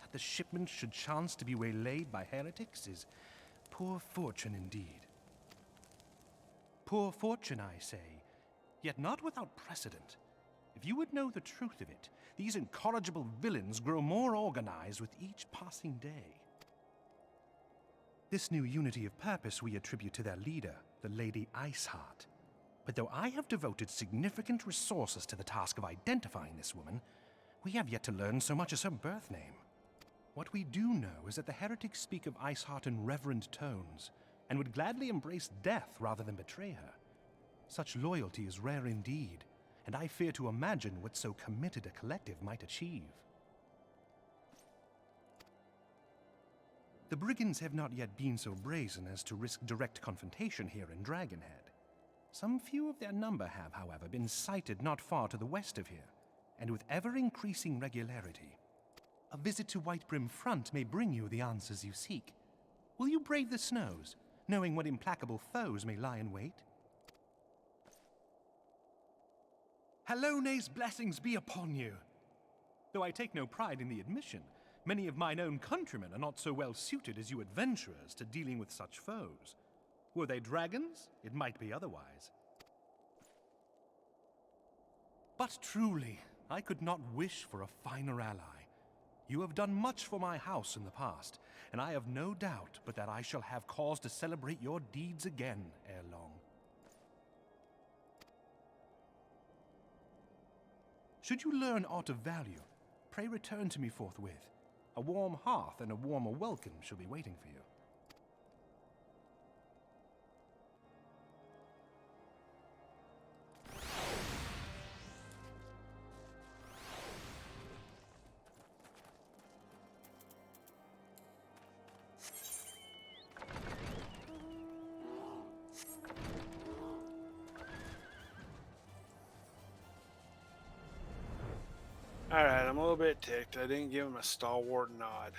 That the shipment should chance to be waylaid by heretics is poor fortune indeed. Poor fortune, I say, yet not without precedent. If you would know the truth of it, these incorrigible villains grow more organized with each passing day. This new unity of purpose we attribute to their leader, the Lady Iceheart. But though I have devoted significant resources to the task of identifying this woman, we have yet to learn so much as her birth name. What we do know is that the heretics speak of Iceheart in reverent tones, and would gladly embrace death rather than betray her. Such loyalty is rare indeed, and I fear to imagine what so committed a collective might achieve. The brigands have not yet been so brazen as to risk direct confrontation here in Dragonhead. Some few of their number have, however, been sighted not far to the west of here, and with ever-increasing regularity. A visit to Whitebrim Front may bring you the answers you seek. Will you brave the snows, knowing what implacable foes may lie in wait? Halone's blessings be upon you! Though I take no pride in the admission, many of mine own countrymen are not so well suited as you adventurers to dealing with such foes. Were they dragons, it might be otherwise. But truly, I could not wish for a finer ally. You have done much for my house in the past, and I have no doubt but that I shall have cause to celebrate your deeds again ere long. Should you learn aught of value, pray return to me forthwith. A warm hearth and a warmer welcome shall be waiting for you. Alright, I'm a little bit ticked. I didn't give him a stalwart nod.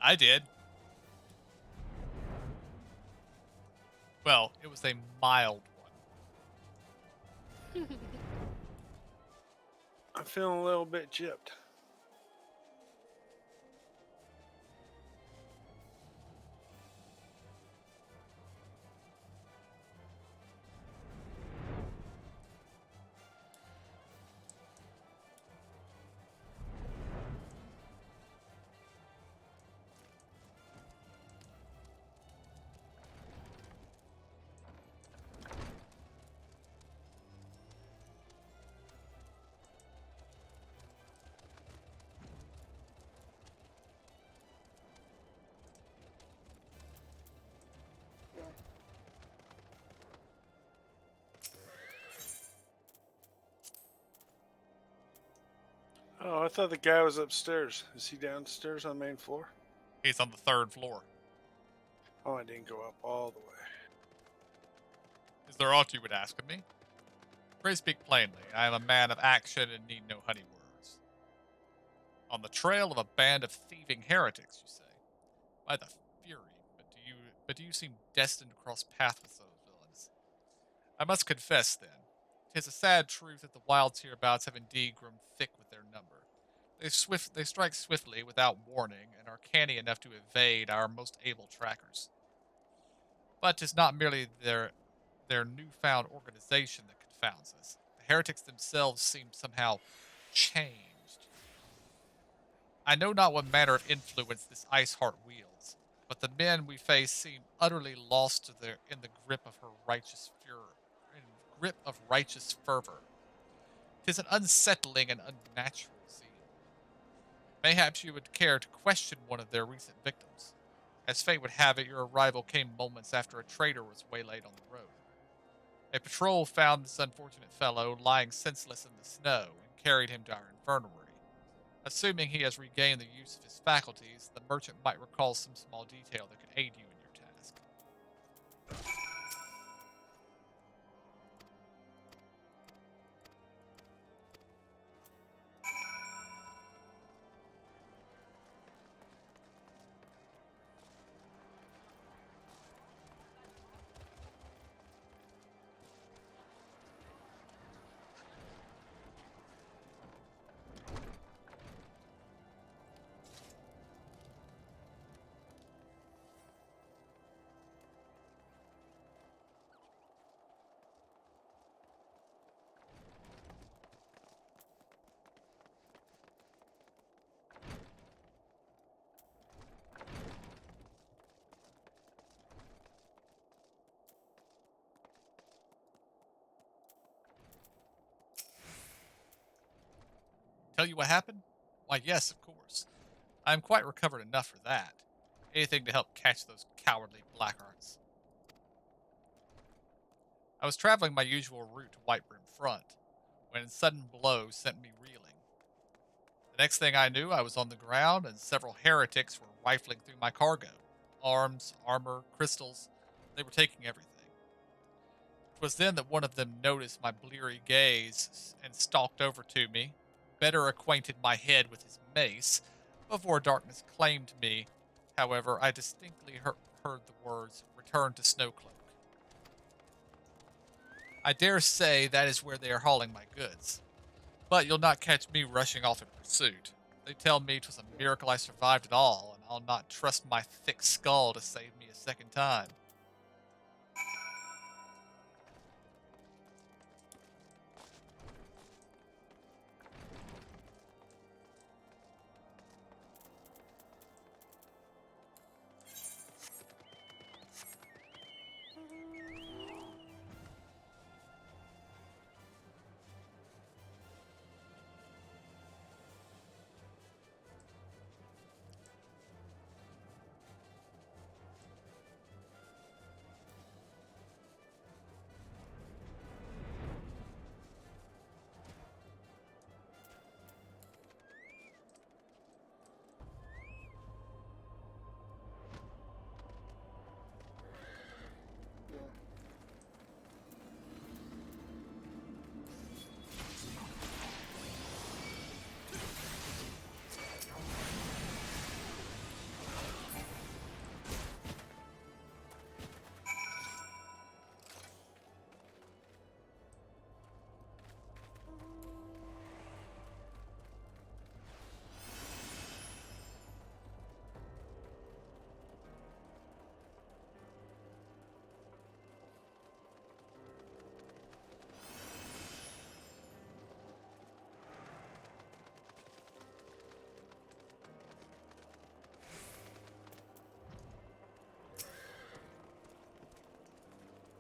I did. Well, it was a mild one. I'm feeling a little bit chipped. Oh, I thought the guy was upstairs. Is he downstairs on the main floor? He's on the 3rd floor. Oh, I didn't go up all the way. Is there aught you would ask of me? Pray speak plainly. I am a man of action and need no honey words. On the trail of a band of thieving heretics, you say? By the fury, but do you seem destined to cross paths with those villains? I must confess, then, 'tis a sad truth that the wilds hereabouts have indeed grown thick with their number. They strike swiftly without warning and are canny enough to evade our most able trackers. But 'tis not merely their newfound organization that confounds us. The heretics themselves seem somehow changed. I know not what manner of influence this ice heart wields, but the men we face seem utterly lost to their in the grip of her righteous furor, in grip of righteous fervor. 'Tis an unsettling and unnatural zeal. Mayhaps you would care to question one of their recent victims. As fate would have it, your arrival came moments after a traitor was waylaid on the road. A patrol found this unfortunate fellow lying senseless in the snow and carried him to our infirmary. Assuming he has regained the use of his faculties, the merchant might recall some small detail that could aid you in your task. Tell you what happened? Why, yes, of course. I am quite recovered enough for that. Anything to help catch those cowardly blackguards. I was traveling my usual route to Whitebrim Front, when a sudden blow sent me reeling. The next thing I knew, I was on the ground, and several heretics were rifling through my cargo. Arms, armor, crystals, they were taking everything. 'Twas then that one of them noticed my bleary gaze and stalked over to me, better acquainted my head with his mace. Before darkness claimed me, however, I distinctly heard the words, "Return to Snowcloak." I dare say that is where they are hauling my goods. But you'll not catch me rushing off in pursuit. They tell me 'twas a miracle I survived at all, and I'll not trust my thick skull to save me a second time.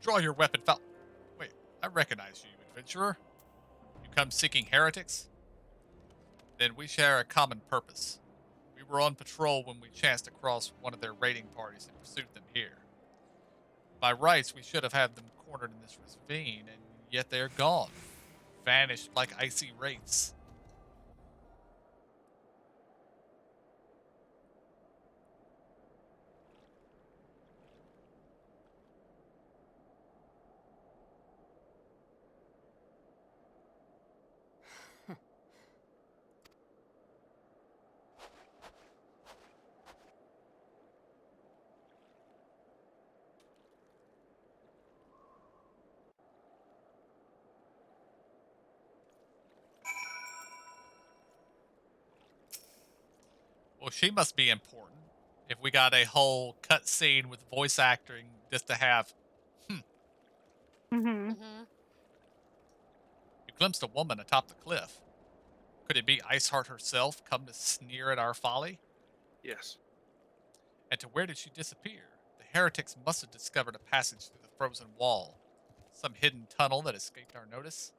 Draw your weapon, Wait, I recognize you, adventurer. You come seeking heretics? Then we share a common purpose. We were on patrol when we chanced across one of their raiding parties and pursued them here. By rights, we should have had them cornered in this ravine, and yet they are gone. Vanished like icy wraiths. She must be important. If we got a whole cutscene with voice acting just to have, Mm-hmm. Mm-hmm. you glimpsed a woman atop the cliff. Could it be Iceheart herself come to sneer at our folly? Yes. And to where did she disappear? The heretics must have discovered a passage through the frozen wall. Some hidden tunnel that escaped our notice?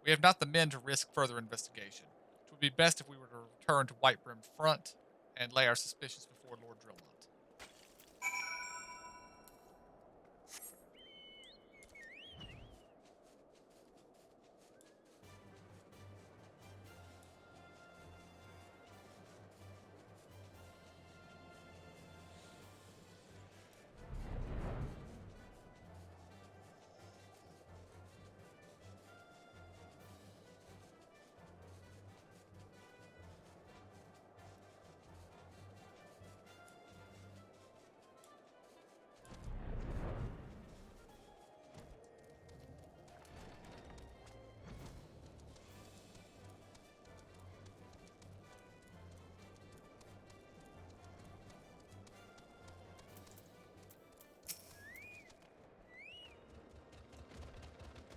We have not the men to risk further investigation. It would be best if we were to return to Whitebrim Front and lay our suspicions before Lord Drillmont.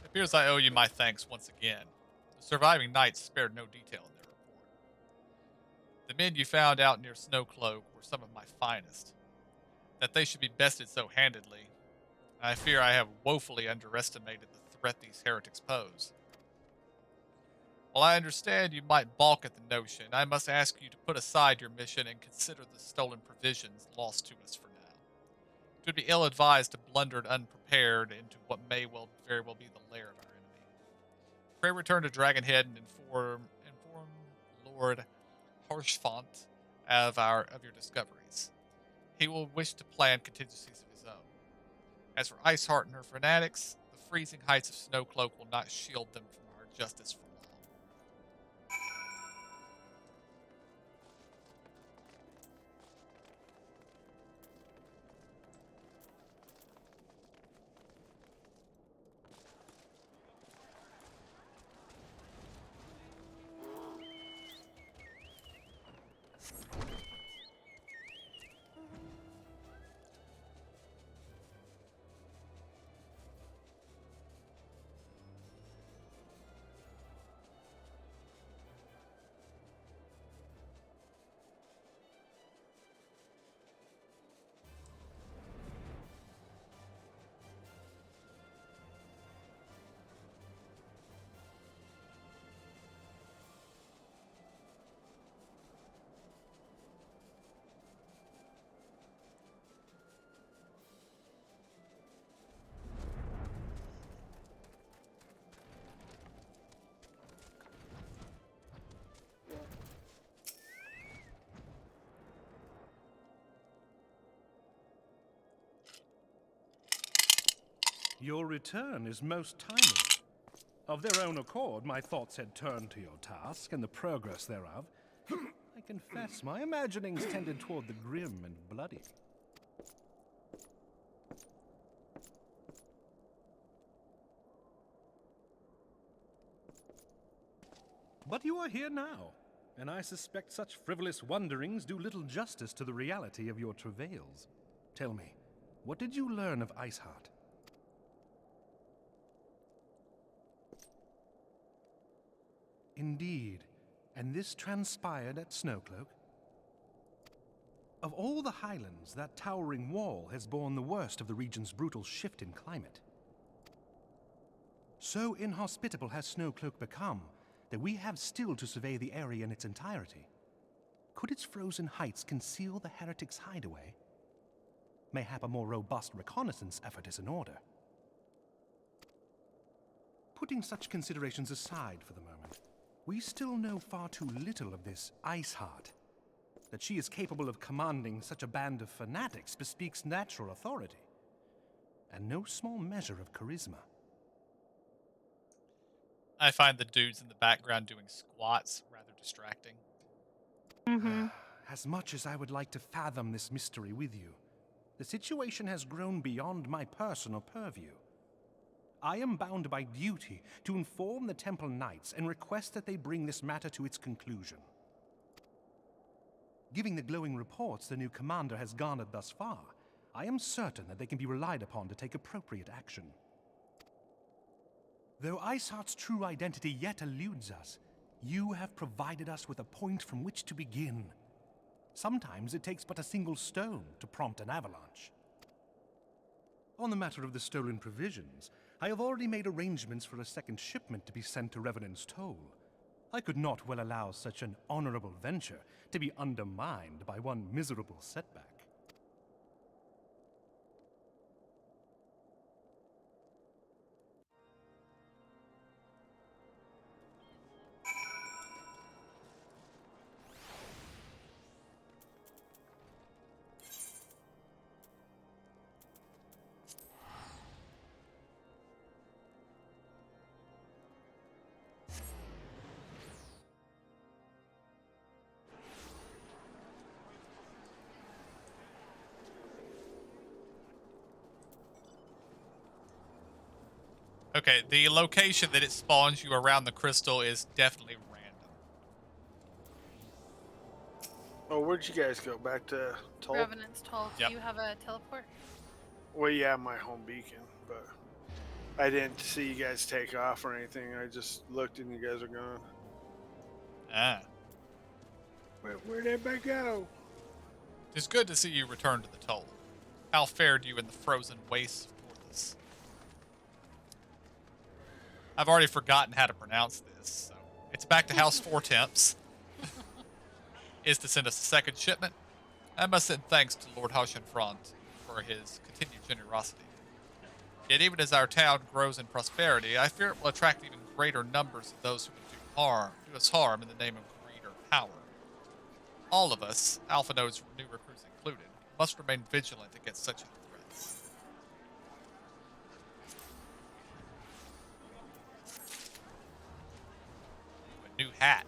It appears I owe you my thanks once again. The surviving knights spared no detail in their report. The men you found out near Snowcloak were some of my finest. That they should be bested so handedly, I fear I have woefully underestimated the threat these heretics pose. While I understand you might balk at the notion, I must ask you to put aside your mission and consider the stolen provisions lost to us for now. It would be ill-advised to blunder unprepared into what may very well be the lair of our enemy. Pray return to Dragonhead and inform Lord Harshfont of your discoveries. He will wish to plan contingencies of his own. As for Iceheart and her fanatics, the freezing heights of Snowcloak will not shield them from our justice for long. Your return is most timely. Of their own accord, my thoughts had turned to your task and the progress thereof. I confess, my imaginings tended toward the grim and bloody. But you are here now, and I suspect such frivolous wonderings do little justice to the reality of your travails. Tell me, what did you learn of Iceheart? Indeed, and this transpired at Snowcloak? Of all the highlands, that towering wall has borne the worst of the region's brutal shift in climate. So inhospitable has Snowcloak become that we have still to survey the area in its entirety. Could its frozen heights conceal the heretics' hideaway? Mayhap a more robust reconnaissance effort is in order. Putting such considerations aside for the moment, we still know far too little of this Iceheart. That she is capable of commanding such a band of fanatics bespeaks natural authority, and no small measure of charisma. I find the dudes in the background doing squats rather distracting. Mm-hmm. As much as I would like to fathom this mystery with you, the situation has grown beyond my personal purview. I am bound by duty to inform the Temple Knights and request that they bring this matter to its conclusion. Given the glowing reports the new commander has garnered thus far, I am certain that they can be relied upon to take appropriate action. Though Iceheart's true identity yet eludes us, you have provided us with a point from which to begin. Sometimes it takes but a single stone to prompt an avalanche. On the matter of the stolen provisions, I have already made arrangements for a second shipment to be sent to Revenant's Toll. I could not well allow such an honorable venture to be undermined by one miserable setback. Okay, the location that it spawns you around the crystal is definitely random. Oh, where'd you guys go? Back to Toll? Revenant's Toll. Do Yep. you have a teleport? Well, yeah, my home beacon, but I didn't see you guys take off or anything. I just looked and you guys are gone. Ah. Where'd everybody go? It's good to see you return to the Toll. How fared you in the frozen wastes of Orthus? I've already forgotten how to pronounce this, so it's back to House Four Temps. Is to send us a second shipment. I must send thanks to Lord Haushenfront for his continued generosity. Yet even as our town grows in prosperity, I fear it will attract even greater numbers of those who would do us harm in the name of greed or power. All of us, Alpha Node's new recruits included, must remain vigilant against such threats. A new hat.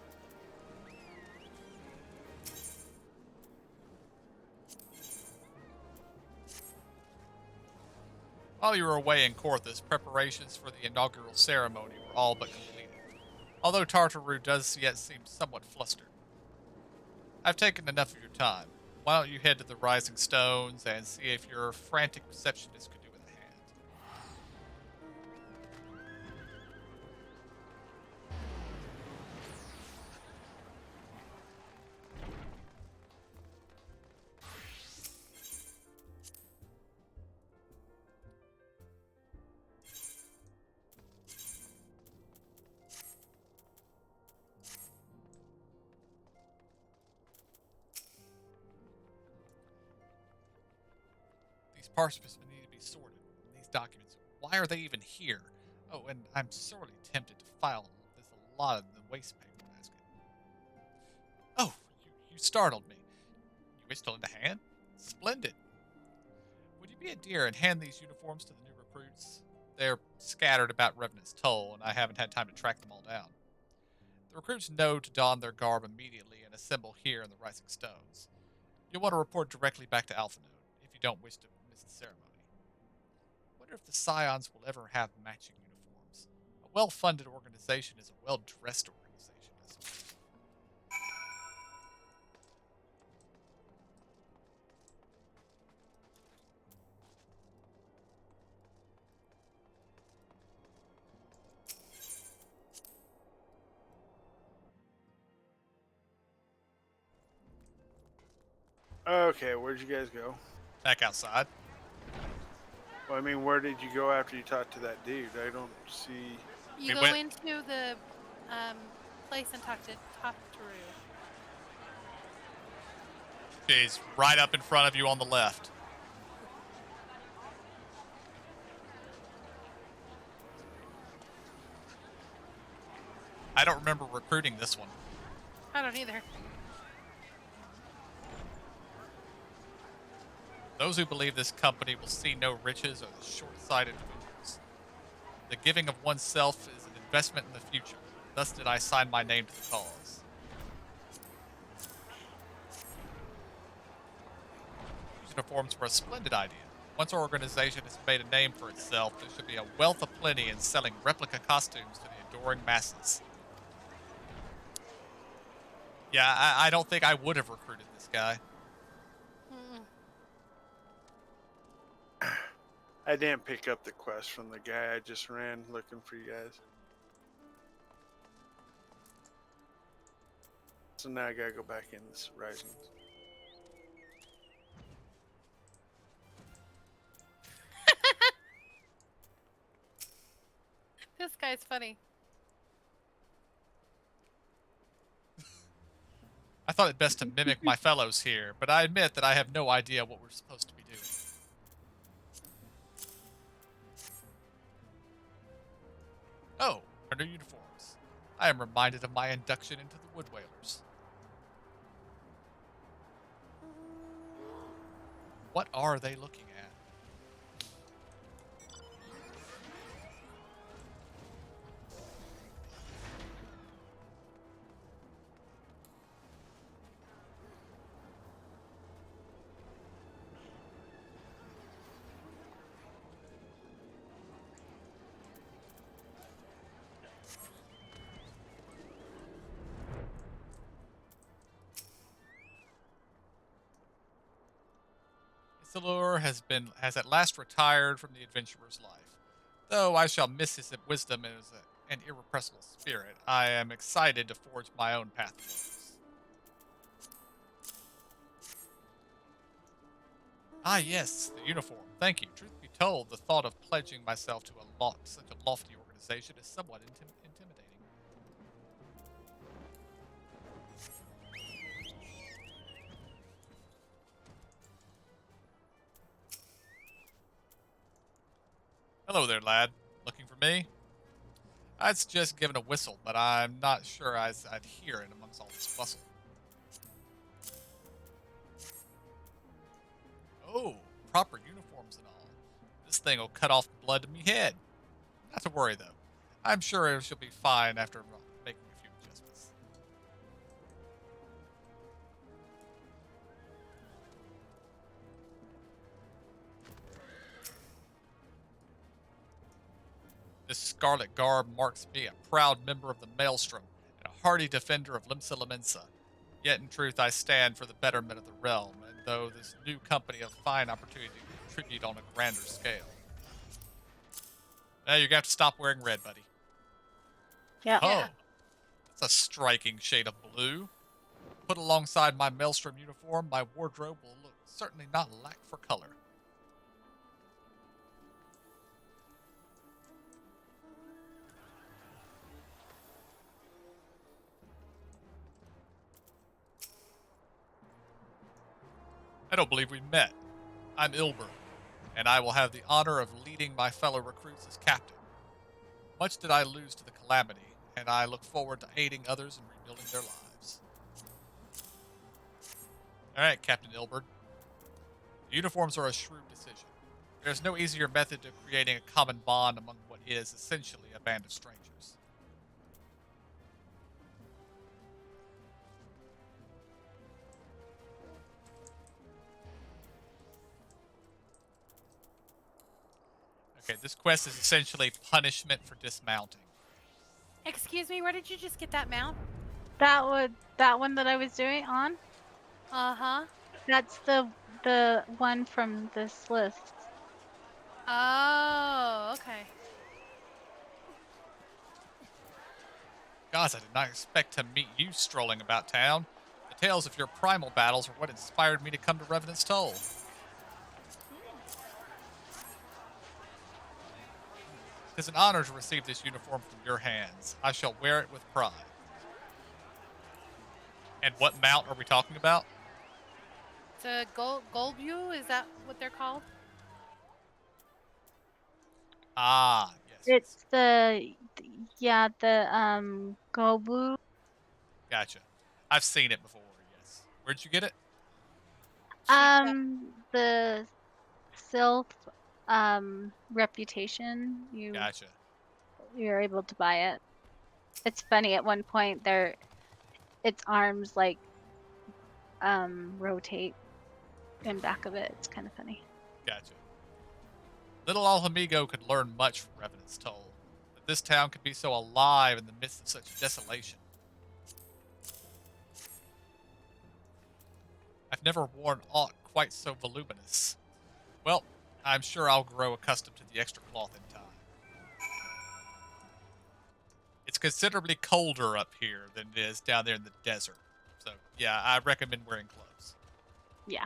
While you were away in Corthus, preparations for the inaugural ceremony were all but completed, although Tartaru does yet seem somewhat flustered. I've taken enough of your time. Why don't you head to the Rising Stones and see if your frantic receptionist could do with a hand? Parchments need to be sorted. These documents, why are they even here? Oh, and I'm sorely tempted to file this a lot of the waste paper basket. Oh, you startled me. You wish to lend a hand? Splendid. Would you be a dear and hand these uniforms to the new recruits? They're scattered about Revenant's Toll, and I haven't had time to track them all down. The recruits know to don their garb immediately and assemble here in the Rising Stones. You'll want to report directly back to Alpha Node if you don't wish to miss the ceremony. Wonder if the Scions will ever have matching uniforms. A well-funded organization is a well-dressed organization, I suppose. Okay, where'd you guys go? Back outside. Well, I mean, where did you go after you talked to that dude? I don't see. You go into the place and talk to Taru. He's right up in front of you on the left. I don't remember recruiting this one. I don't either. Those who believe this company will see no riches are the short-sighted fools. The giving of oneself is an investment in the future. Thus did I sign my name to the cause. Uniforms were a splendid idea. Once our organization has made a name for itself, there should be a wealth of plenty in selling replica costumes to the adoring masses. Yeah, I don't think I would have recruited this guy. I didn't pick up the quest from the guy. I just ran looking for you guys. So now I gotta go back in this Risings. This guy's funny. I thought it best to mimic my fellows here, but I admit that I have no idea what we're supposed to be doing. Oh, our new uniforms. I am reminded of my induction into the Wood Whalers. What are they looking at? Isildur has at last retired from the adventurer's life. Though I shall miss his wisdom as an irrepressible spirit, I am excited to forge my own path forwards. Ah, yes, the uniform. Thank you. Truth be told, the thought of pledging myself to such a lofty organization is somewhat intimidating. Hello there, lad. Looking for me? I'd just given a whistle, but I'm not sure I'd hear it amongst all this bustle. Oh, proper uniforms and all. This thing will cut off the blood to me head. Not to worry, though. I'm sure she'll be fine after making a few adjustments. This scarlet garb marks me a proud member of the Maelstrom and a hardy defender of Limsa Lominsa. Yet in truth I stand for the betterment of the realm, and though this new company a fine opportunity to contribute on a grander scale. Now you're gonna have to stop wearing red, buddy. Yeah. Oh, that's a striking shade of blue. Put alongside my Maelstrom uniform, my wardrobe will certainly not lack for color. I don't believe we met. I'm Ilber, and I will have the honor of leading my fellow recruits as captain. Much did I lose to the calamity, and I look forward to aiding others in rebuilding their lives. All right, Captain Ilbert. The uniforms are a shrewd decision. There's no easier method to creating a common bond among what is essentially a band of strangers. Okay, this quest is essentially punishment for dismounting. Excuse me, where did you just get that mount? That one that I was doing on? Uh-huh. That's the one from this list. Oh, okay. Gods, I did not expect to meet you strolling about town. The tales of your primal battles are what inspired me to come to Revenant's Toll. It is an honor to receive this uniform from your hands. I shall wear it with pride. And what mount are we talking about? It's a Golbu, is that what they're called? Ah, yes. It's the Gobu. Gotcha. I've seen it before, yes. Where'd you get it? The Sylph reputation. Gotcha. You're able to buy it. It's funny, at one point its arms like rotate in back of it. It's kind of funny. Gotcha. Little Alhamigo could learn much from Revenant's Toll, but this town could be so alive in the midst of such desolation. I've never worn aught quite so voluminous. Well, I'm sure I'll grow accustomed to the extra cloth in time. It's considerably colder up here than it is down there in the desert. So, yeah, I recommend wearing clothes. Yeah.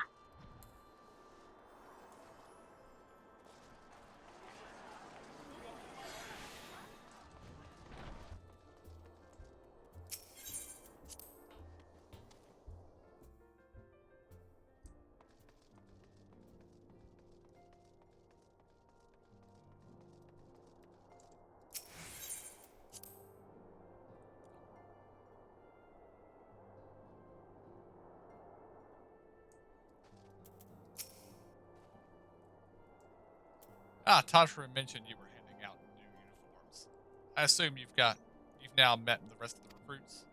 Tasha mentioned you were handing out new uniforms. I assume you've now met the rest of the recruits.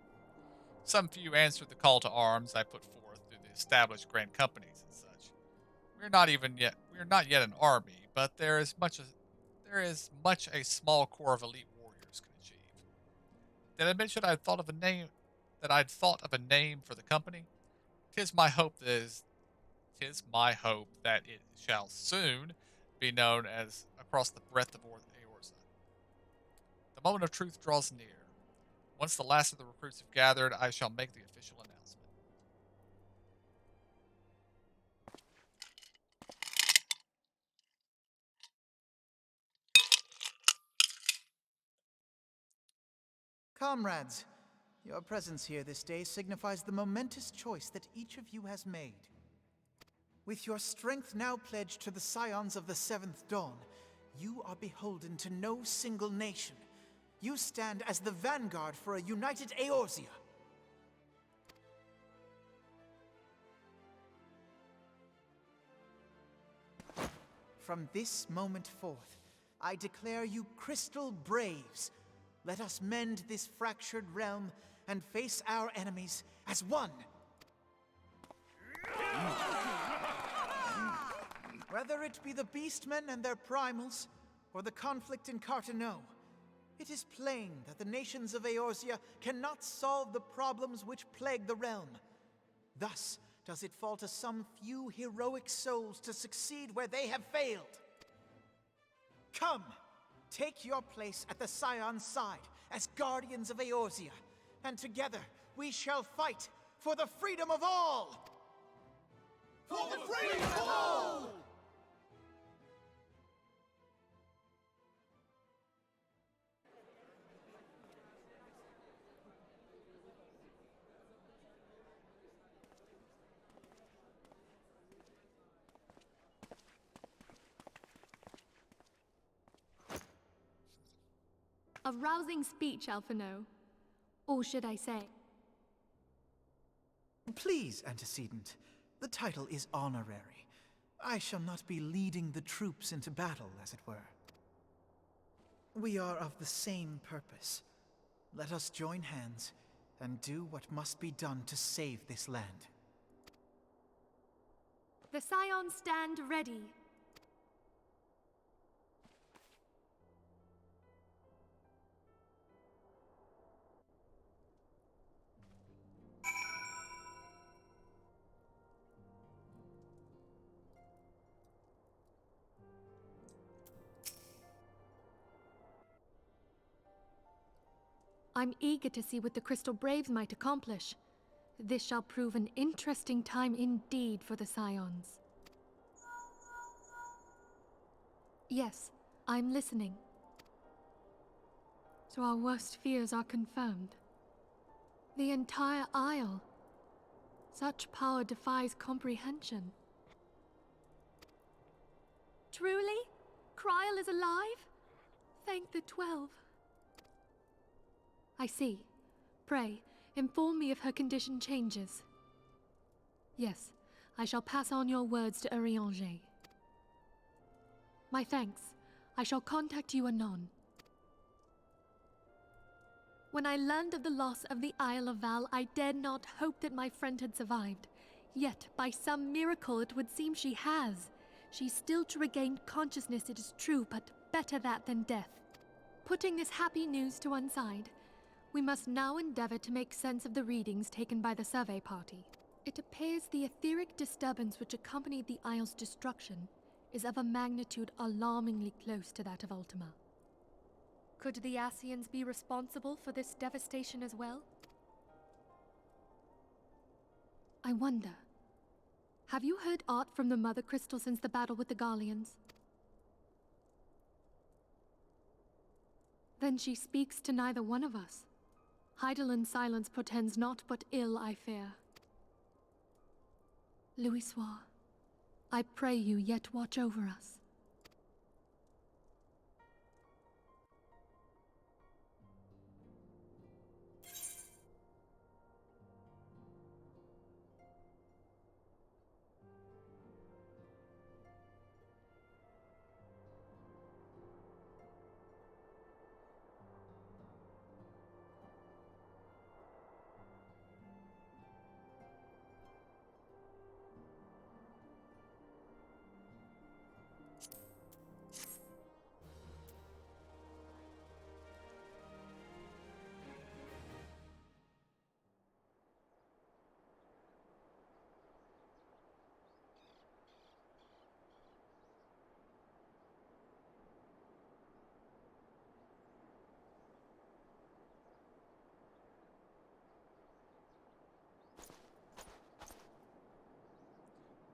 Some few answered the call to arms I put forth through the established grand companies and such. We're not yet an army, but there is much a small corps of elite warriors can achieve. Did I mention I'd thought of a name for the company? Tis my hope that it shall soon be known as across the breadth of Eorza. The moment of truth draws near. Once the last of the recruits have gathered, I shall make the official announcement. Comrades, your presence here this day signifies the momentous choice that each of you has made. With your strength now pledged to the Scions of the Seventh Dawn, you are beholden to no single nation. You stand as the vanguard for a united Eorzea. From this moment forth, I declare you Crystal Braves. Let us mend this fractured realm and face our enemies as one. Whether it be the Beastmen and their primals, or the conflict in Carteneau, it is plain that the nations of Eorzea cannot solve the problems which plague the realm. Thus does it fall to some few heroic souls to succeed where they have failed. Come, take your place at the Scion's side as guardians of Eorzea, and together we shall fight for the freedom of all! For the freedom of all! A rousing speech, Alphino. Or should I say? Please, antecedent. The title is honorary. I shall not be leading the troops into battle, as it were. We are of the same purpose. Let us join hands and do what must be done to save this land. The Scions stand ready. I'm eager to see what the Crystal Braves might accomplish. This shall prove an interesting time indeed for the Scions. Yes, I'm listening. So our worst fears are confirmed. The entire Isle. Such power defies comprehension. Truly? Kryl is alive? Thank the 12. I see. Pray, inform me if her condition changes. Yes, I shall pass on your words to Urianger. My thanks. I shall contact you anon. When I learned of the loss of the Isle of Val, I dared not hope that my friend had survived. Yet, by some miracle, it would seem she has. She's still to regain consciousness, it is true, but better that than death. Putting this happy news to one side, we must now endeavor to make sense of the readings taken by the survey party. It appears the etheric disturbance which accompanied the Isle's destruction is of a magnitude alarmingly close to that of Ultima. Could the Ascians be responsible for this devastation as well? I wonder, have you heard aught from the Mother Crystal since the battle with the Garleans? Then she speaks to neither one of us. Heidelin silence portends naught but ill, I fear. Louisoix, I pray you yet watch over us.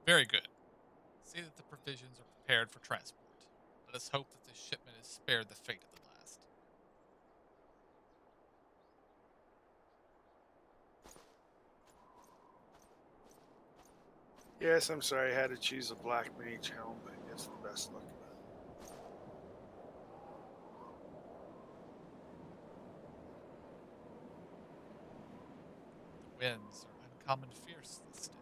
Very good. See that the provisions are prepared for transport. Let us hope that this shipment is spared the fate of the last. Yes, I'm sorry I had to choose a black mage helm, but it's the best looking. The winds are uncommon fierce this day.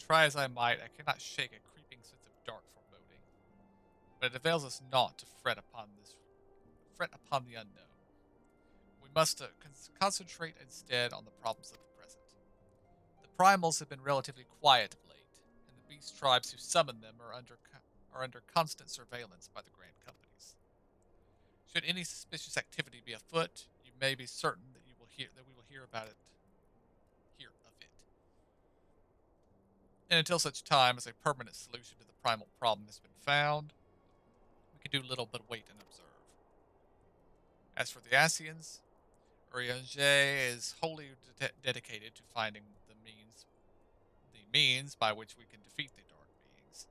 Try as I might, I cannot shake a creeping sense of dark foreboding. But it avails us not to fret upon the unknown. We must concentrate instead on the problems of the present. The primals have been relatively quiet of late, and the beast tribes who summon them are under constant surveillance by the grand companies. Should any suspicious activity be afoot, you may be certain that we will hear of it. And until such time as a permanent solution to the primal problem has been found, we can do little but wait and observe. As for the Ascians, Urianger is wholly dedicated to finding the means by which we can defeat the dark beings.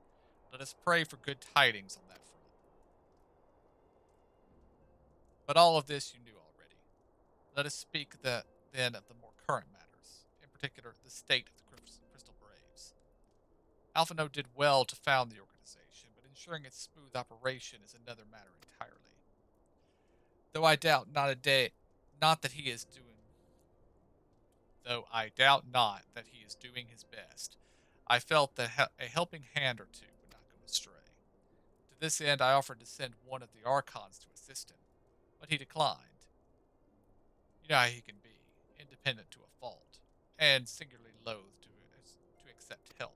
Let us pray for good tidings on that front. But all of this you knew already. Let us speak then of the more current matters, in particular the state of the Crystal Braves. Alphino did well to found the organization, but ensuring its smooth operation is another matter entirely. Though I doubt not that he is doing though I doubt not that he is doing his best, I felt that a helping hand or two would not go astray. To this end, I offered to send one of the Archons to assist him, but he declined. You know how he can be, independent to a fault, and singularly loath to accept help.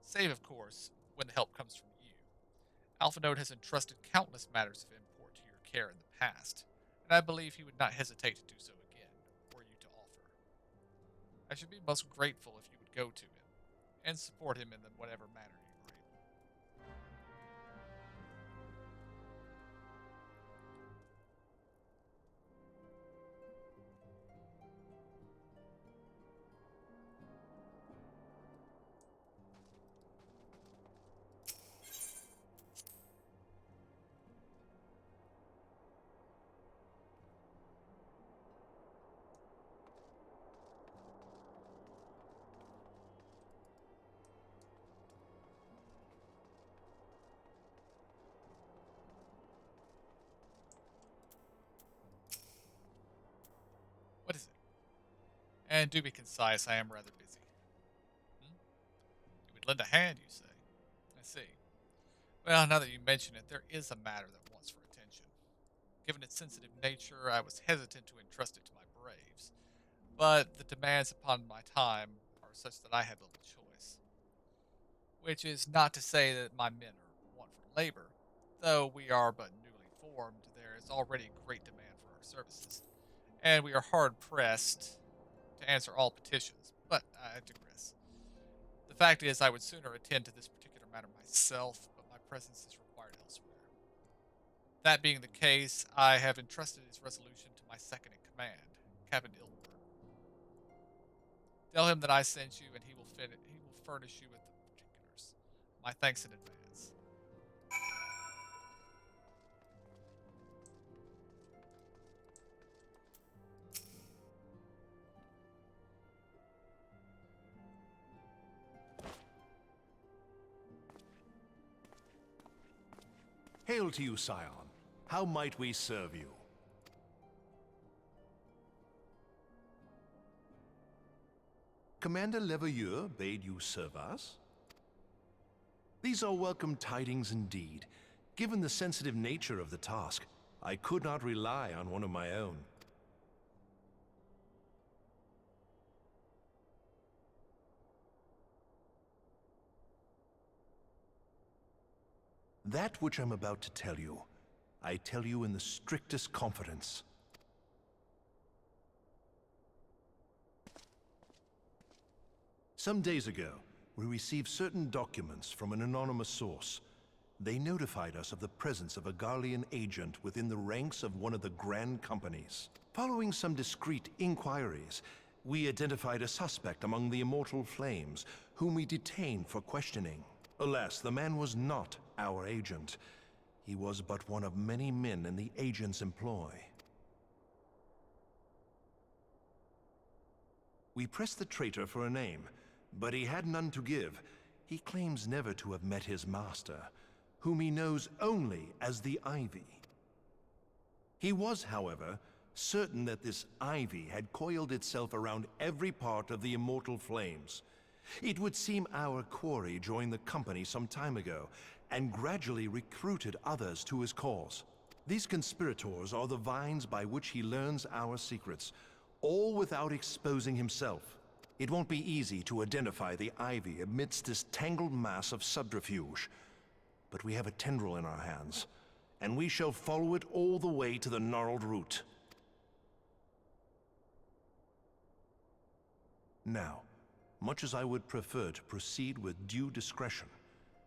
Save, of course, when the help comes from you. Alpha Node has entrusted countless matters of import to your care in the past, and I believe he would not hesitate to do so again, were you to offer. I should be most grateful if you would go to him, and support him in whatever manner you are able. What is it? And do be concise, I am rather busy. You would lend a hand, you say? I see. Well, now that you mention it, there is a matter that wants for attention. Given its sensitive nature, I was hesitant to entrust it to my braves, but the demands upon my time are such that I had little choice. Which is not to say that my men are want for labor. Though we are but newly formed, there is already great demand for our services, and we are hard pressed to answer all petitions, but I digress. The fact is, I would sooner attend to this particular matter myself, but my presence is required elsewhere. That being the case, I have entrusted its resolution to my second in command, Captain Ilbert. Tell him that I sent you, and he will furnish you with the particulars. My thanks in advance. Hail to you, Scion. How might we serve you? Commander Leveilleur bade you serve us? These are welcome tidings indeed. Given the sensitive nature of the task, I could not rely on one of my own. That which I'm about to tell you, I tell you in the strictest confidence. Some days ago, we received certain documents from an anonymous source. They notified us of the presence of a Garlean agent within the ranks of one of the Grand Companies. Following some discreet inquiries, we identified a suspect among the Immortal Flames, whom we detained for questioning. Alas, the man was not our agent. He was but one of many men in the agent's employ. We pressed the traitor for a name, but he had none to give. He claims never to have met his master, whom he knows only as the Ivy. He was, however, certain that this Ivy had coiled itself around every part of the Immortal Flames. It would seem our quarry joined the company some time ago, and gradually recruited others to his cause. These conspirators are the vines by which he learns our secrets, all without exposing himself. It won't be easy to identify the Ivy amidst this tangled mass of subterfuge, but we have a tendril in our hands, and we shall follow it all the way to the gnarled root. Now, much as I would prefer to proceed with due discretion,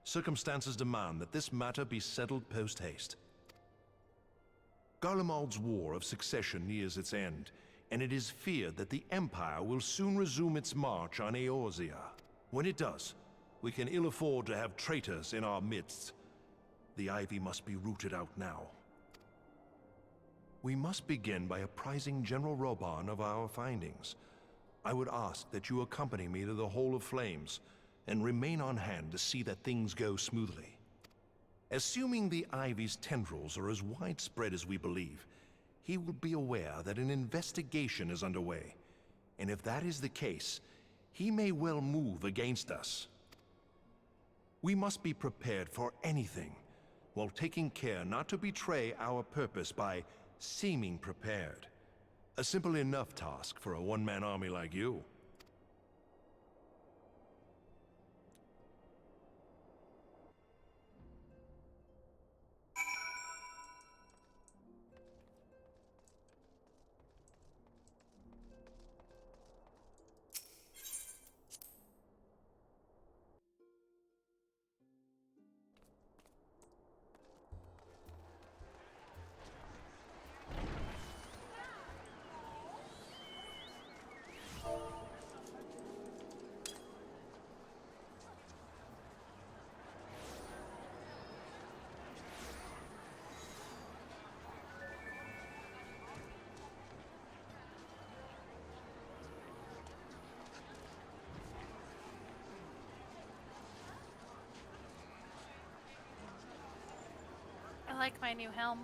circumstances demand that this matter be settled post-haste. Garlemald's War of Succession nears its end, and it is feared that the Empire will soon resume its march on Eorzea. When it does, we can ill afford to have traitors in our midst. The Ivy must be rooted out now. We must begin by apprising General Roban of our findings. I would ask that you accompany me to the Hall of Flames, and remain on hand to see that things go smoothly. Assuming the Ivy's tendrils are as widespread as we believe, he will be aware that an investigation is underway, and if that is the case, he may well move against us. We must be prepared for anything, while taking care not to betray our purpose by seeming prepared. A simple enough task for a one-man army like you. like my new helm.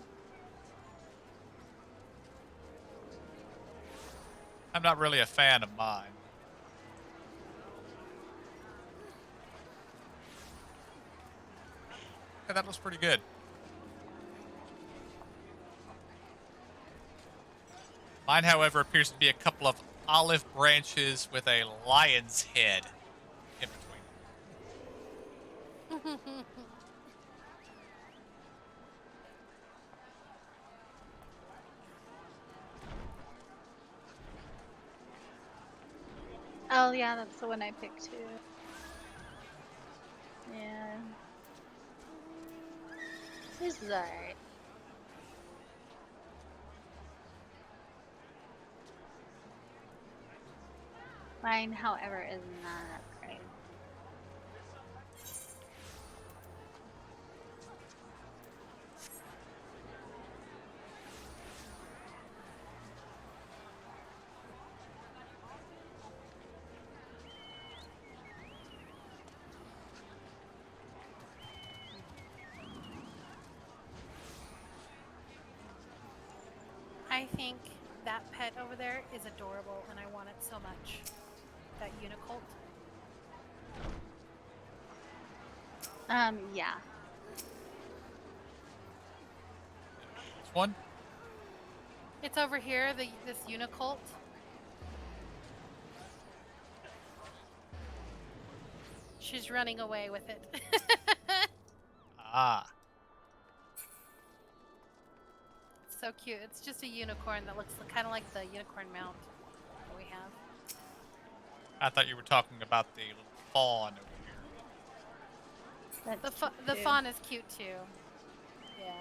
I'm not really a fan of mine. Yeah, that looks pretty good. Mine, however, appears to be a couple of olive branches with a lion's head in between. Oh yeah, that's the one I picked too. Yeah. This is alright. Mine, however, is not an upgrade. I think that pet over there is adorable, and I want it so much. That Unicolt. Yeah. Which one? It's over here, this Unicolt. She's running away with it. Ah. It's so cute. It's just a unicorn that looks kind of like the unicorn mount that we have. I thought you were talking about the little fawn over here. The fawn is cute too. Yeah.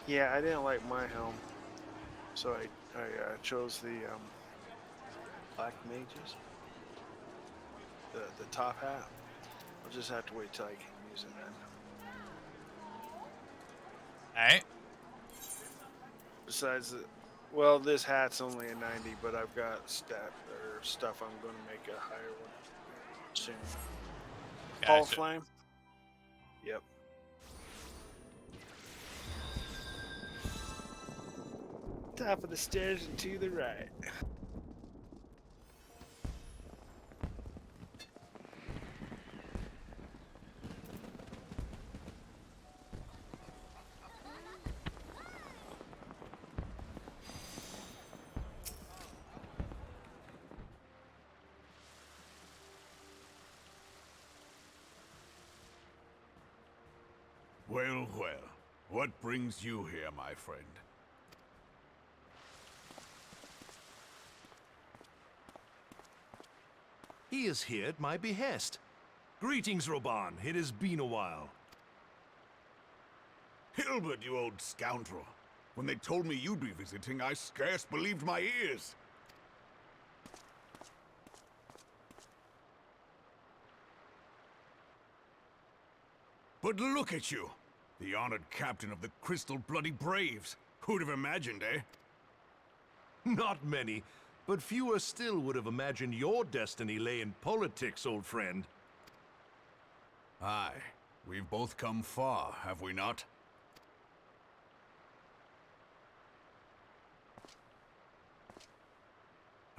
Yeah, I didn't like my helm, so I chose the Black Mages, the top hat. I'll just have to wait till I can use it then. Alright. Besides, well, this hat's only a 90, but I've got stuff I'm going to make a higher one soon. Gotcha. Hall of Flame. Yep. Top of the stairs and to the right. Well, well. What brings you here, my friend? He is here at my behest. Greetings, Roban. It has been a while. Hilbert, you old scoundrel. When they told me you'd be visiting, I scarce believed my ears. But look at you! The honored captain of the Crystal Bloody Braves. Who'd have imagined, eh? Not many, but fewer still would have imagined your destiny lay in politics, old friend. Aye. We've both come far, have we not?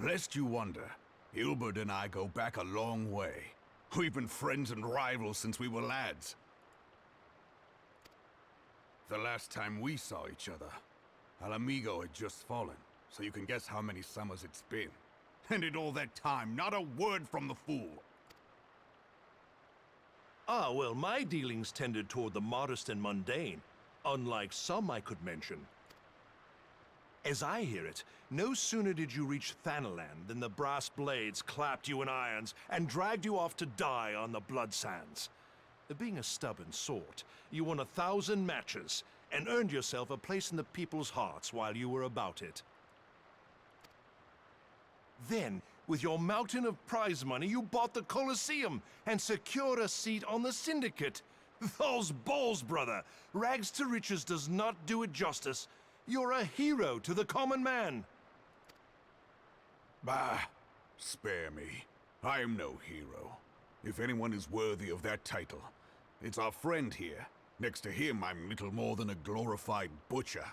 Lest you wonder, Hilbert and I go back a long way. We've been friends and rivals since we were lads. The last time we saw each other, Alamigo had just fallen, so you can guess how many summers it's been. And in all that time, not a word from the fool. Ah, well, my dealings tended toward the modest and mundane, unlike some I could mention. As I hear it, no sooner did you reach Thanalan than the brass blades clapped you in irons and dragged you off to die on the blood sands. Being a stubborn sort, you won 1,000 matches and earned yourself a place in the people's hearts while you were about it. Then, with your mountain of prize money, you bought the Colosseum and secured a seat on the Syndicate. Those balls, brother! Rags to riches does not do it justice. You're a hero to the common man. Bah, spare me. I am no hero. If anyone is worthy of that title, it's our friend here. Next to him, I'm little more than a glorified butcher.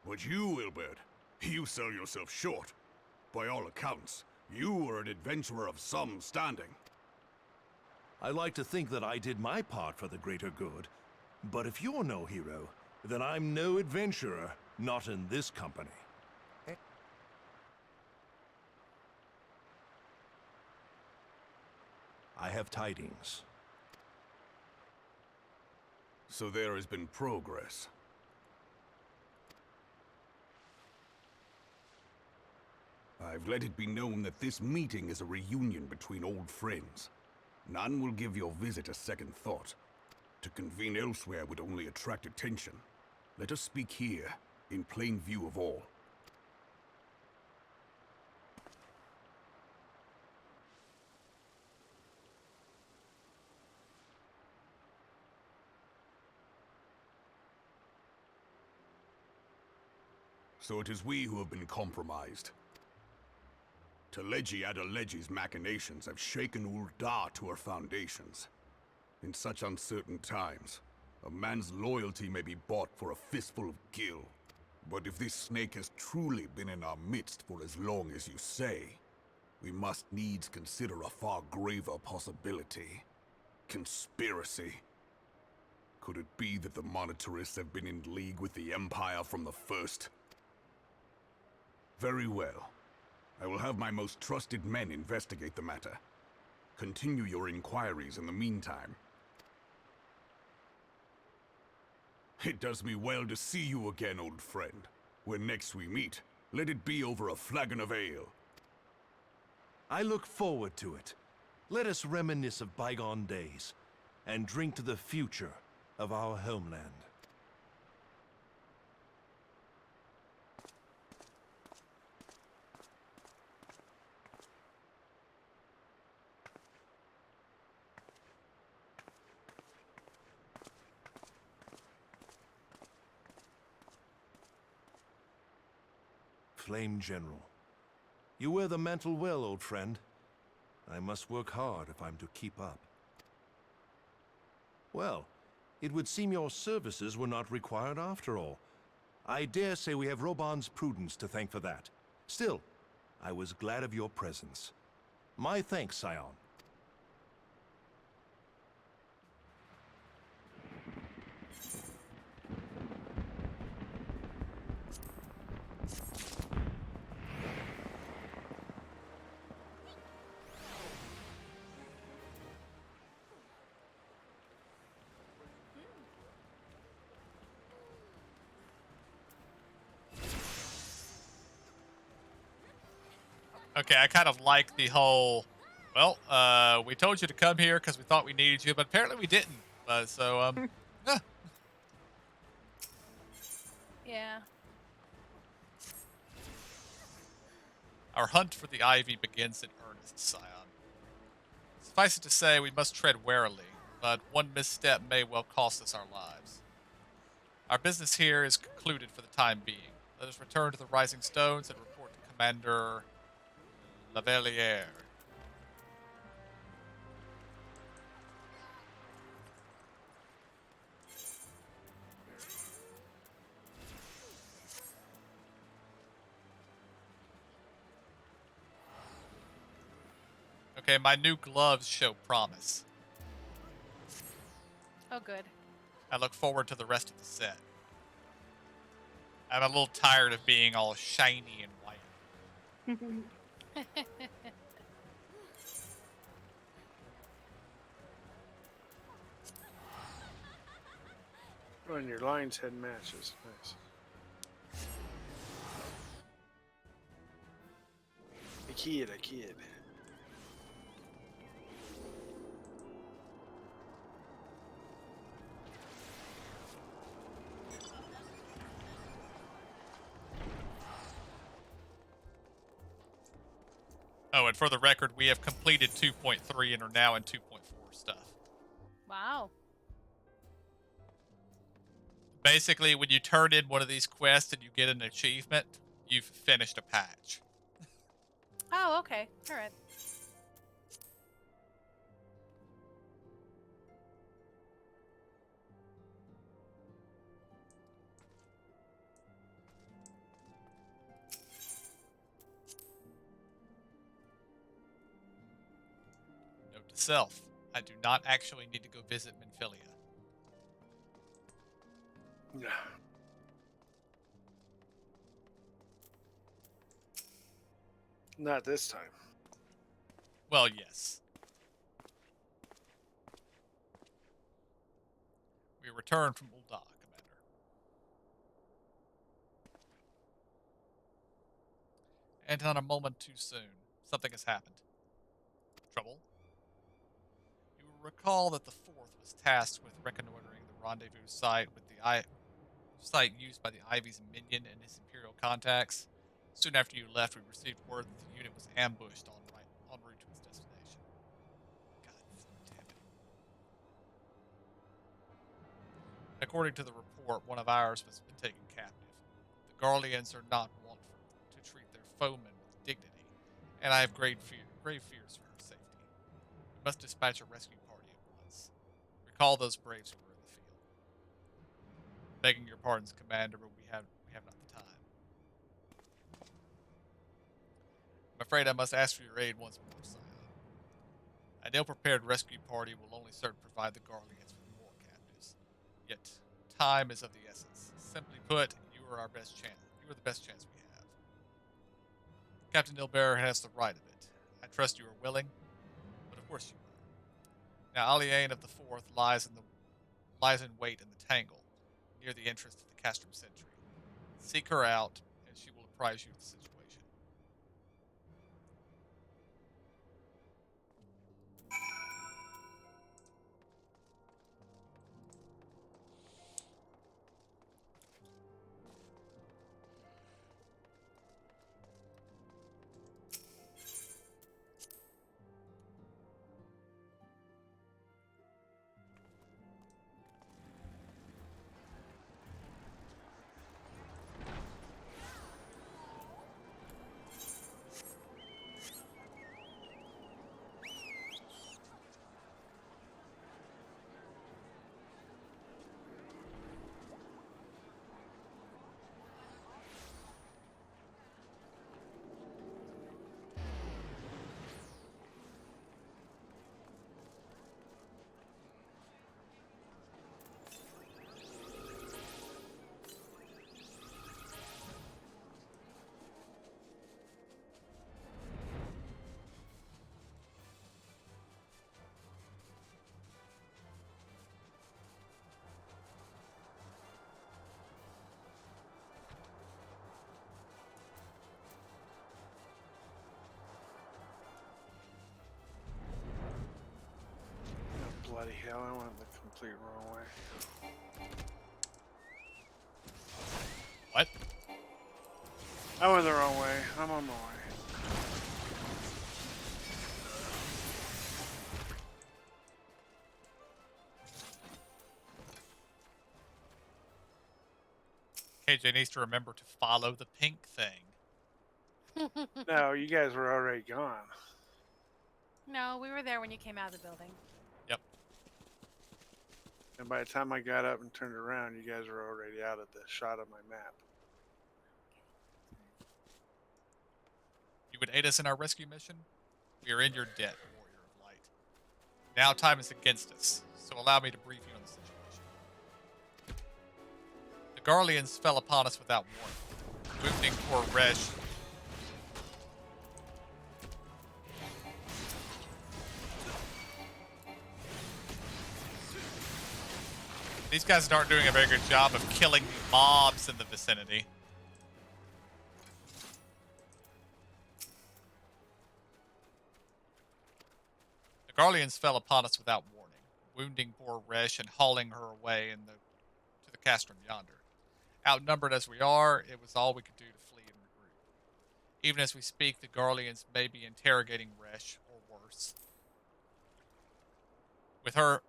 But you, Hilbert, you sell yourself short. By all accounts, you are an adventurer of some standing. I like to think that I did my part for the greater good. But if you're no hero, then I'm no adventurer, not in this company. I have tidings. So there has been progress. I've let it be known that this meeting is a reunion between old friends. None will give your visit a second thought. To convene elsewhere would only attract attention. Let us speak here, in plain view of all. So it is we who have been compromised. Teleji Adeleji's machinations have shaken Ul'dah to her foundations. In such uncertain times, a man's loyalty may be bought for a fistful of gil. But if this snake has truly been in our midst for as long as you say, we must needs consider a far graver possibility. Conspiracy. Could it be that the Monetarists have been in league with the Empire from the first? Very well. I will have my most trusted men investigate the matter. Continue your inquiries in the meantime. It does me well to see you again, old friend. When next we meet, let it be over a flagon of ale. I look forward to it. Let us reminisce of bygone days, and drink to the future of our homeland. Flame General. You wear the mantle well, old friend. I must work hard if I'm to keep up. Well, it would seem your services were not required after all. I dare say we have Roban's prudence to thank for that. Still, I was glad of your presence. My thanks, Scion. Okay, I kind of like the whole, well, we told you to come here because we thought we needed you, but apparently we didn't. Yeah. Yeah. Our hunt for the Ivy begins in earnest, Scion. Suffice it to say, we must tread warily, but one misstep may well cost us our lives. Our business here is concluded for the time being. Let us return to the Rising Stones and report to Commander Lavalier. Okay, my new gloves show promise. Oh, good. I look forward to the rest of the set. I'm a little tired of being all shiny and white. Oh, and your lion's head matches. Nice. A kid. Oh, and for the record, we have completed 2.3 and are now in 2.4 stuff. Wow. Basically, when you turn in one of these quests and you get an achievement, you've finished a patch. Oh, okay. All right. Note to self, I do not actually need to go visit Menphilia. Yeah. Not this time. Well, yes. We return from Ul'dah, Commander. And not a moment too soon. Something has happened. Trouble? You will recall that the Fourth was tasked with reconnoitering the rendezvous site with the site used by the Ivy's minion and his Imperial contacts. Soon after you left, we received word that the unit was ambushed en route to its destination. God damn it. According to the report, one of ours has been taken captive. The Garleans are not wont to treat their foemen with dignity, and I have grave fears for her safety. We must dispatch a rescue party at once. Recall those braves who were in the field. Begging your pardons, Commander, but we have not the time. I'm afraid I must ask for your aid once more, Scion. An ill-prepared rescue party will only serve to provide the Garleans with more captives. Yet, time is of the essence. Simply put, you are our best chance. You are the best chance we have. Captain Ilbearer has the right of it. I trust you are willing, but of course you are. Now, Aliane of the Fourth lies in wait in the Tangle, near the entrance to the Castrum Sentry. Seek her out, and she will apprise you of the situation. Oh, bloody hell, I went the complete wrong way. What? I went the wrong way. I'm on my way. KJ needs to remember to follow the pink thing. No, you guys were already gone. No, we were there when you came out of the building. Yep. And by the time I got up and turned around, you guys were already out of the shot of my map. You would aid us in our rescue mission? We are in your debt, warrior. Now time is against us, so allow me to brief you on the situation. The Garleans fell upon us without warning, wounding poor Resh. These guys aren't doing a very good job of killing the mobs in the vicinity. The Garleans fell upon us without warning, wounding poor Resh and hauling her away to the castrum yonder. Outnumbered as we are, it was all we could do to flee and regroup. Even as we speak, the Garleans may be interrogating Resh, or worse. With her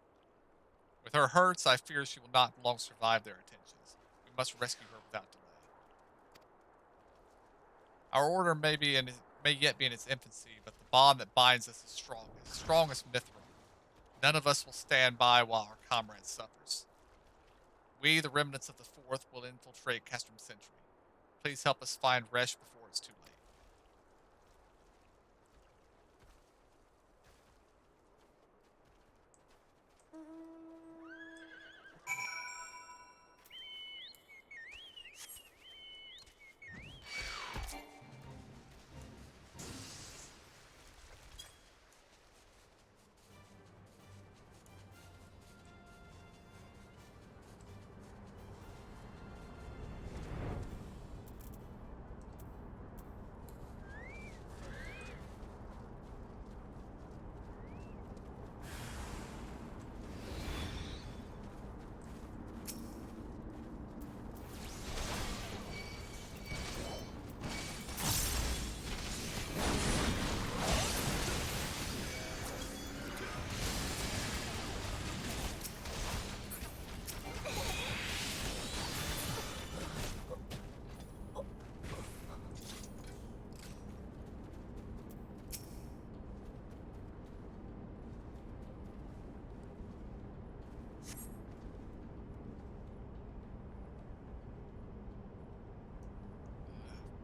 hurts, I fear she will not long survive their attentions. We must rescue her without delay. Our order may yet be in its infancy, but the bond that binds us is strong as Mithril. None of us will stand by while our comrade suffers. We, the remnants of the Fourth, will infiltrate Castrum Sentry. Please help us find Resh before it's too late.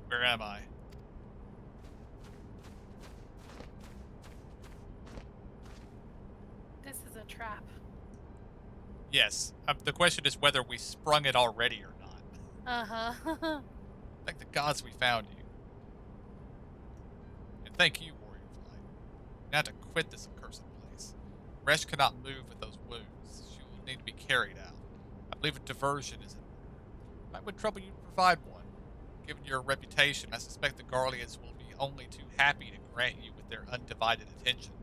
Where am I? This is a trap. Yes. The question is whether we sprung it already or not. Uh-huh. Thank the gods we found you. And thank you, Warrior Flight. You have to quit this accursed place. Resh cannot move with those wounds. She will need to be carried out. I believe a diversion is in order. I would trouble you to provide one. Given your reputation, I suspect the Garleans will be only too happy to grant you with their undivided attention.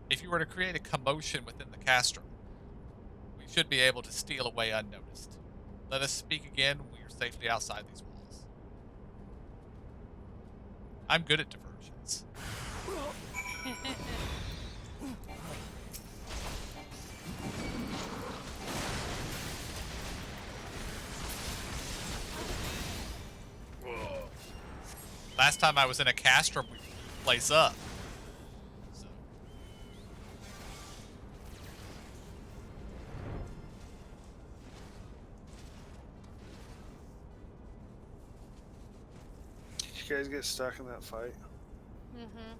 If you were to create a commotion within the castrum, we should be able to steal away unnoticed. Let us speak again when we are safely outside these walls. I'm good at diversions. Last time I was in a castrum, we blew the place up. So. Did you guys get stuck in that fight? Mm-hmm.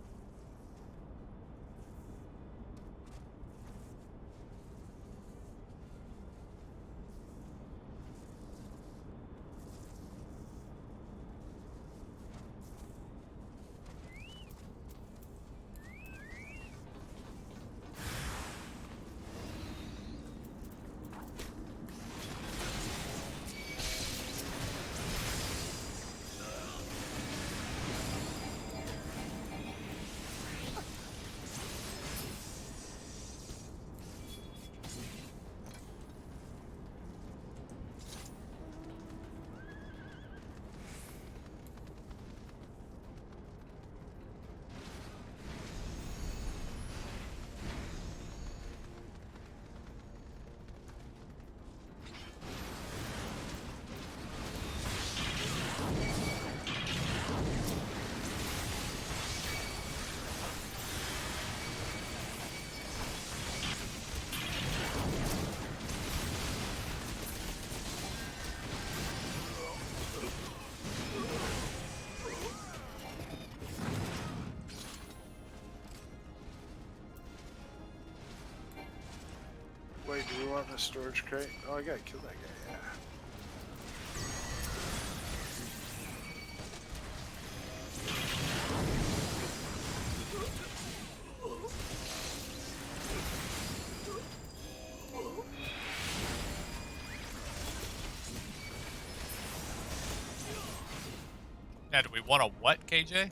what in the storage crate? Oh, I gotta kill that guy, yeah. Now, do we want a what, KJ?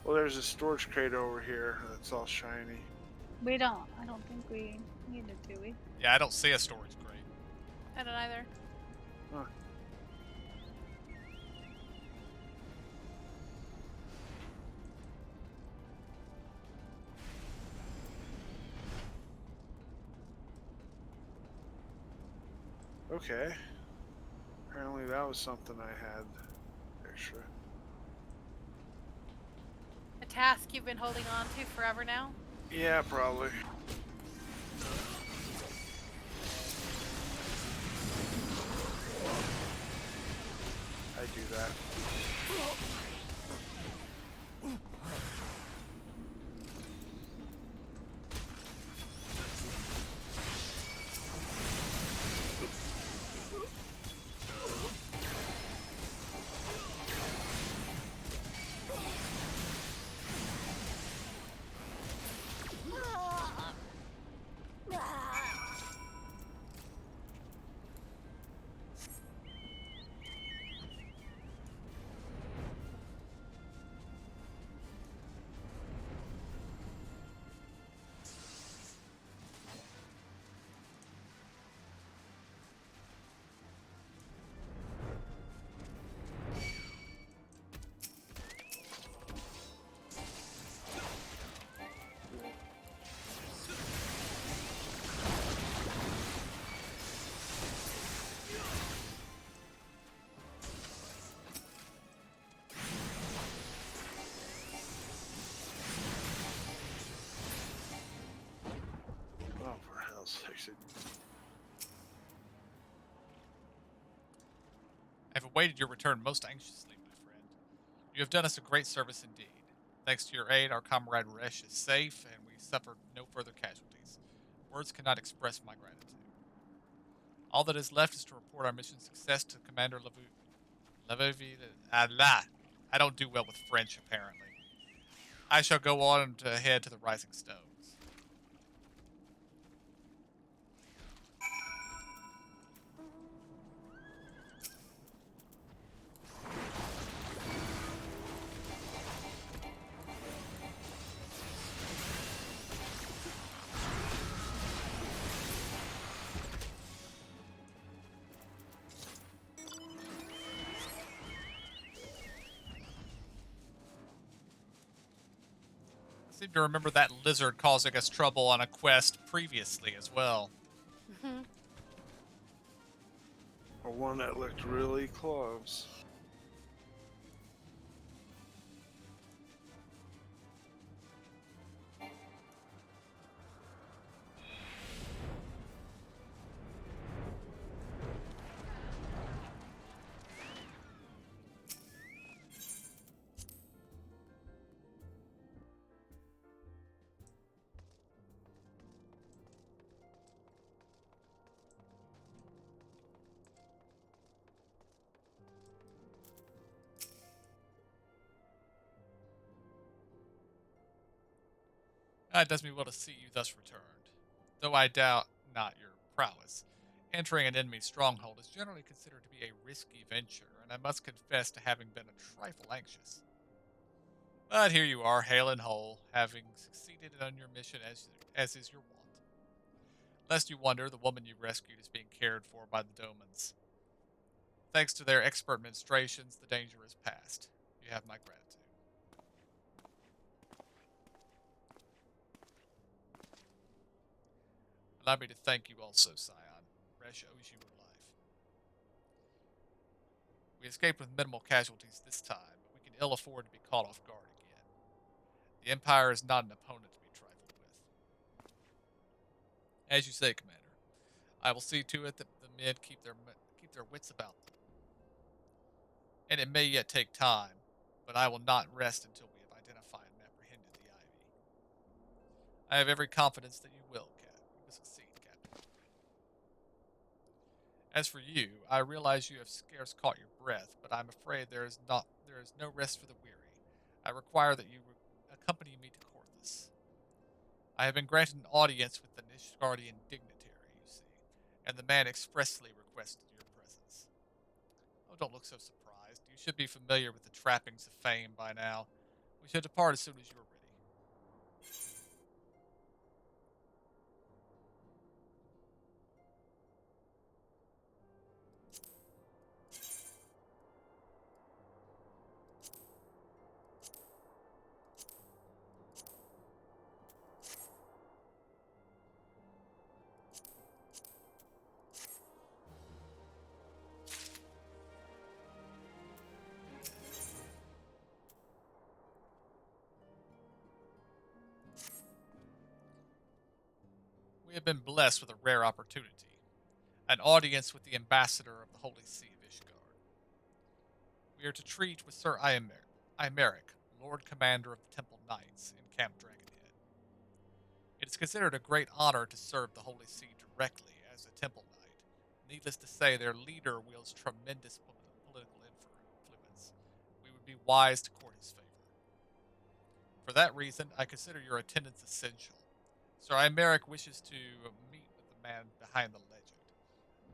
Well, there's a storage crate over here that's all shiny. We don't. I don't think we need it, do we? Yeah, I don't see a storage crate. I don't either. Huh. Okay. Apparently that was something I had extra. A task you've been holding on to forever now? Yeah, probably. I do that. Oh, for hell's sake. I have awaited your return most anxiously, my friend. You have done us a great service indeed. Thanks to your aid, our comrade Resh is safe, and we suffered no further casualties. Words cannot express my gratitude. All that is left is to report our mission success to Commander Allah. I don't do well with French, apparently. I shall go on to head to the Rising Stones. I seem to remember that lizard causing us trouble on a quest previously as well. Or one that looked really close. It does me well to see you thus returned, though I doubt not your prowess. Entering an enemy stronghold is generally considered to be a risky venture, and I must confess to having been a trifle anxious. But here you are, hale and whole, having succeeded on your mission as is your wont. Lest you wonder, the woman you rescued is being cared for by the Domans. Thanks to their expert ministrations, the danger is past. You have my gratitude. Allow me to thank you also, Scion. Resh owes you a life. We escaped with minimal casualties this time, but we can ill afford to be caught off guard again. The Empire is not an opponent to be trifled with. As you say, Commander, I will see to it that the men keep their wits about them. And it may yet take time, but I will not rest until we have identified and apprehended the Ivy. I have every confidence that you will succeed, Captain. As for you, I realize you have scarce caught your breath, but I'm afraid there is no rest for the weary. I require that you accompany me to Corthus. I have been granted an audience with the Nishgardian dignitary, you see, and the man expressly requested your presence. Oh, don't look so surprised. You should be familiar with the trappings of fame by now. We shall depart as soon as you are ready. We have been blessed with a rare opportunity, an audience with the ambassador of the Holy See of Ishgard. We are to treat with Sir Imeric, Lord Commander of the Temple Knights in Camp Dragonhead. It is considered a great honor to serve the Holy See directly as a Temple Knight. Needless to say, their leader wields tremendous political influence. We would be wise to court his favor. For that reason, I consider your attendance essential. Sir Imeric wishes to meet with the man behind the legend.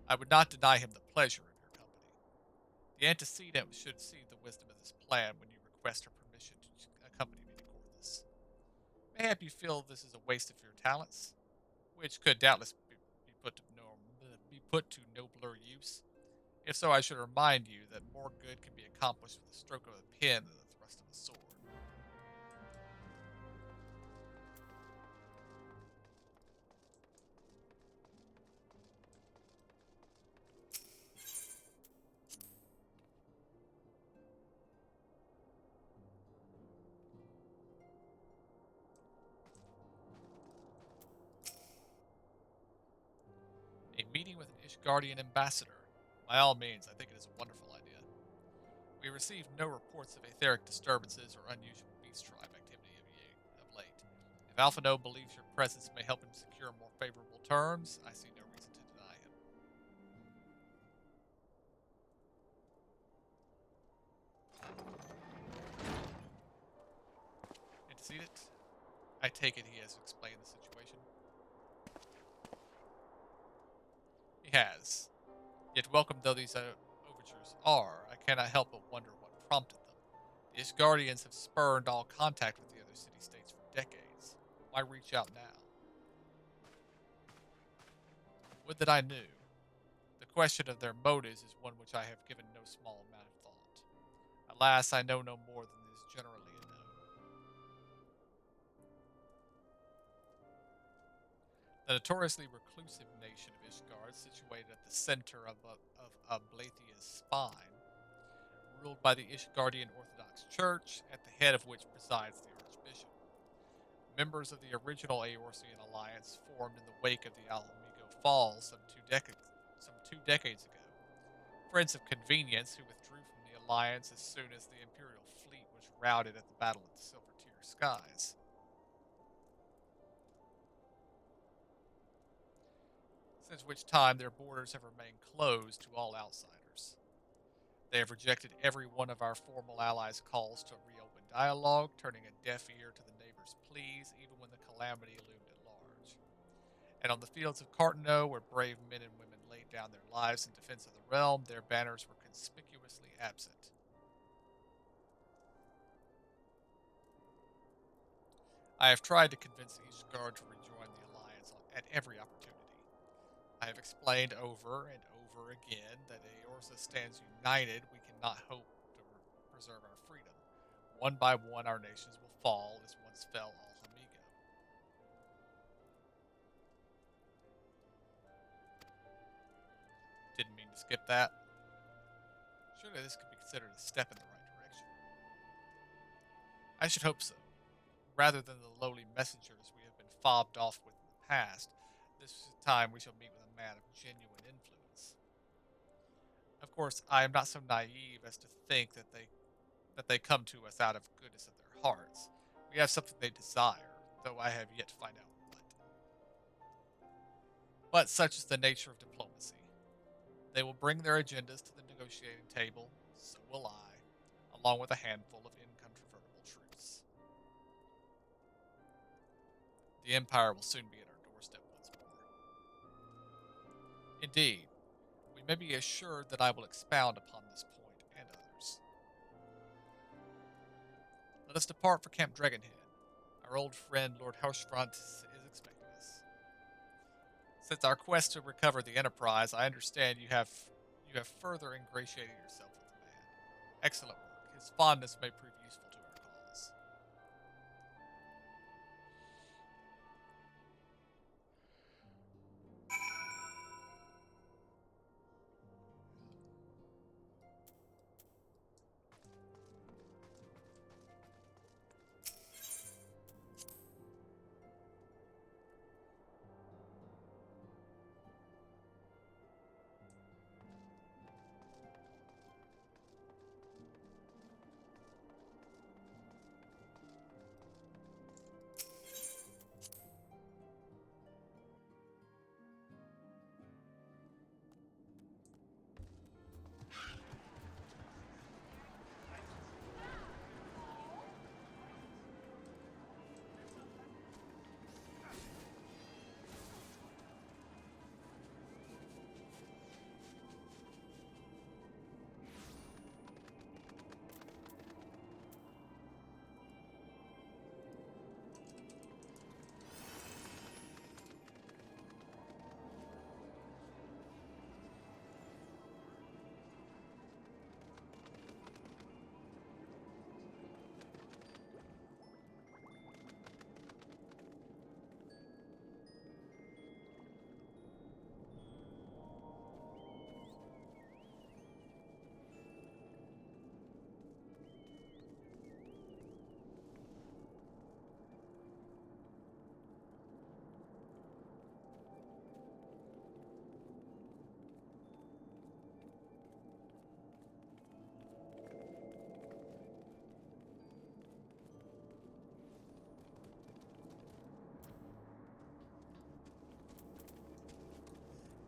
I would not deny him the pleasure of your company. The antecedent should see the wisdom of this plan when you request her permission to accompany me to Corthus. Mayhap you feel this is a waste of your talents, which could doubtless be put to nobler use. If so, I should remind you that more good can be accomplished with the stroke of a pen than the thrust of a sword. A meeting with an Ishgardian ambassador. By all means, I think it is a wonderful idea. We received no reports of etheric disturbances or unusual beast tribe activity of late. If Alphino believes your presence may help him secure more favorable terms, I see no reason to deny him. Antecedent? I take it he has explained the situation. He has. Yet welcome though these overtures are, I cannot help but wonder what prompted them. The Ishgardians have spurned all contact with the other city-states for decades. Why reach out now? Would that I knew. The question of their motives is one which I have given no small amount of thought. Alas, I know no more than is generally known. The notoriously reclusive nation of Ishgard, situated at the center of Ablathia's spine, ruled by the Ishgardian Orthodox Church, at the head of which presides the Archbishop. Members of the original Eorzean alliance formed in the wake of the Alamigo Falls some two decades ago. Friends of convenience who withdrew from the alliance as soon as the Imperial fleet was routed at the Battle of the Silver Tier Skies. Since which time their borders have remained closed to all outsiders. They have rejected every one of our formal allies' calls to reopen dialogue, turning a deaf ear to the neighbors' pleas, even when the calamity loomed at large. And on the fields of Cartano, where brave men and women laid down their lives in defense of the realm, their banners were conspicuously absent. I have tried to convince Ishgard to rejoin the alliance at every opportunity. I have explained over and over again that Eorza stands united. We cannot hope to preserve our freedom. One by one, our nations will fall as once fell Alhamigo. Didn't mean to skip that. Surely this could be considered a step in the right direction. I should hope so. Rather than the lowly messengers we have been fobbed off with in the past, this time we shall meet with a man of genuine influence. Of course, I am not so naive as to think that they come to us out of goodness of their hearts. We have something they desire, though I have yet to find out what. But such is the nature of diplomacy. They will bring their agendas to the negotiating table, so will I, along with a handful of incontrovertible truths. The Empire will soon be at our doorstep once more. Indeed, we may be assured that I will expound upon this point and others. Let us depart for Camp Dragonhead. Our old friend Lord Hausfront is expecting us. Since our quest to recover the Enterprise, I understand you have further ingratiated yourself with the man. Excellent work. His fondness may prove useful to our cause.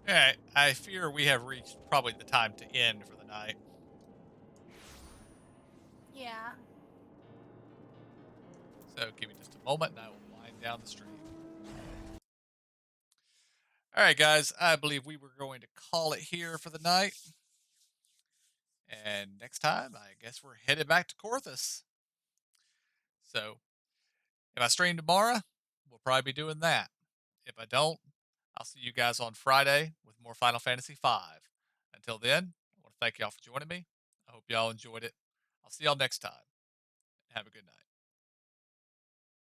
Alright, I fear we have reached probably the time to end for the night. Yeah. So give me just a moment and I will wind down the stream. Alright, guys, I believe we were going to call it here for the night. And next time, I guess we're headed back to Corthus. So, if I stream tomorrow, we'll probably be doing that. If I don't, I'll see you guys on Friday with more Final Fantasy V. Until then, I want to thank y'all for joining me. I hope y'all enjoyed it. I'll see y'all next time. Have a good night.